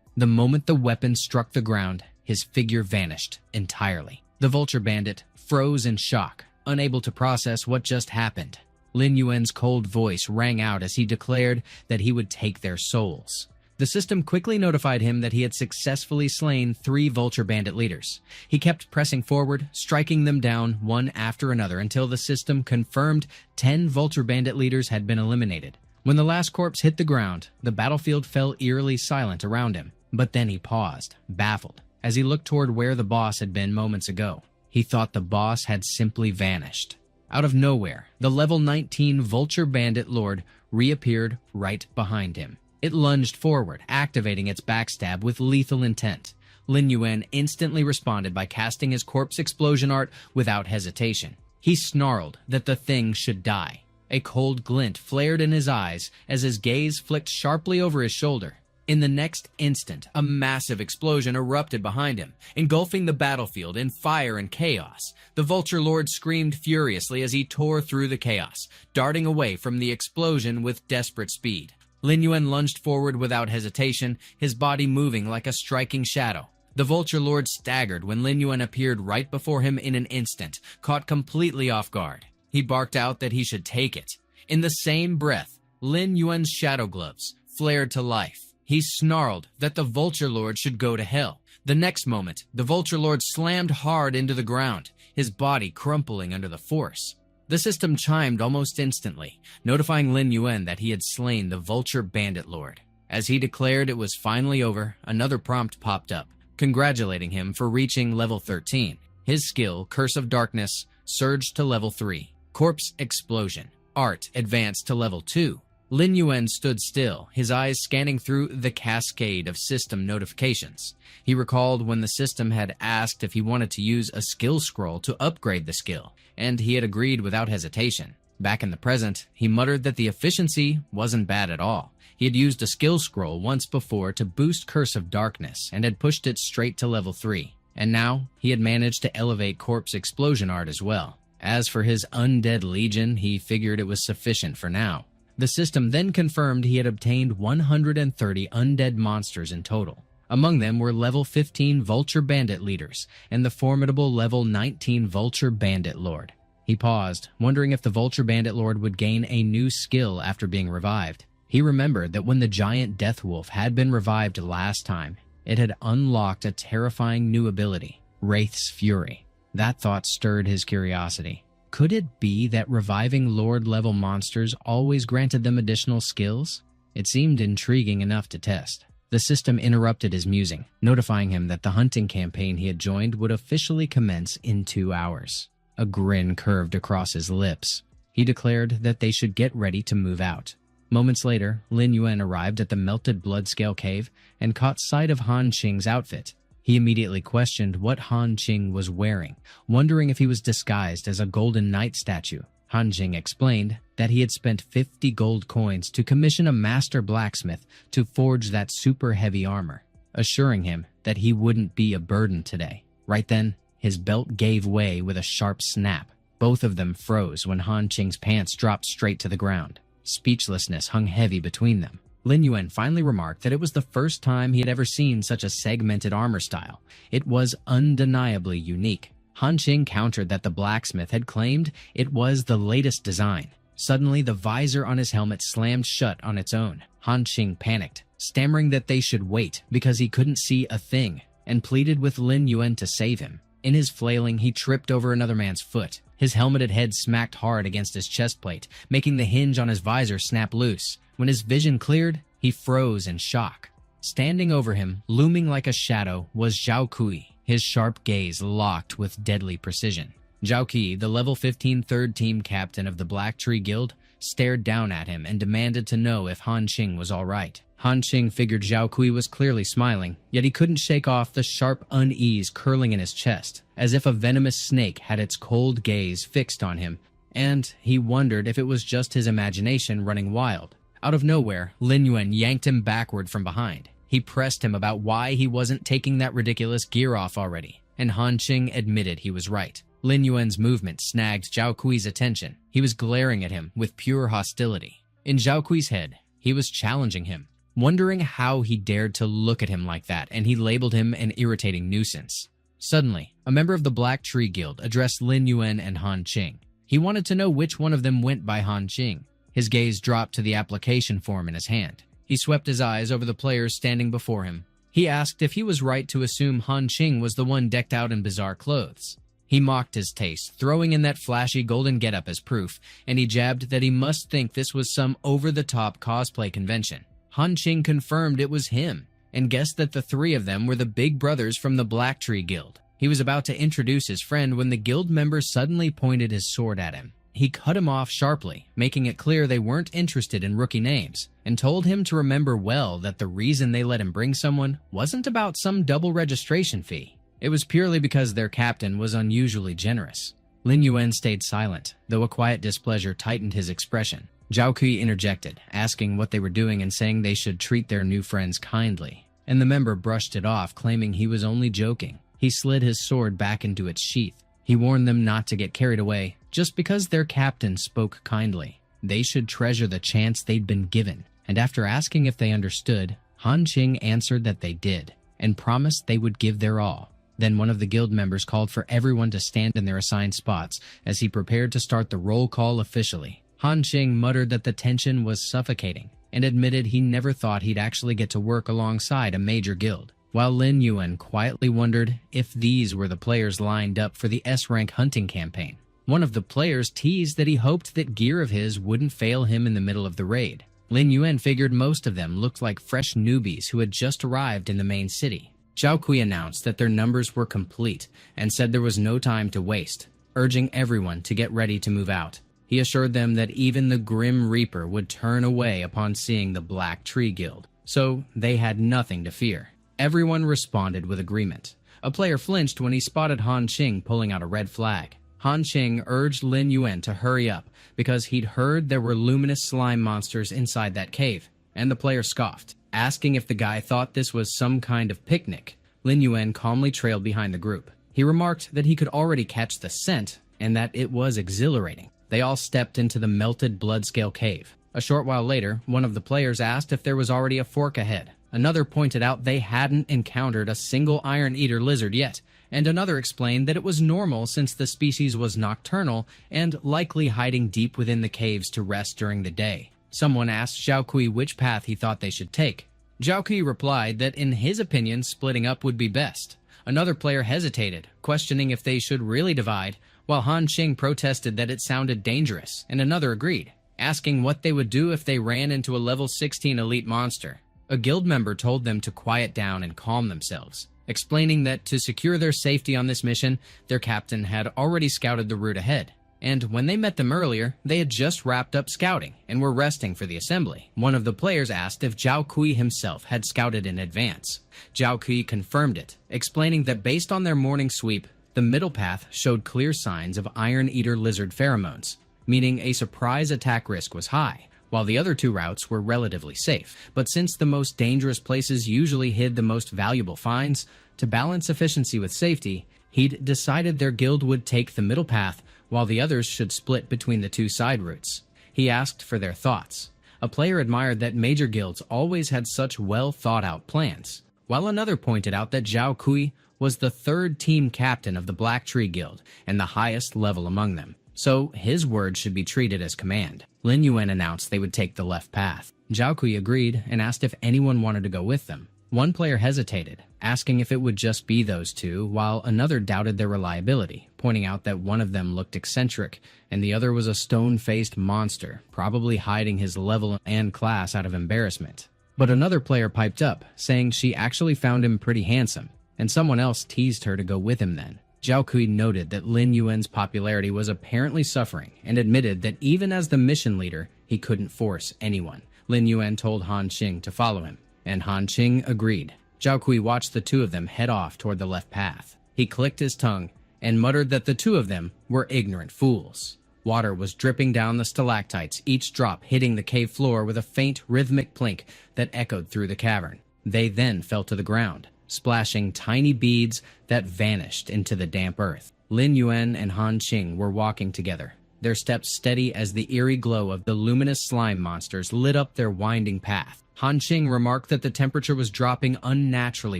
The moment the weapon struck the ground, his figure vanished entirely. The vulture bandit froze in shock, unable to process what just happened. Lin Yuan's cold voice rang out as he declared that he would take their souls. The system quickly notified him that he had successfully slain 3 vulture bandit leaders. He kept pressing forward, striking them down one after another until the system confirmed 10 vulture bandit leaders had been eliminated. When the last corpse hit the ground, the battlefield fell eerily silent around him. But then he paused, baffled, as he looked toward where the boss had been moments ago. He thought the boss had simply vanished. Out of nowhere, the level 19 vulture bandit lord reappeared right behind him. It lunged forward, activating its backstab with lethal intent. Lin Yuan instantly responded by casting his corpse explosion art without hesitation. He snarled that the thing should die. A cold glint flared in his eyes as his gaze flicked sharply over his shoulder. In the next instant, a massive explosion erupted behind him, engulfing the battlefield in fire and chaos. The Vulture Lord screamed furiously as he tore through the chaos, darting away from the explosion with desperate speed. Lin Yuan lunged forward without hesitation, his body moving like a striking shadow. The Vulture Lord staggered when Lin Yuan appeared right before him in an instant, caught completely off guard. He barked out that he should take it. In the same breath, Lin Yuan's shadow gloves flared to life. He snarled that the Vulture Lord should go to hell. The next moment, the Vulture Lord slammed hard into the ground, his body crumpling under the force. The system chimed almost instantly, notifying Lin Yuan that he had slain the Vulture Bandit Lord. As he declared it was finally over, another prompt popped up, congratulating him for reaching level 13. His skill, Curse of Darkness, surged to level 3. Corpse Explosion. Art advanced to level 2. Lin Yuan stood still, his eyes scanning through the cascade of system notifications. He recalled when the system had asked if he wanted to use a skill scroll to upgrade the skill, and he had agreed without hesitation. Back in the present, he muttered that the efficiency wasn't bad at all. He had used a skill scroll once before to boost Curse of Darkness and had pushed it straight to level 3. And now, he had managed to elevate Corpse Explosion Art as well. As for his Undead Legion, he figured it was sufficient for now. The system then confirmed he had obtained 130 undead monsters in total. Among them were level 15 Vulture Bandit leaders and the formidable level 19 Vulture Bandit Lord. He paused, wondering if the Vulture Bandit Lord would gain a new skill after being revived. He remembered that when the giant Death Wolf had been revived last time, it had unlocked a terrifying new ability, Wraith's Fury. That thought stirred his curiosity. Could it be that reviving Lord-level monsters always granted them additional skills? It seemed intriguing enough to test. The system interrupted his musing, notifying him that the hunting campaign he had joined would officially commence in 2 hours. A grin curved across his lips. He declared that they should get ready to move out. Moments later, Lin Yuan arrived at the Melted Bloodscale Cave and caught sight of Han Qing's outfit. He immediately questioned what Han Qing was wearing, wondering if he was disguised as a Golden Knight statue. Han Qing explained that he had spent 50 gold coins to commission a master blacksmith to forge that super heavy armor, assuring him that he wouldn't be a burden today. Right then, his belt gave way with a sharp snap. Both of them froze when Han Qing's pants dropped straight to the ground. Speechlessness hung heavy between them. Lin Yuan finally remarked that it was the first time he had ever seen such a segmented armor style. It was undeniably unique. Han Qing countered that the blacksmith had claimed it was the latest design. Suddenly, the visor on his helmet slammed shut on its own. Han Qing panicked, stammering that they should wait because he couldn't see a thing, and pleaded with Lin Yuan to save him. In his flailing, he tripped over another man's foot. His helmeted head smacked hard against his chest plate, making the hinge on his visor snap loose. When his vision cleared, he froze in shock. Standing over him, looming like a shadow, was Zhao Kui, his sharp gaze locked with deadly precision. Zhao Kui, the level 15 third team captain of the Black Tree Guild, stared down at him and demanded to know if Han Qing was all right. Han Qing figured Zhao Kui was clearly smiling, yet he couldn't shake off the sharp unease curling in his chest, as if a venomous snake had its cold gaze fixed on him, and he wondered if it was just his imagination running wild. Out of nowhere, Lin Yuan yanked him backward from behind. He pressed him about why he wasn't taking that ridiculous gear off already, and Han Qing admitted he was right. Lin Yuan's movement snagged Zhao Kui's attention. He was glaring at him with pure hostility. In Zhao Kui's head, he was challenging him, wondering how he dared to look at him like that, and he labeled him an irritating nuisance. Suddenly, a member of the Black Tree Guild addressed Lin Yuan and Han Qing. He wanted to know which one of them went by Han Qing. His gaze dropped to the application form in his hand. He swept his eyes over the players standing before him. He asked if he was right to assume Han Qing was the one decked out in bizarre clothes. He mocked his taste, throwing in that flashy golden getup as proof, and he jabbed that he must think this was some over-the-top cosplay convention. Han Qing confirmed it was him, and guessed that the three of them were the big brothers from the Black Tree Guild. He was about to introduce his friend when the guild member suddenly pointed his sword at him. He cut him off sharply, making it clear they weren't interested in rookie names, and told him to remember well that the reason they let him bring someone wasn't about some double registration fee. It was purely because their captain was unusually generous. Lin Yuan stayed silent, though a quiet displeasure tightened his expression. Zhao Kui interjected, asking what they were doing and saying they should treat their new friends kindly, and the member brushed it off, claiming he was only joking. He slid his sword back into its sheath. He warned them not to get carried away. Just because their captain spoke kindly, they should treasure the chance they'd been given. And after asking if they understood, Han Qing answered that they did, and promised they would give their all. Then one of the guild members called for everyone to stand in their assigned spots as he prepared to start the roll call officially. Han Qing muttered that the tension was suffocating, and admitted he never thought he'd actually get to work alongside a major guild, while Lin Yuan quietly wondered if these were the players lined up for the S-Rank hunting campaign. One of the players teased that he hoped that gear of his wouldn't fail him in the middle of the raid. Lin Yuan figured most of them looked like fresh newbies who had just arrived in the main city. Zhao Kui announced that their numbers were complete and said there was no time to waste, urging everyone to get ready to move out. He assured them that even the Grim Reaper would turn away upon seeing the Black Tree Guild, so they had nothing to fear. Everyone responded with agreement. A player flinched when he spotted Han Qing pulling out a red flag. Han Qing urged Lin Yuan to hurry up because he'd heard there were luminous slime monsters inside that cave, and the player scoffed, asking if the guy thought this was some kind of picnic. Lin Yuan calmly trailed behind the group. He remarked that he could already catch the scent and that it was exhilarating. They all stepped into the melted blood-scale cave. A short while later, one of the players asked if there was already a fork ahead. Another pointed out they hadn't encountered a single Iron Eater lizard yet, and another explained that it was normal since the species was nocturnal and likely hiding deep within the caves to rest during the day. Someone asked Zhao Kui which path he thought they should take. Zhao Kui replied that in his opinion, splitting up would be best. Another player hesitated, questioning if they should really divide, while Han Qing protested that it sounded dangerous, and another agreed, asking what they would do if they ran into a level 16 elite monster. A guild member told them to quiet down and calm themselves, explaining that to secure their safety on this mission, their captain had already scouted the route ahead. And when they met them earlier, they had just wrapped up scouting and were resting for the assembly. One of the players asked if Zhao Kui himself had scouted in advance. Zhao Kui confirmed it, explaining that based on their morning sweep, the middle path showed clear signs of Iron Eater lizard pheromones, meaning a surprise attack risk was high, while the other two routes were relatively safe. But since the most dangerous places usually hid the most valuable finds, to balance efficiency with safety, he'd decided their guild would take the middle path while the others should split between the two side routes. He asked for their thoughts. A player admired that major guilds always had such well-thought-out plans, while another pointed out that Zhao Kui was the third team captain of the Black Tree Guild and the highest level among them, so his word should be treated as command. Lin Yuan announced they would take the left path. Zhao Kui agreed and asked if anyone wanted to go with them. One player hesitated, asking if it would just be those two, while another doubted their reliability, pointing out that one of them looked eccentric and the other was a stone-faced monster, probably hiding his level and class out of embarrassment. But another player piped up, saying she actually found him pretty handsome, and someone else teased her to go with him then. Zhao Kui noted that Lin Yuan's popularity was apparently suffering and admitted that even as the mission leader, he couldn't force anyone. Lin Yuan told Han Qing to follow him, and Han Qing agreed. Zhao Kui watched the two of them head off toward the left path. He clicked his tongue and muttered that the two of them were ignorant fools. Water was dripping down the stalactites, each drop hitting the cave floor with a faint, rhythmic plink that echoed through the cavern. They then fell to the ground, splashing tiny beads that vanished into the damp earth. Lin Yuan and Han Qing were walking together, their steps steady as the eerie glow of the luminous slime monsters lit up their winding path. Han Qing remarked that the temperature was dropping unnaturally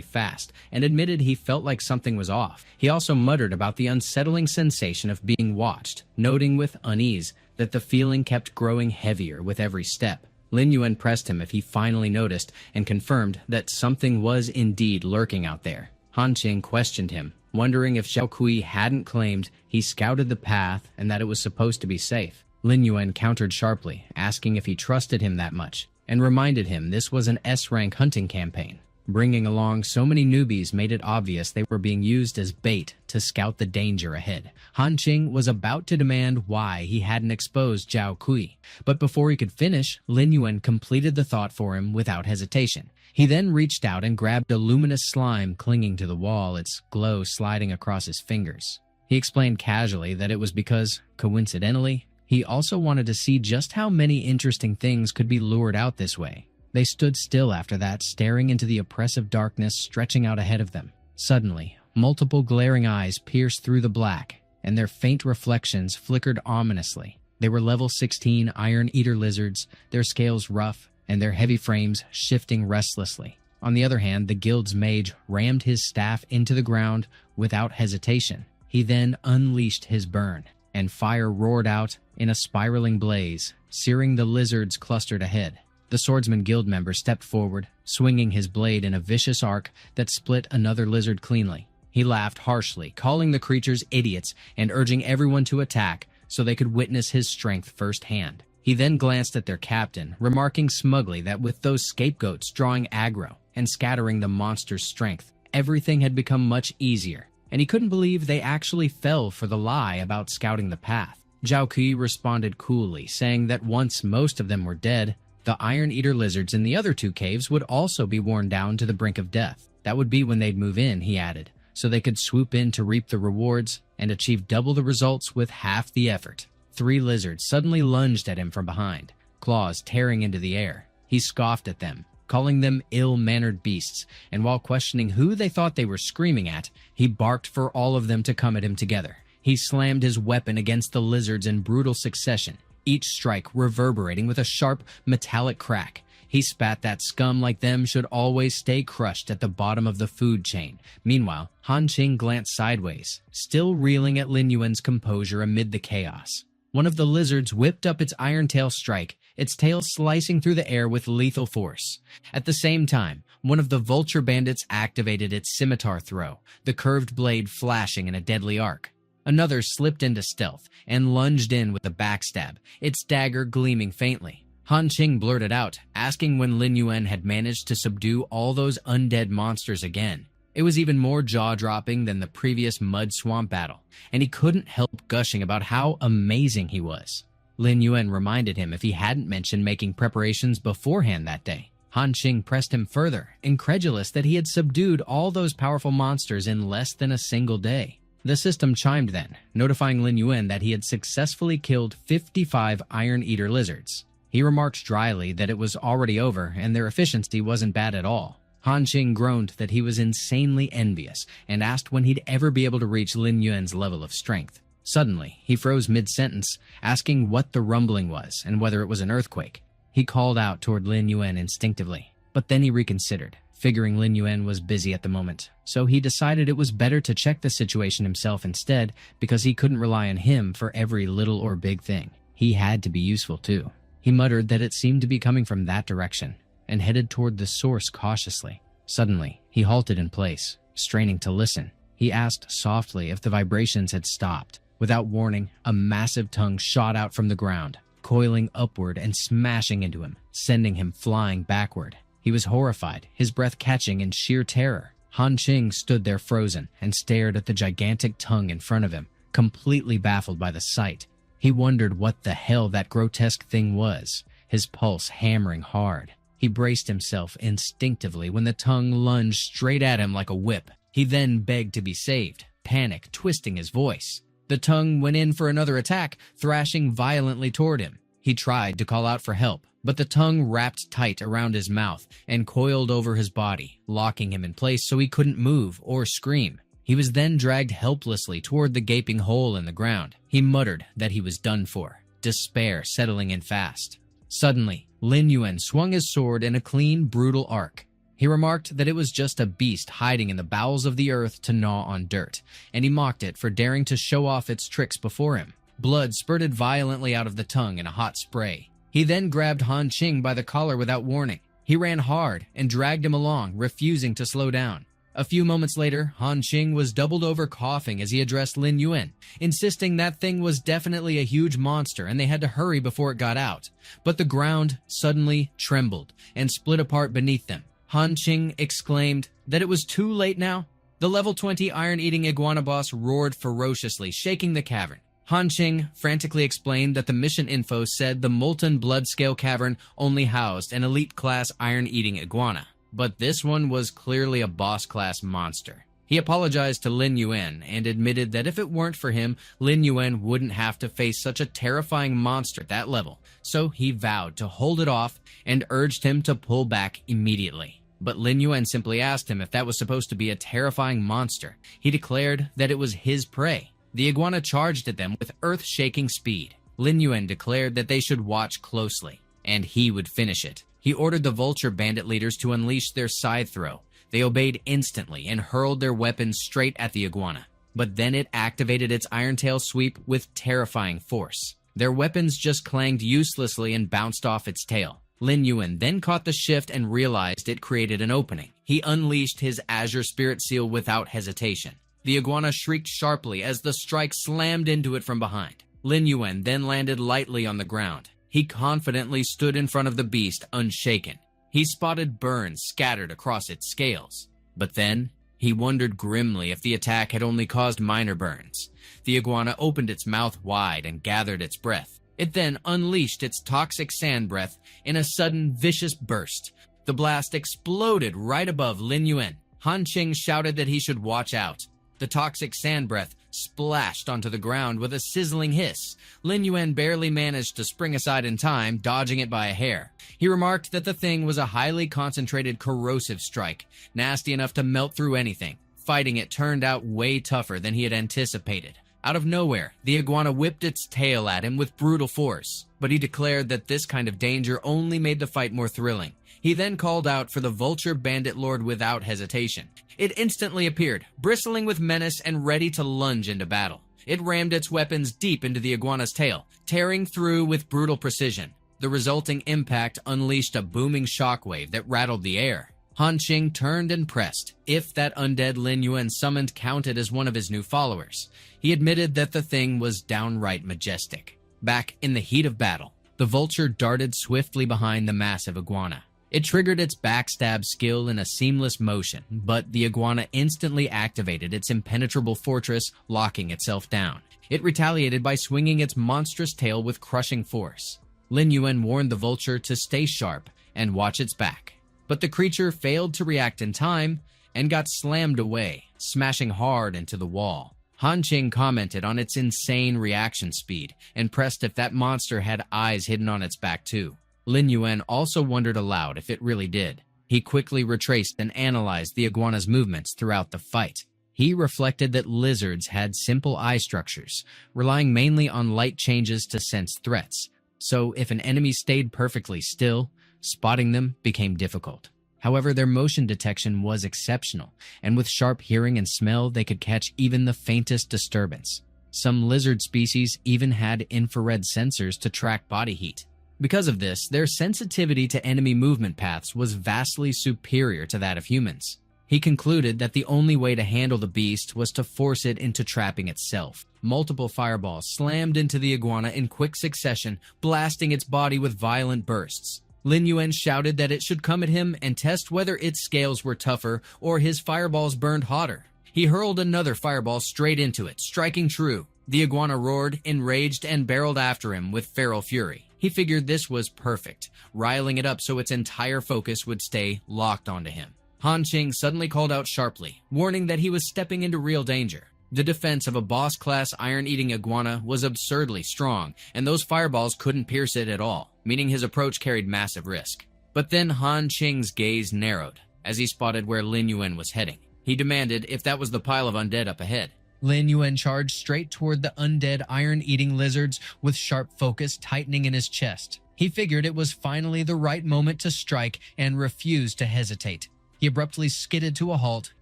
fast and admitted he felt like something was off. He also muttered about the unsettling sensation of being watched, noting with unease that the feeling kept growing heavier with every step. Lin Yuan pressed him if he finally noticed and confirmed that something was indeed lurking out there. Han Qing questioned him, wondering if Xiao Kui hadn't claimed he scouted the path and that it was supposed to be safe. Lin Yuan countered sharply, asking if he trusted him that much, and reminded him this was an S-Rank hunting campaign. Bringing along so many newbies made it obvious they were being used as bait to scout the danger ahead. Han Qing was about to demand why he hadn't exposed Zhao Kui, but before he could finish, Lin Yuan completed the thought for him without hesitation. He then reached out and grabbed a luminous slime clinging to the wall, its glow sliding across his fingers. He explained casually that it was because, coincidentally, he also wanted to see just how many interesting things could be lured out this way. They stood still after that, staring into the oppressive darkness stretching out ahead of them. Suddenly, multiple glaring eyes pierced through the black, and their faint reflections flickered ominously. They were level 16 iron-eater lizards, their scales rough, and their heavy frames shifting restlessly. On the other hand, the guild's mage rammed his staff into the ground without hesitation. He then unleashed his burn, and fire roared out in a spiraling blaze, searing the lizards clustered ahead. The swordsman guild member stepped forward, swinging his blade in a vicious arc that split another lizard cleanly. He laughed harshly, calling the creatures idiots and urging everyone to attack so they could witness his strength firsthand. He then glanced at their captain, remarking smugly that with those scapegoats drawing aggro and scattering the monster's strength, everything had become much easier, and he couldn't believe they actually fell for the lie about scouting the path. Zhao Kui responded coolly, saying that once most of them were dead, the iron-eater lizards in the other two caves would also be worn down to the brink of death. That would be when they'd move in, he added, so they could swoop in to reap the rewards and achieve double the results with half the effort. 3 lizards suddenly lunged at him from behind, claws tearing into the air. He scoffed at them, calling them ill-mannered beasts, and while questioning who they thought they were screaming at, he barked for all of them to come at him together. He slammed his weapon against the lizards in brutal succession, each strike reverberating with a sharp, metallic crack. He spat that scum like them should always stay crushed at the bottom of the food chain. Meanwhile, Han Qing glanced sideways, still reeling at Lin Yuan's composure amid the chaos. One of the lizards whipped up its iron tail strike, its tail slicing through the air with lethal force. At the same time, one of the vulture bandits activated its scimitar throw, the curved blade flashing in a deadly arc. Another slipped into stealth and lunged in with a backstab, its dagger gleaming faintly. Han Qing blurted out, asking when Lin Yuan had managed to subdue all those undead monsters again. It was even more jaw-dropping than the previous mud swamp battle, and he couldn't help gushing about how amazing he was. Lin Yuan reminded him if he hadn't mentioned making preparations beforehand that day. Han Qing pressed him further, incredulous that he had subdued all those powerful monsters in less than a single day. The system chimed then, notifying Lin Yuan that he had successfully killed 55 iron-eater lizards. He remarked dryly that it was already over and their efficiency wasn't bad at all. Han Qing groaned that he was insanely envious and asked when he'd ever be able to reach Lin Yuan's level of strength. Suddenly, he froze mid-sentence, asking what the rumbling was and whether it was an earthquake. He called out toward Lin Yuan instinctively, but then he reconsidered, figuring Lin Yuan was busy at the moment, so he decided it was better to check the situation himself instead because he couldn't rely on him for every little or big thing. He had to be useful too. He muttered that it seemed to be coming from that direction and headed toward the source cautiously. Suddenly, he halted in place, straining to listen. He asked softly if the vibrations had stopped. Without warning, a massive tongue shot out from the ground, coiling upward and smashing into him, sending him flying backward. He was horrified, his breath catching in sheer terror. Han Qing stood there frozen and stared at the gigantic tongue in front of him, completely baffled by the sight. He wondered what the hell that grotesque thing was, his pulse hammering hard. He braced himself instinctively when the tongue lunged straight at him like a whip. He then begged to be saved, panic twisting his voice. The tongue went in for another attack, thrashing violently toward him. He tried to call out for help, but the tongue wrapped tight around his mouth and coiled over his body, locking him in place so he couldn't move or scream. He was then dragged helplessly toward the gaping hole in the ground. He muttered that he was done for, despair settling in fast. Suddenly, Lin Yuan swung his sword in a clean, brutal arc. He remarked that it was just a beast hiding in the bowels of the earth to gnaw on dirt, and he mocked it for daring to show off its tricks before him. Blood spurted violently out of the tongue in a hot spray. He then grabbed Han Qing by the collar without warning. He ran hard and dragged him along, refusing to slow down. A few moments later, Han Qing was doubled over coughing as he addressed Lin Yuan, insisting that thing was definitely a huge monster and they had to hurry before it got out. But the ground suddenly trembled and split apart beneath them. Han Qing exclaimed that it was too late now. The level 20 iron-eating iguana boss roared ferociously, shaking the cavern. Han Qing frantically explained that the mission info said the Molten Bloodscale Cavern only housed an elite-class iron-eating iguana, but this one was clearly a boss-class monster. He apologized to Lin Yuan and admitted that if it weren't for him, Lin Yuan wouldn't have to face such a terrifying monster at that level, so he vowed to hold it off and urged him to pull back immediately. But Lin Yuan simply asked him if that was supposed to be a terrifying monster. He declared that it was his prey. The iguana charged at them with earth-shaking speed. Lin Yuan declared that they should watch closely, and he would finish it. He ordered the vulture bandit leaders to unleash their side throw. They obeyed instantly and hurled their weapons straight at the iguana. But then it activated its iron tail sweep with terrifying force. Their weapons just clanged uselessly and bounced off its tail. Lin Yuan then caught the shift and realized it created an opening. He unleashed his Azure Spirit Seal without hesitation. The iguana shrieked sharply as the strike slammed into it from behind. Lin Yuan then landed lightly on the ground. He confidently stood in front of the beast, unshaken. He spotted burns scattered across its scales. But then, he wondered grimly if the attack had only caused minor burns. The iguana opened its mouth wide and gathered its breath. It then unleashed its toxic sand breath in a sudden, vicious burst. The blast exploded right above Lin Yuan. Han Qing shouted that he should watch out. The toxic sand breath splashed onto the ground with a sizzling hiss. Lin Yuan barely managed to spring aside in time, dodging it by a hair. He remarked that the thing was a highly concentrated corrosive strike, nasty enough to melt through anything. Fighting it turned out way tougher than he had anticipated. Out of nowhere, the iguana whipped its tail at him with brutal force, but he declared that this kind of danger only made the fight more thrilling. He then called out for the vulture bandit lord without hesitation. It instantly appeared, bristling with menace and ready to lunge into battle. It rammed its weapons deep into the iguana's tail, tearing through with brutal precision. The resulting impact unleashed a booming shockwave that rattled the air. Han Qing turned and pressed, if that undead Lin Yuan summoned counted as one of his new followers. He admitted that the thing was downright majestic. Back in the heat of battle, the vulture darted swiftly behind the massive iguana. It triggered its backstab skill in a seamless motion, but the iguana instantly activated its impenetrable fortress, locking itself down. It retaliated by swinging its monstrous tail with crushing force. Lin Yuan warned the vulture to stay sharp and watch its back. But the creature failed to react in time and got slammed away, smashing hard into the wall. Han Qing commented on its insane reaction speed and pressed if that monster had eyes hidden on its back too. Lin Yuan also wondered aloud if it really did. He quickly retraced and analyzed the iguana's movements throughout the fight. He reflected that lizards had simple eye structures, relying mainly on light changes to sense threats. So if an enemy stayed perfectly still, spotting them became difficult. However, their motion detection was exceptional, and with sharp hearing and smell, they could catch even the faintest disturbance. Some lizard species even had infrared sensors to track body heat. Because of this, their sensitivity to enemy movement paths was vastly superior to that of humans. He concluded that the only way to handle the beast was to force it into trapping itself. Multiple fireballs slammed into the iguana in quick succession, blasting its body with violent bursts. Lin Yuan shouted that it should come at him and test whether its scales were tougher or his fireballs burned hotter. He hurled another fireball straight into it, striking true. The iguana roared, enraged, and barreled after him with feral fury. He figured this was perfect, riling it up so its entire focus would stay locked onto him. Han Qing suddenly called out sharply, warning that he was stepping into real danger. The defense of a boss-class iron-eating iguana was absurdly strong, and those fireballs couldn't pierce it at all, meaning his approach carried massive risk. But then Han Qing's gaze narrowed as he spotted where Lin Yuan was heading. He demanded if that was the pile of undead up ahead. Lin Yuan charged straight toward the undead iron-eating lizards with sharp focus tightening in his chest. He figured it was finally the right moment to strike and refused to hesitate. He abruptly skidded to a halt,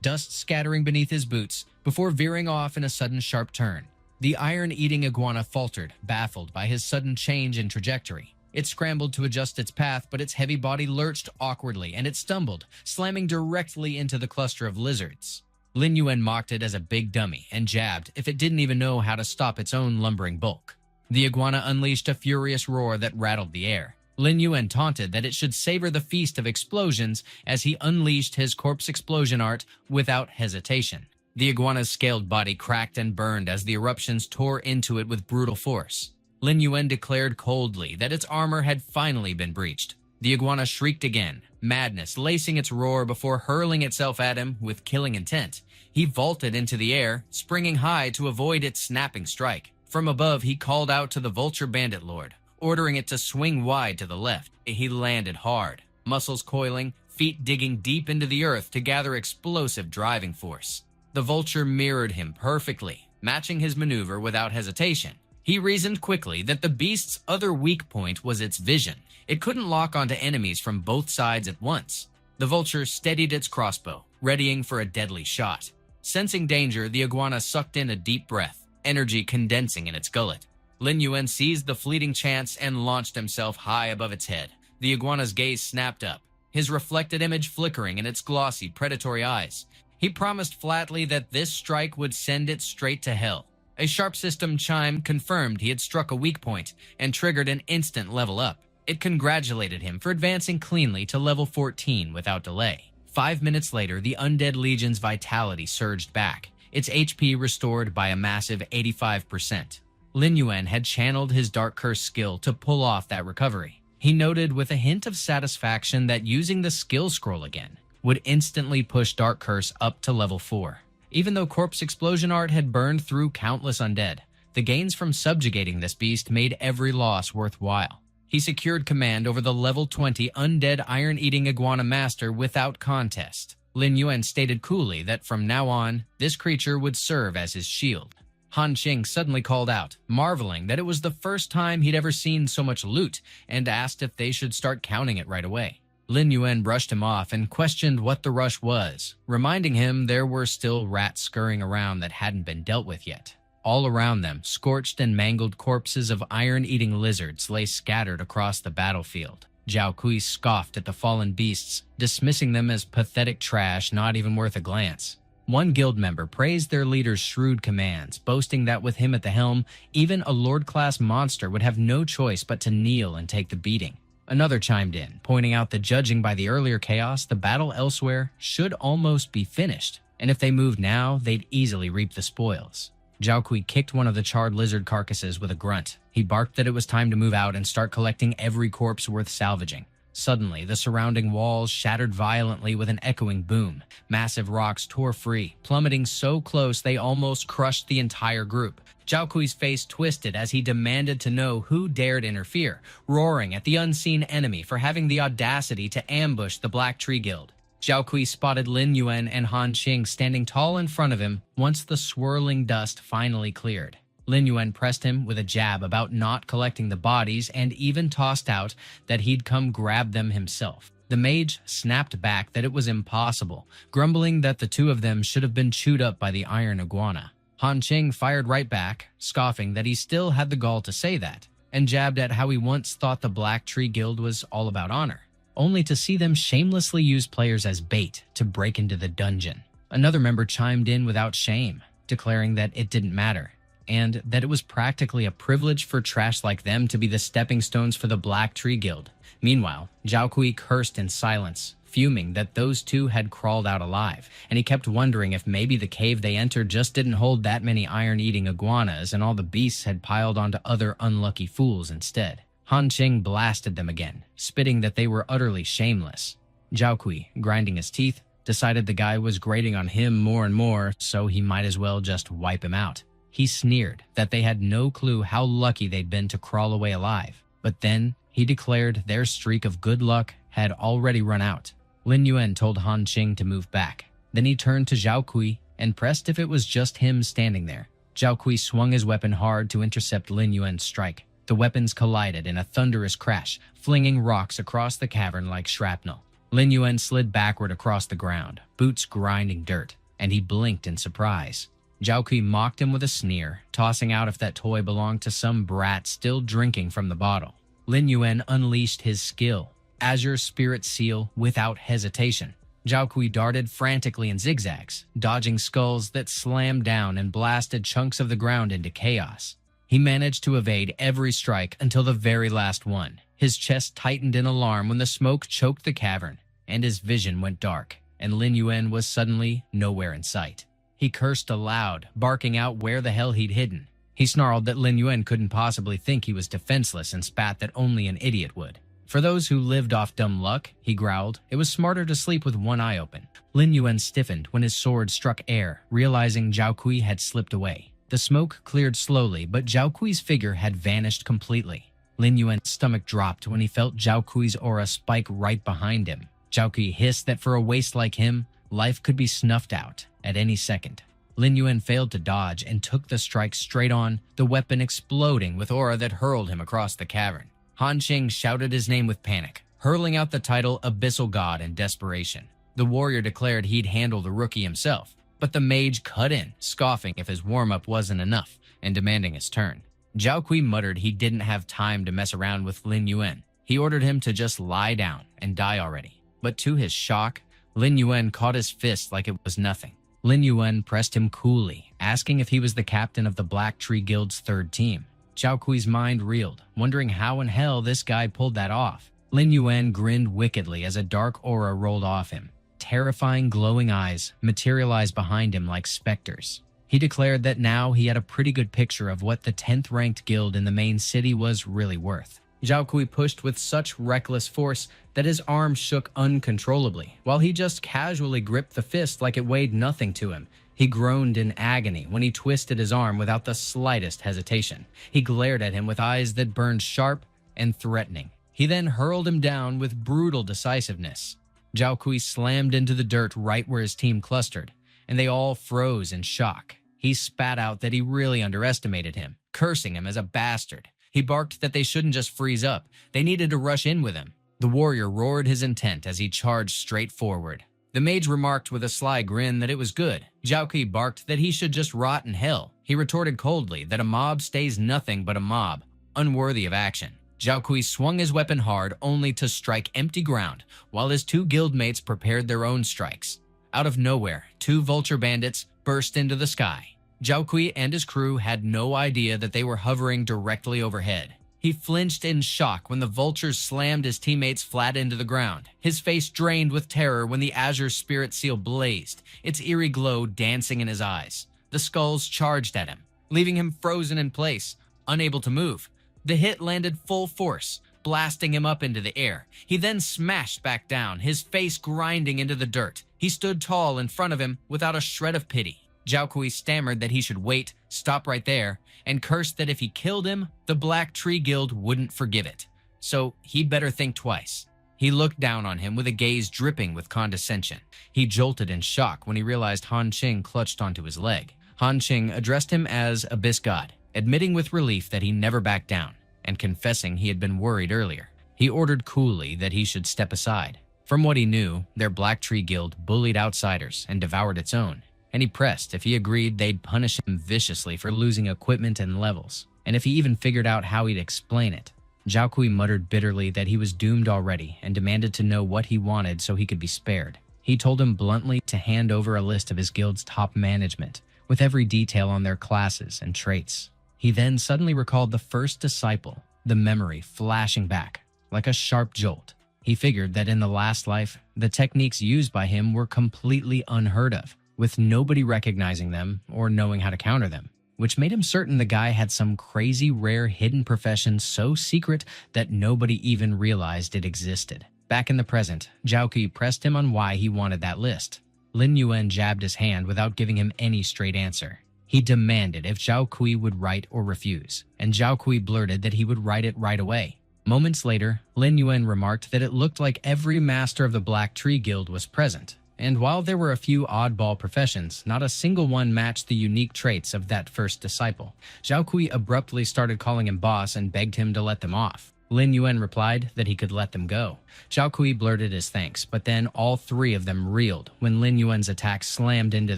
dust scattering beneath his boots, before veering off in a sudden sharp turn. The iron-eating iguana faltered, baffled by his sudden change in trajectory. It scrambled to adjust its path, but its heavy body lurched awkwardly, and it stumbled, slamming directly into the cluster of lizards. Lin Yuan mocked it as a big dummy and jabbed if it didn't even know how to stop its own lumbering bulk. The iguana unleashed a furious roar that rattled the air. Lin Yuan taunted that it should savor the feast of explosions as he unleashed his corpse explosion art without hesitation. The iguana's scaled body cracked and burned as the eruptions tore into it with brutal force. Lin Yuan declared coldly that its armor had finally been breached. The iguana shrieked again, madness lacing its roar before hurling itself at him with killing intent. He vaulted into the air, springing high to avoid its snapping strike. From above, he called out to the vulture bandit lord, ordering it to swing wide to the left. He landed hard, muscles coiling, feet digging deep into the earth to gather explosive driving force. The vulture mirrored him perfectly, matching his maneuver without hesitation. He reasoned quickly that the beast's other weak point was its vision. It couldn't lock onto enemies from both sides at once. The vulture steadied its crossbow, readying for a deadly shot. Sensing danger, the iguana sucked in a deep breath, energy condensing in its gullet. Lin Yuan seized the fleeting chance and launched himself high above its head. The iguana's gaze snapped up, his reflected image flickering in its glossy, predatory eyes. He promised flatly that this strike would send it straight to hell. A sharp system chime confirmed he had struck a weak point and triggered an instant level up. It congratulated him for advancing cleanly to level 14 without delay. 5 minutes later, the Undead Legion's vitality surged back, its HP restored by a massive 85%. Lin Yuan had channeled his Dark Curse skill to pull off that recovery. He noted with a hint of satisfaction that using the skill scroll again would instantly push Dark Curse up to level 4. Even though Corpse Explosion Art had burned through countless undead, the gains from subjugating this beast made every loss worthwhile. He secured command over the level 20 undead iron-eating iguana master without contest. Lin Yuan stated coolly that from now on, this creature would serve as his shield. Han Qing suddenly called out, marveling that it was the first time he'd ever seen so much loot, and asked if they should start counting it right away. Lin Yuan brushed him off and questioned what the rush was, reminding him there were still rats scurrying around that hadn't been dealt with yet. All around them, scorched and mangled corpses of iron-eating lizards lay scattered across the battlefield. Zhao Kui scoffed at the fallen beasts, dismissing them as pathetic trash not even worth a glance. One guild member praised their leader's shrewd commands, boasting that with him at the helm, even a lord-class monster would have no choice but to kneel and take the beating. Another chimed in, pointing out that judging by the earlier chaos, the battle elsewhere should almost be finished, and if they moved now, they'd easily reap the spoils. Zhao Kui kicked one of the charred lizard carcasses with a grunt. He barked that it was time to move out and start collecting every corpse worth salvaging. Suddenly, the surrounding walls shattered violently with an echoing boom. Massive rocks tore free, plummeting so close they almost crushed the entire group. Zhao Kui's face twisted as he demanded to know who dared interfere, roaring at the unseen enemy for having the audacity to ambush the Black Tree Guild. Zhao Kui spotted Lin Yuan and Han Qing standing tall in front of him once the swirling dust finally cleared. Lin Yuan pressed him with a jab about not collecting the bodies and even tossed out that he'd come grab them himself. The mage snapped back that it was impossible, grumbling that the two of them should have been chewed up by the iron iguana. Han Qing fired right back, scoffing that he still had the gall to say that, and jabbed at how he once thought the Black Tree Guild was all about honor, only to see them shamelessly use players as bait to break into the dungeon. Another member chimed in without shame, declaring that it didn't matter, and that it was practically a privilege for trash like them to be the stepping stones for the Black Tree Guild. Meanwhile, Zhao Kui cursed in silence, fuming that those two had crawled out alive, and he kept wondering if maybe the cave they entered just didn't hold that many iron-eating iguanas and all the beasts had piled onto other unlucky fools instead. Han Qing blasted them again, spitting that they were utterly shameless. Zhao Kui, grinding his teeth, decided the guy was grating on him more and more, so he might as well just wipe him out. He sneered that they had no clue how lucky they'd been to crawl away alive. But then he declared their streak of good luck had already run out. Lin Yuan told Han Qing to move back. Then he turned to Zhao Kui and pressed if it was just him standing there. Zhao Kui swung his weapon hard to intercept Lin Yuan's strike. The weapons collided in a thunderous crash, flinging rocks across the cavern like shrapnel. Lin Yuan slid backward across the ground, boots grinding dirt, and he blinked in surprise. Zhao Kui mocked him with a sneer, tossing out if that toy belonged to some brat still drinking from the bottle. Lin Yuan unleashed his skill, Azure Spirit Seal, without hesitation. Zhao Kui darted frantically in zigzags, dodging skulls that slammed down and blasted chunks of the ground into chaos. He managed to evade every strike until the very last one. His chest tightened in alarm when the smoke choked the cavern, and his vision went dark, and Lin Yuan was suddenly nowhere in sight. He cursed aloud, barking out where the hell he'd hidden. He snarled that Lin Yuan couldn't possibly think he was defenseless and spat that only an idiot would. For those who lived off dumb luck, he growled, it was smarter to sleep with one eye open. Lin Yuan stiffened when his sword struck air, realizing Zhao Kui had slipped away. The smoke cleared slowly, but Zhao Kui's figure had vanished completely. Lin Yuan's stomach dropped when he felt Zhao Kui's aura spike right behind him. Zhao Kui hissed that for a waste like him, life could be snuffed out at any second. Lin Yuan failed to dodge and took the strike straight on, the weapon exploding with aura that hurled him across the cavern. Han Qing shouted his name with panic, hurling out the title Abyssal God in desperation. The warrior declared he'd handle the rookie himself, but the mage cut in, scoffing if his warm-up wasn't enough, and demanding his turn. Zhao Kui muttered he didn't have time to mess around with Lin Yuan. He ordered him to just lie down and die already. But to his shock, Lin Yuan caught his fist like it was nothing. Lin Yuan pressed him coolly, asking if he was the captain of the Black Tree Guild's third team. Zhao Kui's mind reeled, wondering how in hell this guy pulled that off. Lin Yuan grinned wickedly as a dark aura rolled off him. Terrifying glowing eyes materialized behind him like specters. He declared that now he had a pretty good picture of what the 10th ranked guild in the main city was really worth. Zhao Kui pushed with such reckless force that his arm shook uncontrollably, while he just casually gripped the fist like it weighed nothing to him. He groaned in agony when he twisted his arm without the slightest hesitation. He glared at him with eyes that burned sharp and threatening. He then hurled him down with brutal decisiveness. Zhao Kui slammed into the dirt right where his team clustered, and they all froze in shock. He spat out that he really underestimated him, cursing him as a bastard. He barked that they shouldn't just freeze up, they needed to rush in with him. The warrior roared his intent as he charged straight forward. The mage remarked with a sly grin that it was good. Zhao Kui barked that he should just rot in hell. He retorted coldly that a mob stays nothing but a mob, unworthy of action. Zhao Kui swung his weapon hard only to strike empty ground, while his two guildmates prepared their own strikes. Out of nowhere, two vulture bandits burst into the sky. Zhao Kui and his crew had no idea that they were hovering directly overhead. He flinched in shock when the vultures slammed his teammates flat into the ground. His face drained with terror when the Azure Spirit Seal blazed, its eerie glow dancing in his eyes. The skulls charged at him, leaving him frozen in place, unable to move. The hit landed full force, blasting him up into the air. He then smashed back down, his face grinding into the dirt. He stood tall in front of him without a shred of pity. Zhao Kui stammered that he should wait, stop right there, and cursed that if he killed him, the Black Tree Guild wouldn't forgive it. So he'd better think twice. He looked down on him with a gaze dripping with condescension. He jolted in shock when he realized Han Qing clutched onto his leg. Han Qing addressed him as Abyss God, admitting with relief that he never backed down, and confessing he had been worried earlier. He ordered coolly that he should step aside. From what he knew, their Black Tree Guild bullied outsiders and devoured its own. And he pressed if he agreed they'd punish him viciously for losing equipment and levels, and if he even figured out how he'd explain it. Zhao Kui muttered bitterly that he was doomed already and demanded to know what he wanted so he could be spared. He told him bluntly to hand over a list of his guild's top management, with every detail on their classes and traits. He then suddenly recalled the first disciple, the memory flashing back, like a sharp jolt. He figured that in the last life, the techniques used by him were completely unheard of, with nobody recognizing them or knowing how to counter them, which made him certain the guy had some crazy rare hidden profession so secret that nobody even realized it existed. Back in the present, Zhao Kui pressed him on why he wanted that list. Lin Yuan jabbed his hand without giving him any straight answer. He demanded if Zhao Kui would write or refuse, and Zhao Kui blurted that he would write it right away. Moments later, Lin Yuan remarked that it looked like every master of the Black Tree Guild was present, and while there were a few oddball professions, not a single one matched the unique traits of that first disciple. Zhao Kui abruptly started calling him boss and begged him to let them off. Lin Yuan replied that he could let them go. Zhao Kui blurted his thanks, but then all three of them reeled when Lin Yuan's attack slammed into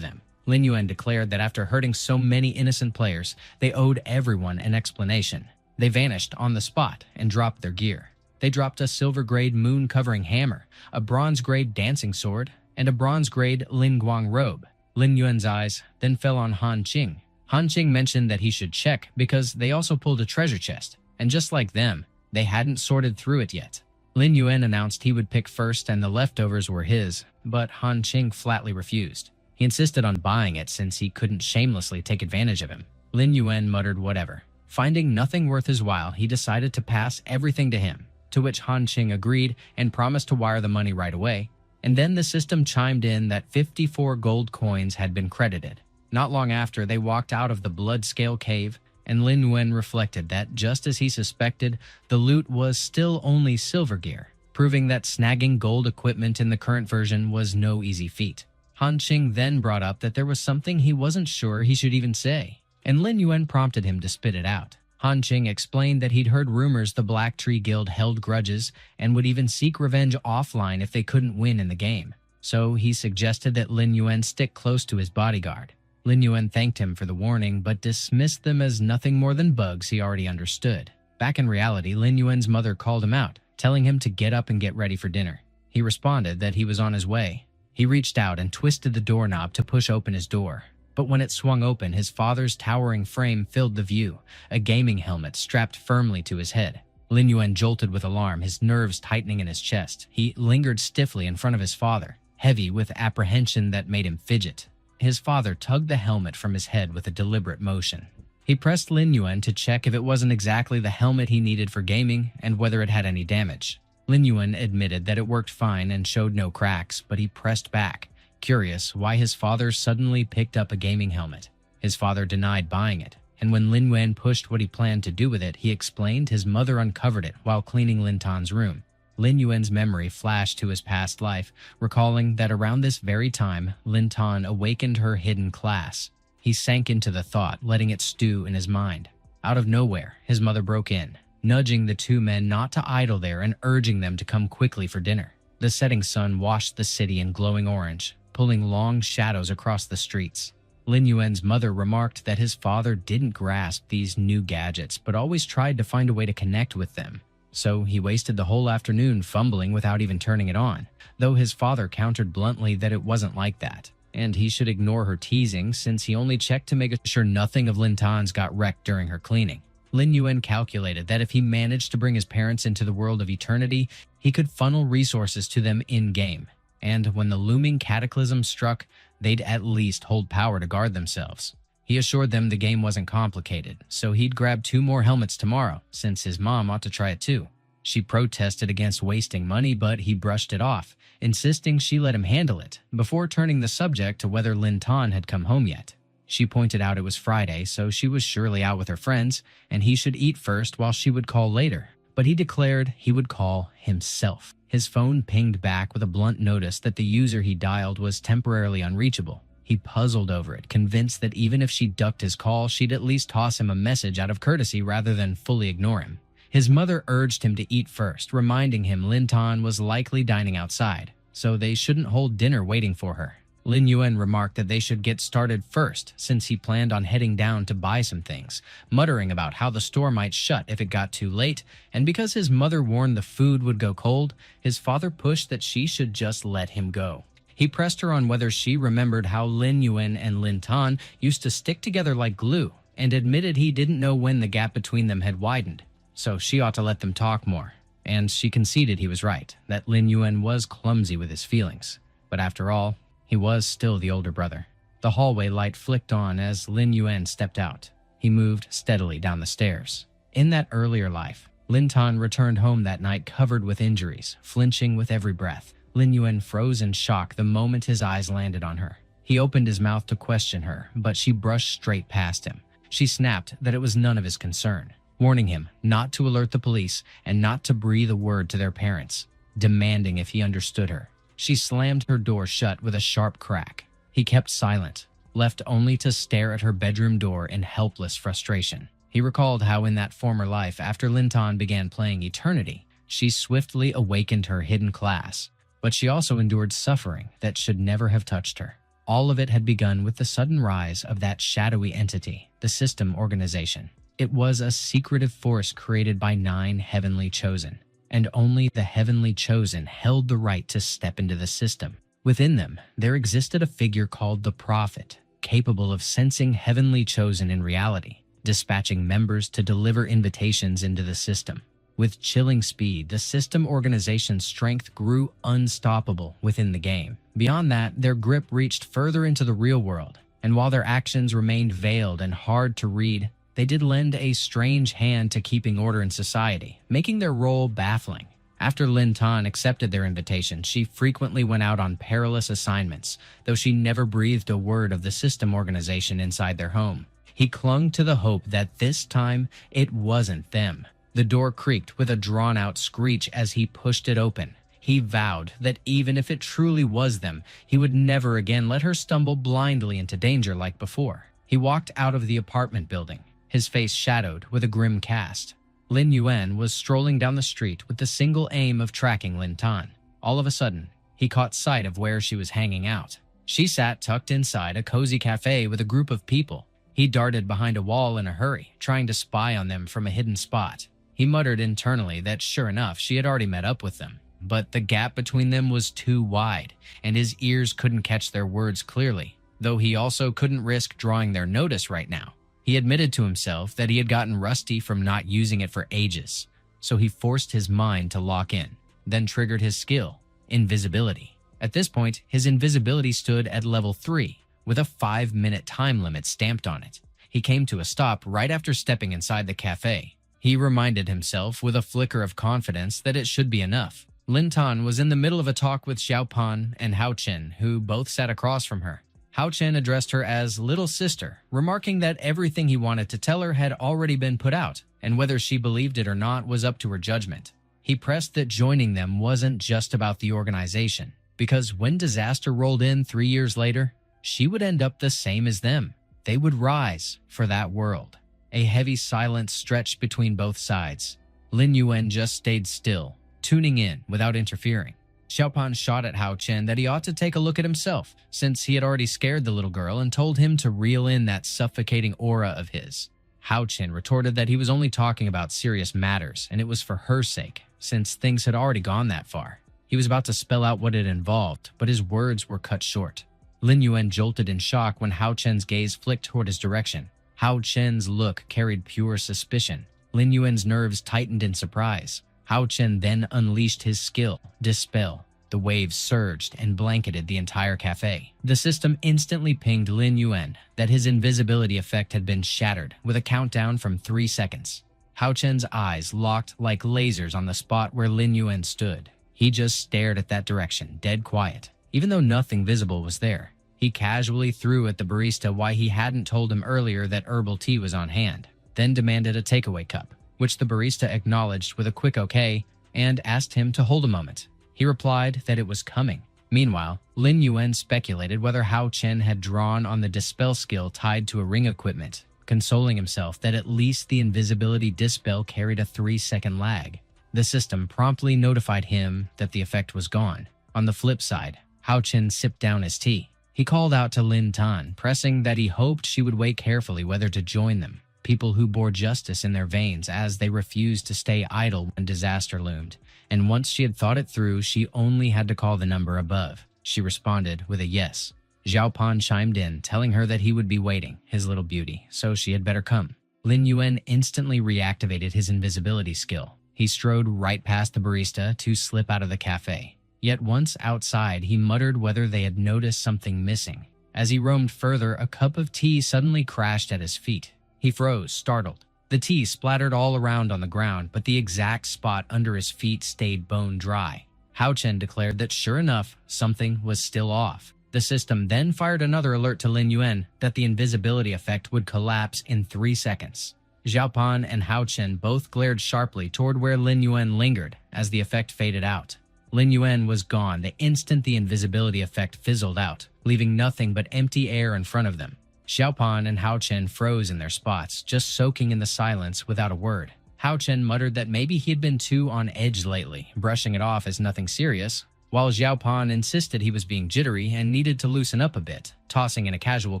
them. Lin Yuan declared that after hurting so many innocent players, they owed everyone an explanation. They vanished on the spot and dropped their gear. They dropped a silver-grade moon-covering hammer, a bronze-grade dancing sword, and a bronze-grade Lin Guang robe. Lin Yuan's eyes then fell on Han Qing. Han Qing mentioned that he should check because they also pulled a treasure chest, and just like them, they hadn't sorted through it yet. Lin Yuan announced he would pick first and the leftovers were his, but Han Qing flatly refused. He insisted on buying it since he couldn't shamelessly take advantage of him. Lin Yuan muttered whatever. Finding nothing worth his while, he decided to pass everything to him, to which Han Qing agreed and promised to wire the money right away. And then the system chimed in that 54 gold coins had been credited. Not long after, they walked out of the blood-scale cave, and Lin Yuan reflected that, just as he suspected, the loot was still only silver gear, proving that snagging gold equipment in the current version was no easy feat. Han Qing then brought up that there was something he wasn't sure he should even say, and Lin Yuan prompted him to spit it out. Han Qing explained that he'd heard rumors the Black Tree Guild held grudges and would even seek revenge offline if they couldn't win in the game. So he suggested that Lin Yuan stick close to his bodyguard. Lin Yuan thanked him for the warning, but dismissed them as nothing more than bugs he already understood. Back in reality, Lin Yuan's mother called him out, telling him to get up and get ready for dinner. He responded that he was on his way. He reached out and twisted the doorknob to push open his door. But when it swung open, his father's towering frame filled the view, a gaming helmet strapped firmly to his head. Lin Yuan jolted with alarm, his nerves tightening in his chest. He lingered stiffly in front of his father, heavy with apprehension that made him fidget. His father tugged the helmet from his head with a deliberate motion. He pressed Lin Yuan to check if it wasn't exactly the helmet he needed for gaming and whether it had any damage. Lin Yuan admitted that it worked fine and showed no cracks, but he pressed back, curious why his father suddenly picked up a gaming helmet. His father denied buying it, and when Lin Yuan pushed what he planned to do with it, he explained his mother uncovered it while cleaning Lin Tan's room. Lin Yuan's memory flashed to his past life, recalling that around this very time, Lin Tan awakened her hidden class. He sank into the thought, letting it stew in his mind. Out of nowhere, his mother broke in, nudging the two men not to idle there and urging them to come quickly for dinner. The setting sun washed the city in glowing orange, pulling long shadows across the streets. Lin Yuan's mother remarked that his father didn't grasp these new gadgets but always tried to find a way to connect with them. So he wasted the whole afternoon fumbling without even turning it on, though his father countered bluntly that it wasn't like that, and he should ignore her teasing since he only checked to make sure nothing of Lin Tan's got wrecked during her cleaning. Lin Yuan calculated that if he managed to bring his parents into the world of eternity, he could funnel resources to them in-game, and when the looming cataclysm struck, they'd at least hold power to guard themselves. He assured them the game wasn't complicated, so he'd grab 2 more helmets tomorrow, since his mom ought to try it too. She protested against wasting money, but he brushed it off, insisting she let him handle it, before turning the subject to whether Lin Tan had come home yet. She pointed out it was Friday, so she was surely out with her friends, and he should eat first while she would call later. But he declared he would call himself. His phone pinged back with a blunt notice that the user he dialed was temporarily unreachable. He puzzled over it, convinced that even if she ducked his call, she'd at least toss him a message out of courtesy rather than fully ignore him. His mother urged him to eat first, reminding him Lin Tan was likely dining outside, so they shouldn't hold dinner waiting for her. Lin Yuan remarked that they should get started first, since he planned on heading down to buy some things, muttering about how the store might shut if it got too late, and because his mother warned the food would go cold, his father pushed that she should just let him go. He pressed her on whether she remembered how Lin Yuan and Lin Tan used to stick together like glue, and admitted he didn't know when the gap between them had widened, so she ought to let them talk more. And she conceded he was right, that Lin Yuan was clumsy with his feelings. But after all, he was still the older brother. The hallway light flicked on as Lin Yuan stepped out. He moved steadily down the stairs. In that earlier life, Lin Tan returned home that night covered with injuries, flinching with every breath. Lin Yuan froze in shock the moment his eyes landed on her. He opened his mouth to question her, but she brushed straight past him. She snapped that it was none of his concern, warning him not to alert the police and not to breathe a word to their parents, demanding if he understood her. She slammed her door shut with a sharp crack. He kept silent, left only to stare at her bedroom door in helpless frustration. He recalled how in that former life, after Lin Tan began playing Eternity, she swiftly awakened her hidden class, but she also endured suffering that should never have touched her. All of it had begun with the sudden rise of that shadowy entity, the System Organization. It was a secretive force created by 9 Heavenly Chosen, and only the Heavenly Chosen held the right to step into the system. Within them, there existed a figure called the Prophet, capable of sensing Heavenly Chosen in reality, dispatching members to deliver invitations into the system. With chilling speed, the System Organization's strength grew unstoppable within the game. Beyond that, their grip reached further into the real world, and while their actions remained veiled and hard to read, they did lend a strange hand to keeping order in society, making their role baffling. After Lin Tan accepted their invitation, she frequently went out on perilous assignments, though she never breathed a word of the System Organization inside their home. He clung to the hope that this time it wasn't them. The door creaked with a drawn-out screech as he pushed it open. He vowed that even if it truly was them, he would never again let her stumble blindly into danger like before. He walked out of the apartment building, his face shadowed with a grim cast. Lin Yuan was strolling down the street with the single aim of tracking Lin Tan. All of a sudden, he caught sight of where she was hanging out. She sat tucked inside a cozy cafe with a group of people. He darted behind a wall in a hurry, trying to spy on them from a hidden spot. He muttered internally that sure enough, she had already met up with them. But the gap between them was too wide, and his ears couldn't catch their words clearly, though he also couldn't risk drawing their notice right now. He admitted to himself that he had gotten rusty from not using it for ages, so he forced his mind to lock in, then triggered his skill, invisibility. At this point, his invisibility stood at level 3, with a 5-minute time limit stamped on it. He came to a stop right after stepping inside the cafe. He reminded himself with a flicker of confidence that it should be enough. Lin Tan was in the middle of a talk with Xiao Pan and Hao Chen, who both sat across from her. Hao Chen addressed her as little sister, remarking that everything he wanted to tell her had already been put out, and whether she believed it or not was up to her judgment. He pressed that joining them wasn't just about the organization, because when disaster rolled in 3 years later, she would end up the same as them. They would rise for that world. A heavy silence stretched between both sides. Lin Yuan just stayed still, tuning in without interfering. Xiao Pan shot at Hao Chen that he ought to take a look at himself, since he had already scared the little girl and told him to reel in that suffocating aura of his. Hao Chen retorted that he was only talking about serious matters, and it was for her sake, since things had already gone that far. He was about to spell out what it involved, but his words were cut short. Lin Yuan jolted in shock when Hao Chen's gaze flicked toward his direction. Hao Chen's look carried pure suspicion. Lin Yuan's nerves tightened in surprise. Hao Chen then unleashed his skill, Dispel. The waves surged and blanketed the entire cafe. The system instantly pinged Lin Yuan that his invisibility effect had been shattered with a countdown from 3 seconds. Hao Chen's eyes locked like lasers on the spot where Lin Yuan stood. He just stared at that direction, dead quiet, even though nothing visible was there. He casually threw at the barista why he hadn't told him earlier that herbal tea was on hand, then demanded a takeaway cup, which the barista acknowledged with a quick okay and asked him to hold a moment. He replied that it was coming. Meanwhile, Lin Yuan speculated whether Hao Chen had drawn on the Dispel skill tied to a ring equipment, consoling himself that at least the invisibility Dispel carried a 3-second lag. The system promptly notified him that the effect was gone. On the flip side, Hao Chen sipped down his tea. He called out to Lin Tan, pressing that he hoped she would weigh carefully whether to join them, people who bore justice in their veins as they refused to stay idle when disaster loomed. And once she had thought it through, she only had to call the number above. She responded with a yes. Xiao Pan chimed in, telling her that he would be waiting, his little beauty, so she had better come. Lin Yuan instantly reactivated his invisibility skill. He strode right past the barista to slip out of the cafe. Yet once outside, he muttered whether they had noticed something missing. As he roamed further, a cup of tea suddenly crashed at his feet. He froze, startled. The tea splattered all around on the ground, but the exact spot under his feet stayed bone dry. Hao Chen declared that sure enough, something was still off. The system then fired another alert to Lin Yuan that the invisibility effect would collapse in 3 seconds. Xiao Pan and Hao Chen both glared sharply toward where Lin Yuan lingered as the effect faded out. Lin Yuan was gone the instant the invisibility effect fizzled out, leaving nothing but empty air in front of them. Xiao Pan and Hao Chen froze in their spots, just soaking in the silence without a word. Hao Chen muttered that maybe he had been too on edge lately, brushing it off as nothing serious, while Xiao Pan insisted he was being jittery and needed to loosen up a bit, tossing in a casual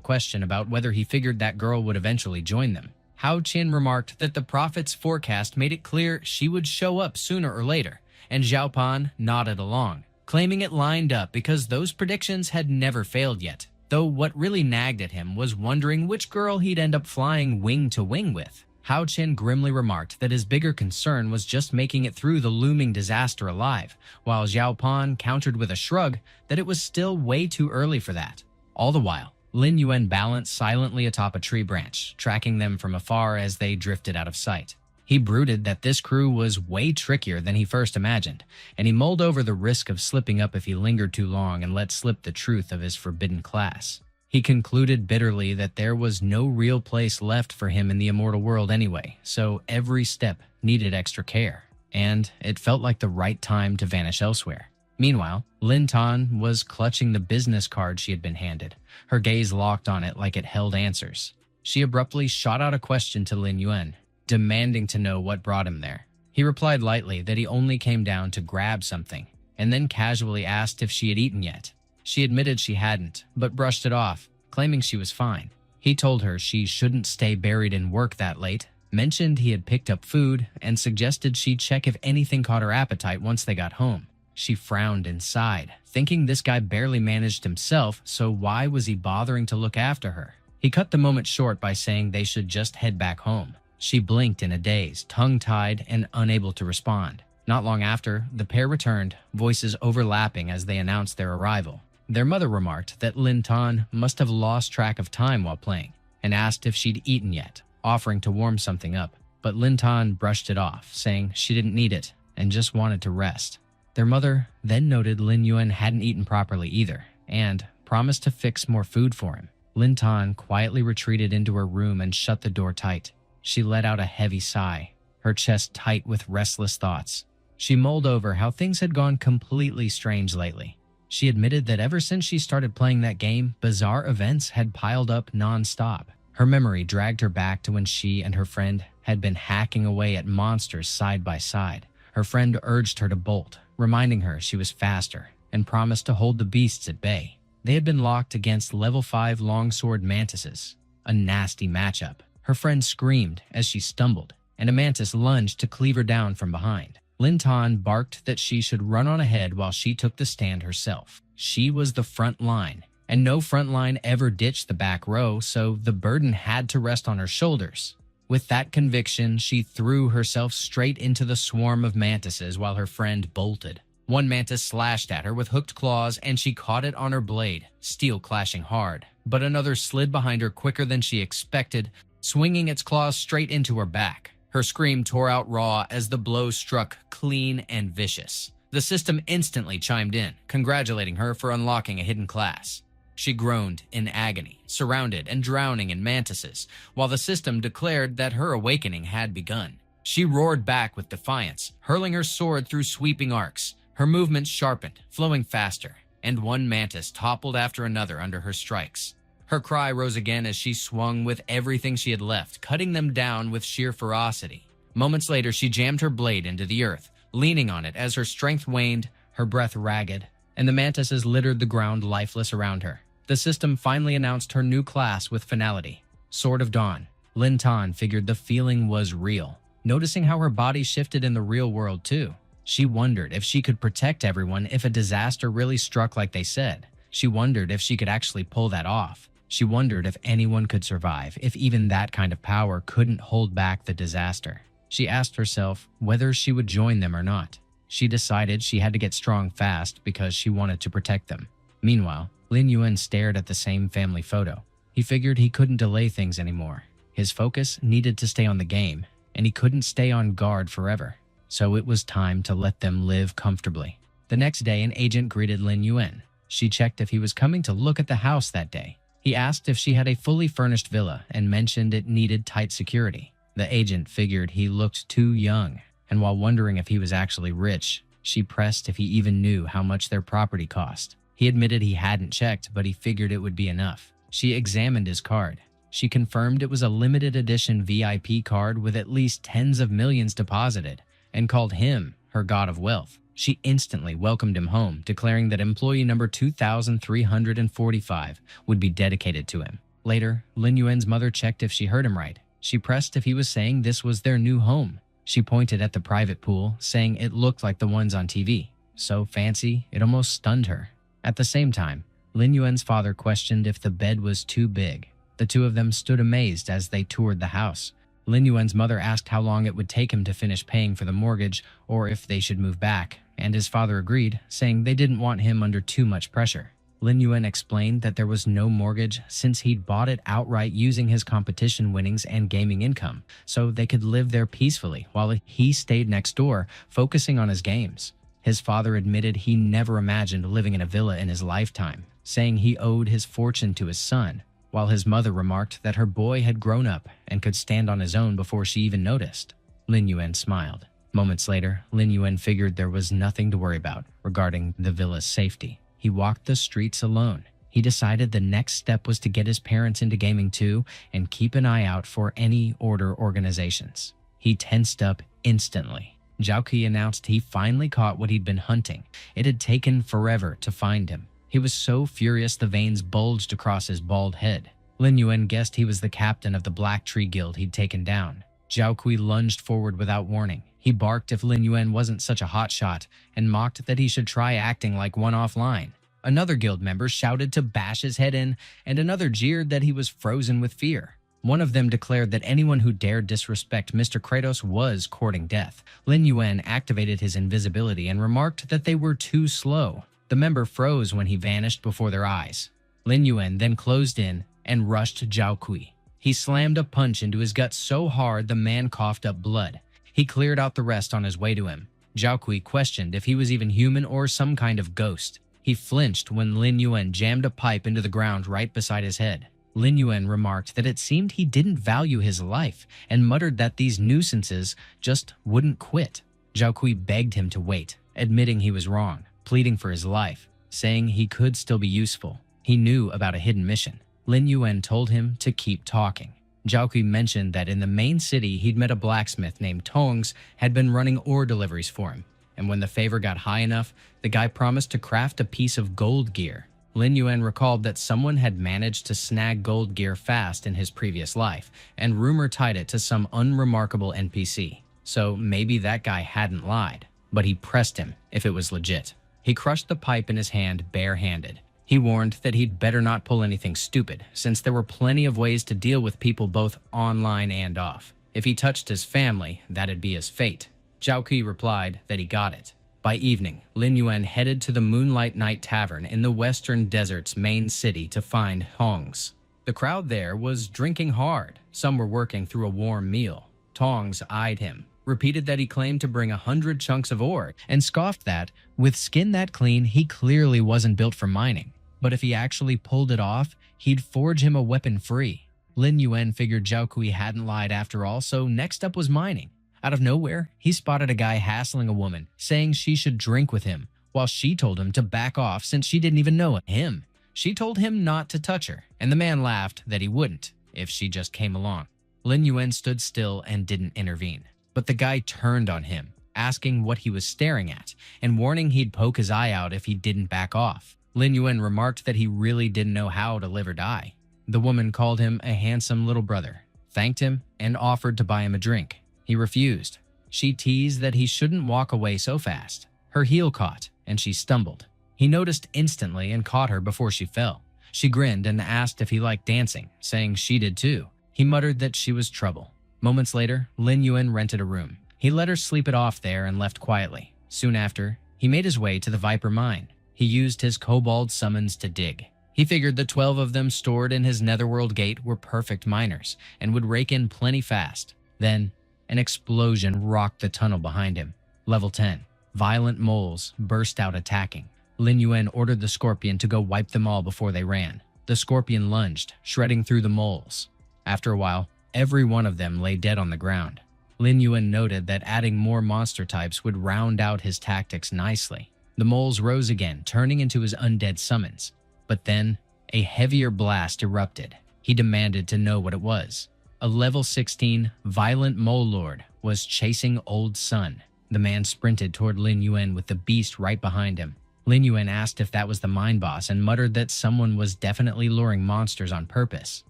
question about whether he figured that girl would eventually join them. Hao Chen remarked that the prophet's forecast made it clear she would show up sooner or later, and Xiao Pan nodded along, claiming it lined up because those predictions had never failed yet, though what really nagged at him was wondering which girl he'd end up flying wing to wing with. Hao Chen grimly remarked that his bigger concern was just making it through the looming disaster alive, while Xiao Pan countered with a shrug that it was still way too early for that. All the while, Lin Yuan balanced silently atop a tree branch, tracking them from afar as they drifted out of sight. He brooded that this crew was way trickier than he first imagined, and he mulled over the risk of slipping up if he lingered too long and let slip the truth of his forbidden class. He concluded bitterly that there was no real place left for him in the immortal world anyway, so every step needed extra care, and it felt like the right time to vanish elsewhere. Meanwhile, Lin Tan was clutching the business card she had been handed, her gaze locked on it like it held answers. She abruptly shot out a question to Lin Yuan, demanding to know what brought him there. He replied lightly that he only came down to grab something, and then casually asked if she had eaten yet. She admitted she hadn't, but brushed it off, claiming she was fine. He told her she shouldn't stay buried in work that late, mentioned he had picked up food, and suggested she check if anything caught her appetite once they got home. She frowned and sighed, thinking this guy barely managed himself, so why was he bothering to look after her? He cut the moment short by saying they should just head back home. She blinked in a daze, tongue-tied and unable to respond. Not long after, the pair returned, voices overlapping as they announced their arrival. Their mother remarked that Lin Tan must have lost track of time while playing, and asked if she'd eaten yet, offering to warm something up. But Lin Tan brushed it off, saying she didn't need it and just wanted to rest. Their mother then noted Lin Yuan hadn't eaten properly either, and promised to fix more food for him. Lin Tan quietly retreated into her room and shut the door tight. She let out a heavy sigh, her chest tight with restless thoughts. She mulled over how things had gone completely strange lately. She admitted that ever since she started playing that game, bizarre events had piled up non-stop. Her memory dragged her back to when she and her friend had been hacking away at monsters side by side. Her friend urged her to bolt, reminding her she was faster, and promised to hold the beasts at bay. They had been locked against level 5 longsword mantises, a nasty matchup. Her friend screamed as she stumbled, and a mantis lunged to cleave her down from behind. Lin Tan barked that she should run on ahead while she took the stand herself. She was the front line, and no front line ever ditched the back row, so the burden had to rest on her shoulders. With that conviction, she threw herself straight into the swarm of mantises while her friend bolted. One mantis slashed at her with hooked claws, and she caught it on her blade, steel clashing hard. But another slid behind her quicker than she expected, swinging its claws straight into her back. Her scream tore out raw as the blow struck clean and vicious. The system instantly chimed in, congratulating her for unlocking a hidden class. She groaned in agony, surrounded and drowning in mantises, while the system declared that her awakening had begun. She roared back with defiance, hurling her sword through sweeping arcs. Her movements sharpened, flowing faster, and one mantis toppled after another under her strikes. Her cry rose again as she swung with everything she had left, cutting them down with sheer ferocity. Moments later, she jammed her blade into the earth, leaning on it as her strength waned, her breath ragged, and the mantises littered the ground lifeless around her. The system finally announced her new class with finality, Sword of Dawn. Lin Tan figured the feeling was real, noticing how her body shifted in the real world too. She wondered if she could protect everyone if a disaster really struck like they said. She wondered if she could actually pull that off. She wondered if anyone could survive, if even that kind of power couldn't hold back the disaster. She asked herself whether she would join them or not. She decided she had to get strong fast because she wanted to protect them. Meanwhile, Lin Yuan stared at the same family photo. He figured he couldn't delay things anymore. His focus needed to stay on the game, and he couldn't stay on guard forever. So it was time to let them live comfortably. The next day, an agent greeted Lin Yuan. She checked if he was coming to look at the house that day. He asked if she had a fully furnished villa and mentioned it needed tight security. The agent figured he looked too young, and while wondering if he was actually rich, she pressed if he even knew how much their property cost. He admitted he hadn't checked, but he figured it would be enough. She examined his card. She confirmed it was a limited edition VIP card with at least tens of millions deposited, and called him her god of wealth. She instantly welcomed him home, declaring that employee number 2345 would be dedicated to him. Later, Lin Yuan's mother checked if she heard him right. She pressed if he was saying this was their new home. She pointed at the private pool, saying it looked like the ones on TV. So fancy, it almost stunned her. At the same time, Lin Yuan's father questioned if the bed was too big. The two of them stood amazed as they toured the house. Lin Yuan's mother asked how long it would take him to finish paying for the mortgage or if they should move back, and his father agreed, saying they didn't want him under too much pressure. Lin Yuan explained that there was no mortgage since he'd bought it outright using his competition winnings and gaming income, so they could live there peacefully while he stayed next door, focusing on his games. His father admitted he never imagined living in a villa in his lifetime, saying he owed his fortune to his son, while his mother remarked that her boy had grown up and could stand on his own before she even noticed. Lin Yuan smiled. Moments later, Lin Yuan figured there was nothing to worry about regarding the villa's safety. He walked the streets alone. He decided the next step was to get his parents into gaming too and keep an eye out for any order organizations. He tensed up instantly. Zhao Kui announced he finally caught what he'd been hunting. It had taken forever to find him. He was so furious the veins bulged across his bald head. Lin Yuan guessed he was the captain of the Black Tree Guild he'd taken down. Zhao Kui lunged forward without warning. He barked if Lin Yuan wasn't such a hotshot and mocked that he should try acting like one offline. Another guild member shouted to bash his head in, and another jeered that he was frozen with fear. One of them declared that anyone who dared disrespect Mr. Kratos was courting death. Lin Yuan activated his invisibility and remarked that they were too slow. The member froze when he vanished before their eyes. Lin Yuan then closed in and rushed Zhao Kui. He slammed a punch into his gut so hard the man coughed up blood. He cleared out the rest on his way to him. Zhao Kui questioned if he was even human or some kind of ghost. He flinched when Lin Yuan jammed a pipe into the ground right beside his head. Lin Yuan remarked that it seemed he didn't value his life and muttered that these nuisances just wouldn't quit. Zhao Kui begged him to wait, admitting he was wrong, pleading for his life, saying he could still be useful. He knew about a hidden mission. Lin Yuan told him to keep talking. Zhao Kui mentioned that in the main city he'd met a blacksmith named Tongs had been running ore deliveries for him, and when the favor got high enough, the guy promised to craft a piece of gold gear. Lin Yuan recalled that someone had managed to snag gold gear fast in his previous life, and rumor tied it to some unremarkable NPC. So maybe that guy hadn't lied, but he pressed him if it was legit. He crushed the pipe in his hand bare-handed. He warned that he'd better not pull anything stupid, since there were plenty of ways to deal with people both online and off. If he touched his family, that'd be his fate. Zhao Kui replied that he got it. By evening, Lin Yuan headed to the Moonlight Night Tavern in the Western Desert's main city to find Tongs. The crowd there was drinking hard. Some were working through a warm meal. Tongs eyed him, repeated that he claimed to bring 100 chunks of ore, and scoffed that, with skin that clean, he clearly wasn't built for mining. But if he actually pulled it off, he'd forge him a weapon free. Lin Yuan figured Zhao Kui hadn't lied after all, so next up was mining. Out of nowhere, he spotted a guy hassling a woman, saying she should drink with him, while she told him to back off since she didn't even know him. She told him not to touch her, and the man laughed that he wouldn't if she just came along. Lin Yuan stood still and didn't intervene, but the guy turned on him, asking what he was staring at, and warning he'd poke his eye out if he didn't back off. Lin Yuan remarked that he really didn't know how to live or die. The woman called him a handsome little brother, thanked him, and offered to buy him a drink. He refused. She teased that he shouldn't walk away so fast. Her heel caught, and she stumbled. He noticed instantly and caught her before she fell. She grinned and asked if he liked dancing, saying she did too. He muttered that she was trouble. Moments later, Lin Yuan rented a room. He let her sleep it off there and left quietly. Soon after, he made his way to the Viper Mine. He used his kobold summons to dig. He figured the 12 of them stored in his netherworld gate were perfect miners and would rake in plenty fast. Then, an explosion rocked the tunnel behind him. Level 10. Violent moles burst out attacking. Lin Yuan ordered the scorpion to go wipe them all before they ran. The scorpion lunged, shredding through the moles. After a while, every one of them lay dead on the ground. Lin Yuan noted that adding more monster types would round out his tactics nicely. The moles rose again, turning into his undead summons. But then, a heavier blast erupted. He demanded to know what it was. A level 16 violent mole lord was chasing Old Sun. The man sprinted toward Lin Yuan with the beast right behind him. Lin Yuan asked if that was the mine boss and muttered that someone was definitely luring monsters on purpose.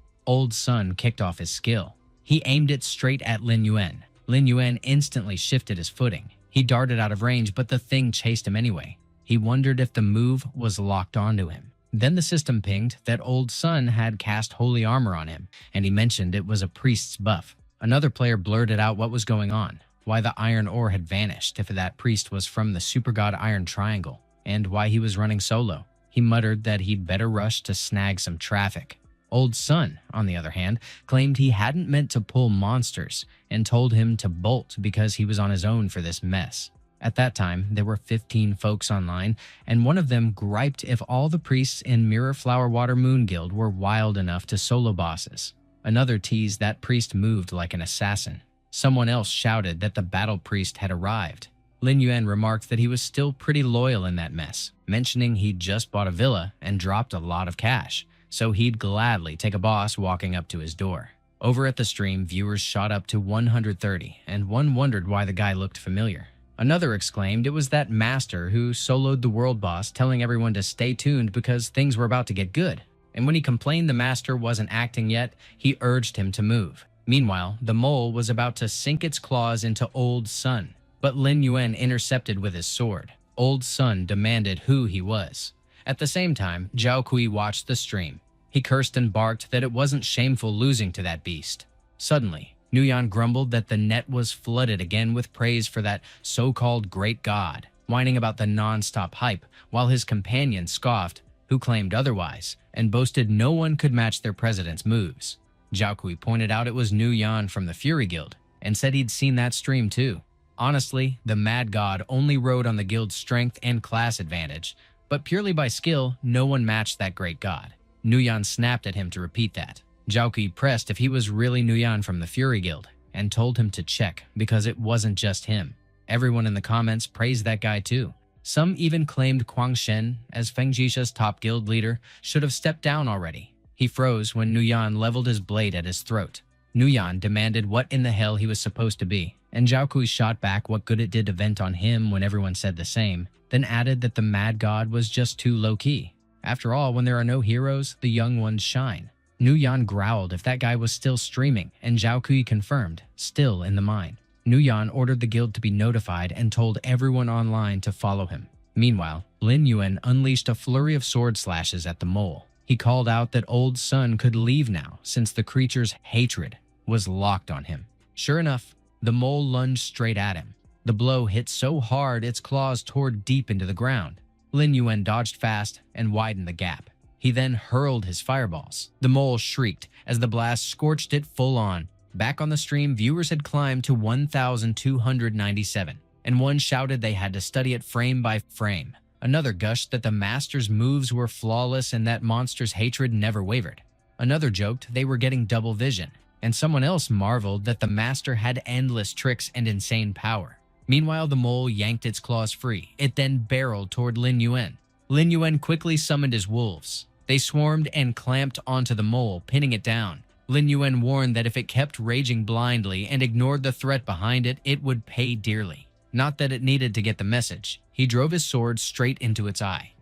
Old Sun kicked off his skill. He aimed it straight at Lin Yuan. Lin Yuan instantly shifted his footing. He darted out of range, but the thing chased him anyway. He wondered if the move was locked onto him. Then the system pinged that Old Sun had cast holy armor on him, and he mentioned it was a priest's buff. Another player blurted out what was going on, why the iron ore had vanished if that priest was from the super god Iron Triangle, and why he was running solo. He muttered that he'd better rush to snag some traffic. Old Sun, on the other hand, claimed he hadn't meant to pull monsters and told him to bolt because he was on his own for this mess. At that time, there were 15 folks online, and one of them griped if all the priests in Mirror Flower Water Moon Guild were wild enough to solo bosses. Another teased that priest moved like an assassin. Someone else shouted that the battle priest had arrived. Lin Yuan remarked that he was still pretty loyal in that mess, mentioning he'd just bought a villa and dropped a lot of cash, so he'd gladly take a boss walking up to his door. Over at the stream, viewers shot up to 130, and one wondered why the guy looked familiar. Another exclaimed it was that master who soloed the world boss, telling everyone to stay tuned because things were about to get good. And when he complained the master wasn't acting yet, he urged him to move. Meanwhile, the mole was about to sink its claws into Old Sun, but Lin Yuan intercepted with his sword. Old Sun demanded who he was. At the same time, Zhao Kui watched the stream. He cursed and barked that it wasn't shameful losing to that beast. Suddenly, Nuyan grumbled that the net was flooded again with praise for that so-called great god, whining about the non-stop hype, while his companion scoffed, who claimed otherwise, and boasted no one could match their president's moves. Zhao Kui pointed out it was Nuyan from the Fury Guild, and said he'd seen that stream too. Honestly, the Mad God only rode on the guild's strength and class advantage, but purely by skill, no one matched that great god. Nuyan snapped at him to repeat that. Zhao Kui pressed if he was really Nuyan from the Fury Guild, and told him to check because it wasn't just him. Everyone in the comments praised that guy too. Some even claimed Quang Shen, as Feng Jisha's top guild leader, should have stepped down already. He froze when Nuyan leveled his blade at his throat. Nuyan demanded what in the hell he was supposed to be, and Zhao Kui shot back what good it did to vent on him when everyone said the same, then added that the Mad God was just too low-key. After all, when there are no heroes, the young ones shine. Nuyan growled if that guy was still streaming, and Zhao Kui confirmed, still in the mine. Nuyan ordered the guild to be notified and told everyone online to follow him. Meanwhile, Lin Yuan unleashed a flurry of sword slashes at the mole. He called out that Old Sun could leave now since the creature's hatred was locked on him. Sure enough, the mole lunged straight at him. The blow hit so hard its claws tore deep into the ground. Lin Yuan dodged fast and widened the gap. He then hurled his fireballs. The mole shrieked as the blast scorched it full on. Back on the stream, viewers had climbed to 1,297, and one shouted they had to study it frame by frame. Another gushed that the master's moves were flawless and that monster's hatred never wavered. Another joked they were getting double vision, and someone else marveled that the master had endless tricks and insane power. Meanwhile, the mole yanked its claws free. It then barreled toward Lin Yuan. Lin Yuan quickly summoned his wolves. They swarmed and clamped onto the mole, pinning it down. Lin Yuan warned that if it kept raging blindly and ignored the threat behind it, it would pay dearly. Not that it needed to get the message. He drove his sword straight into its eye.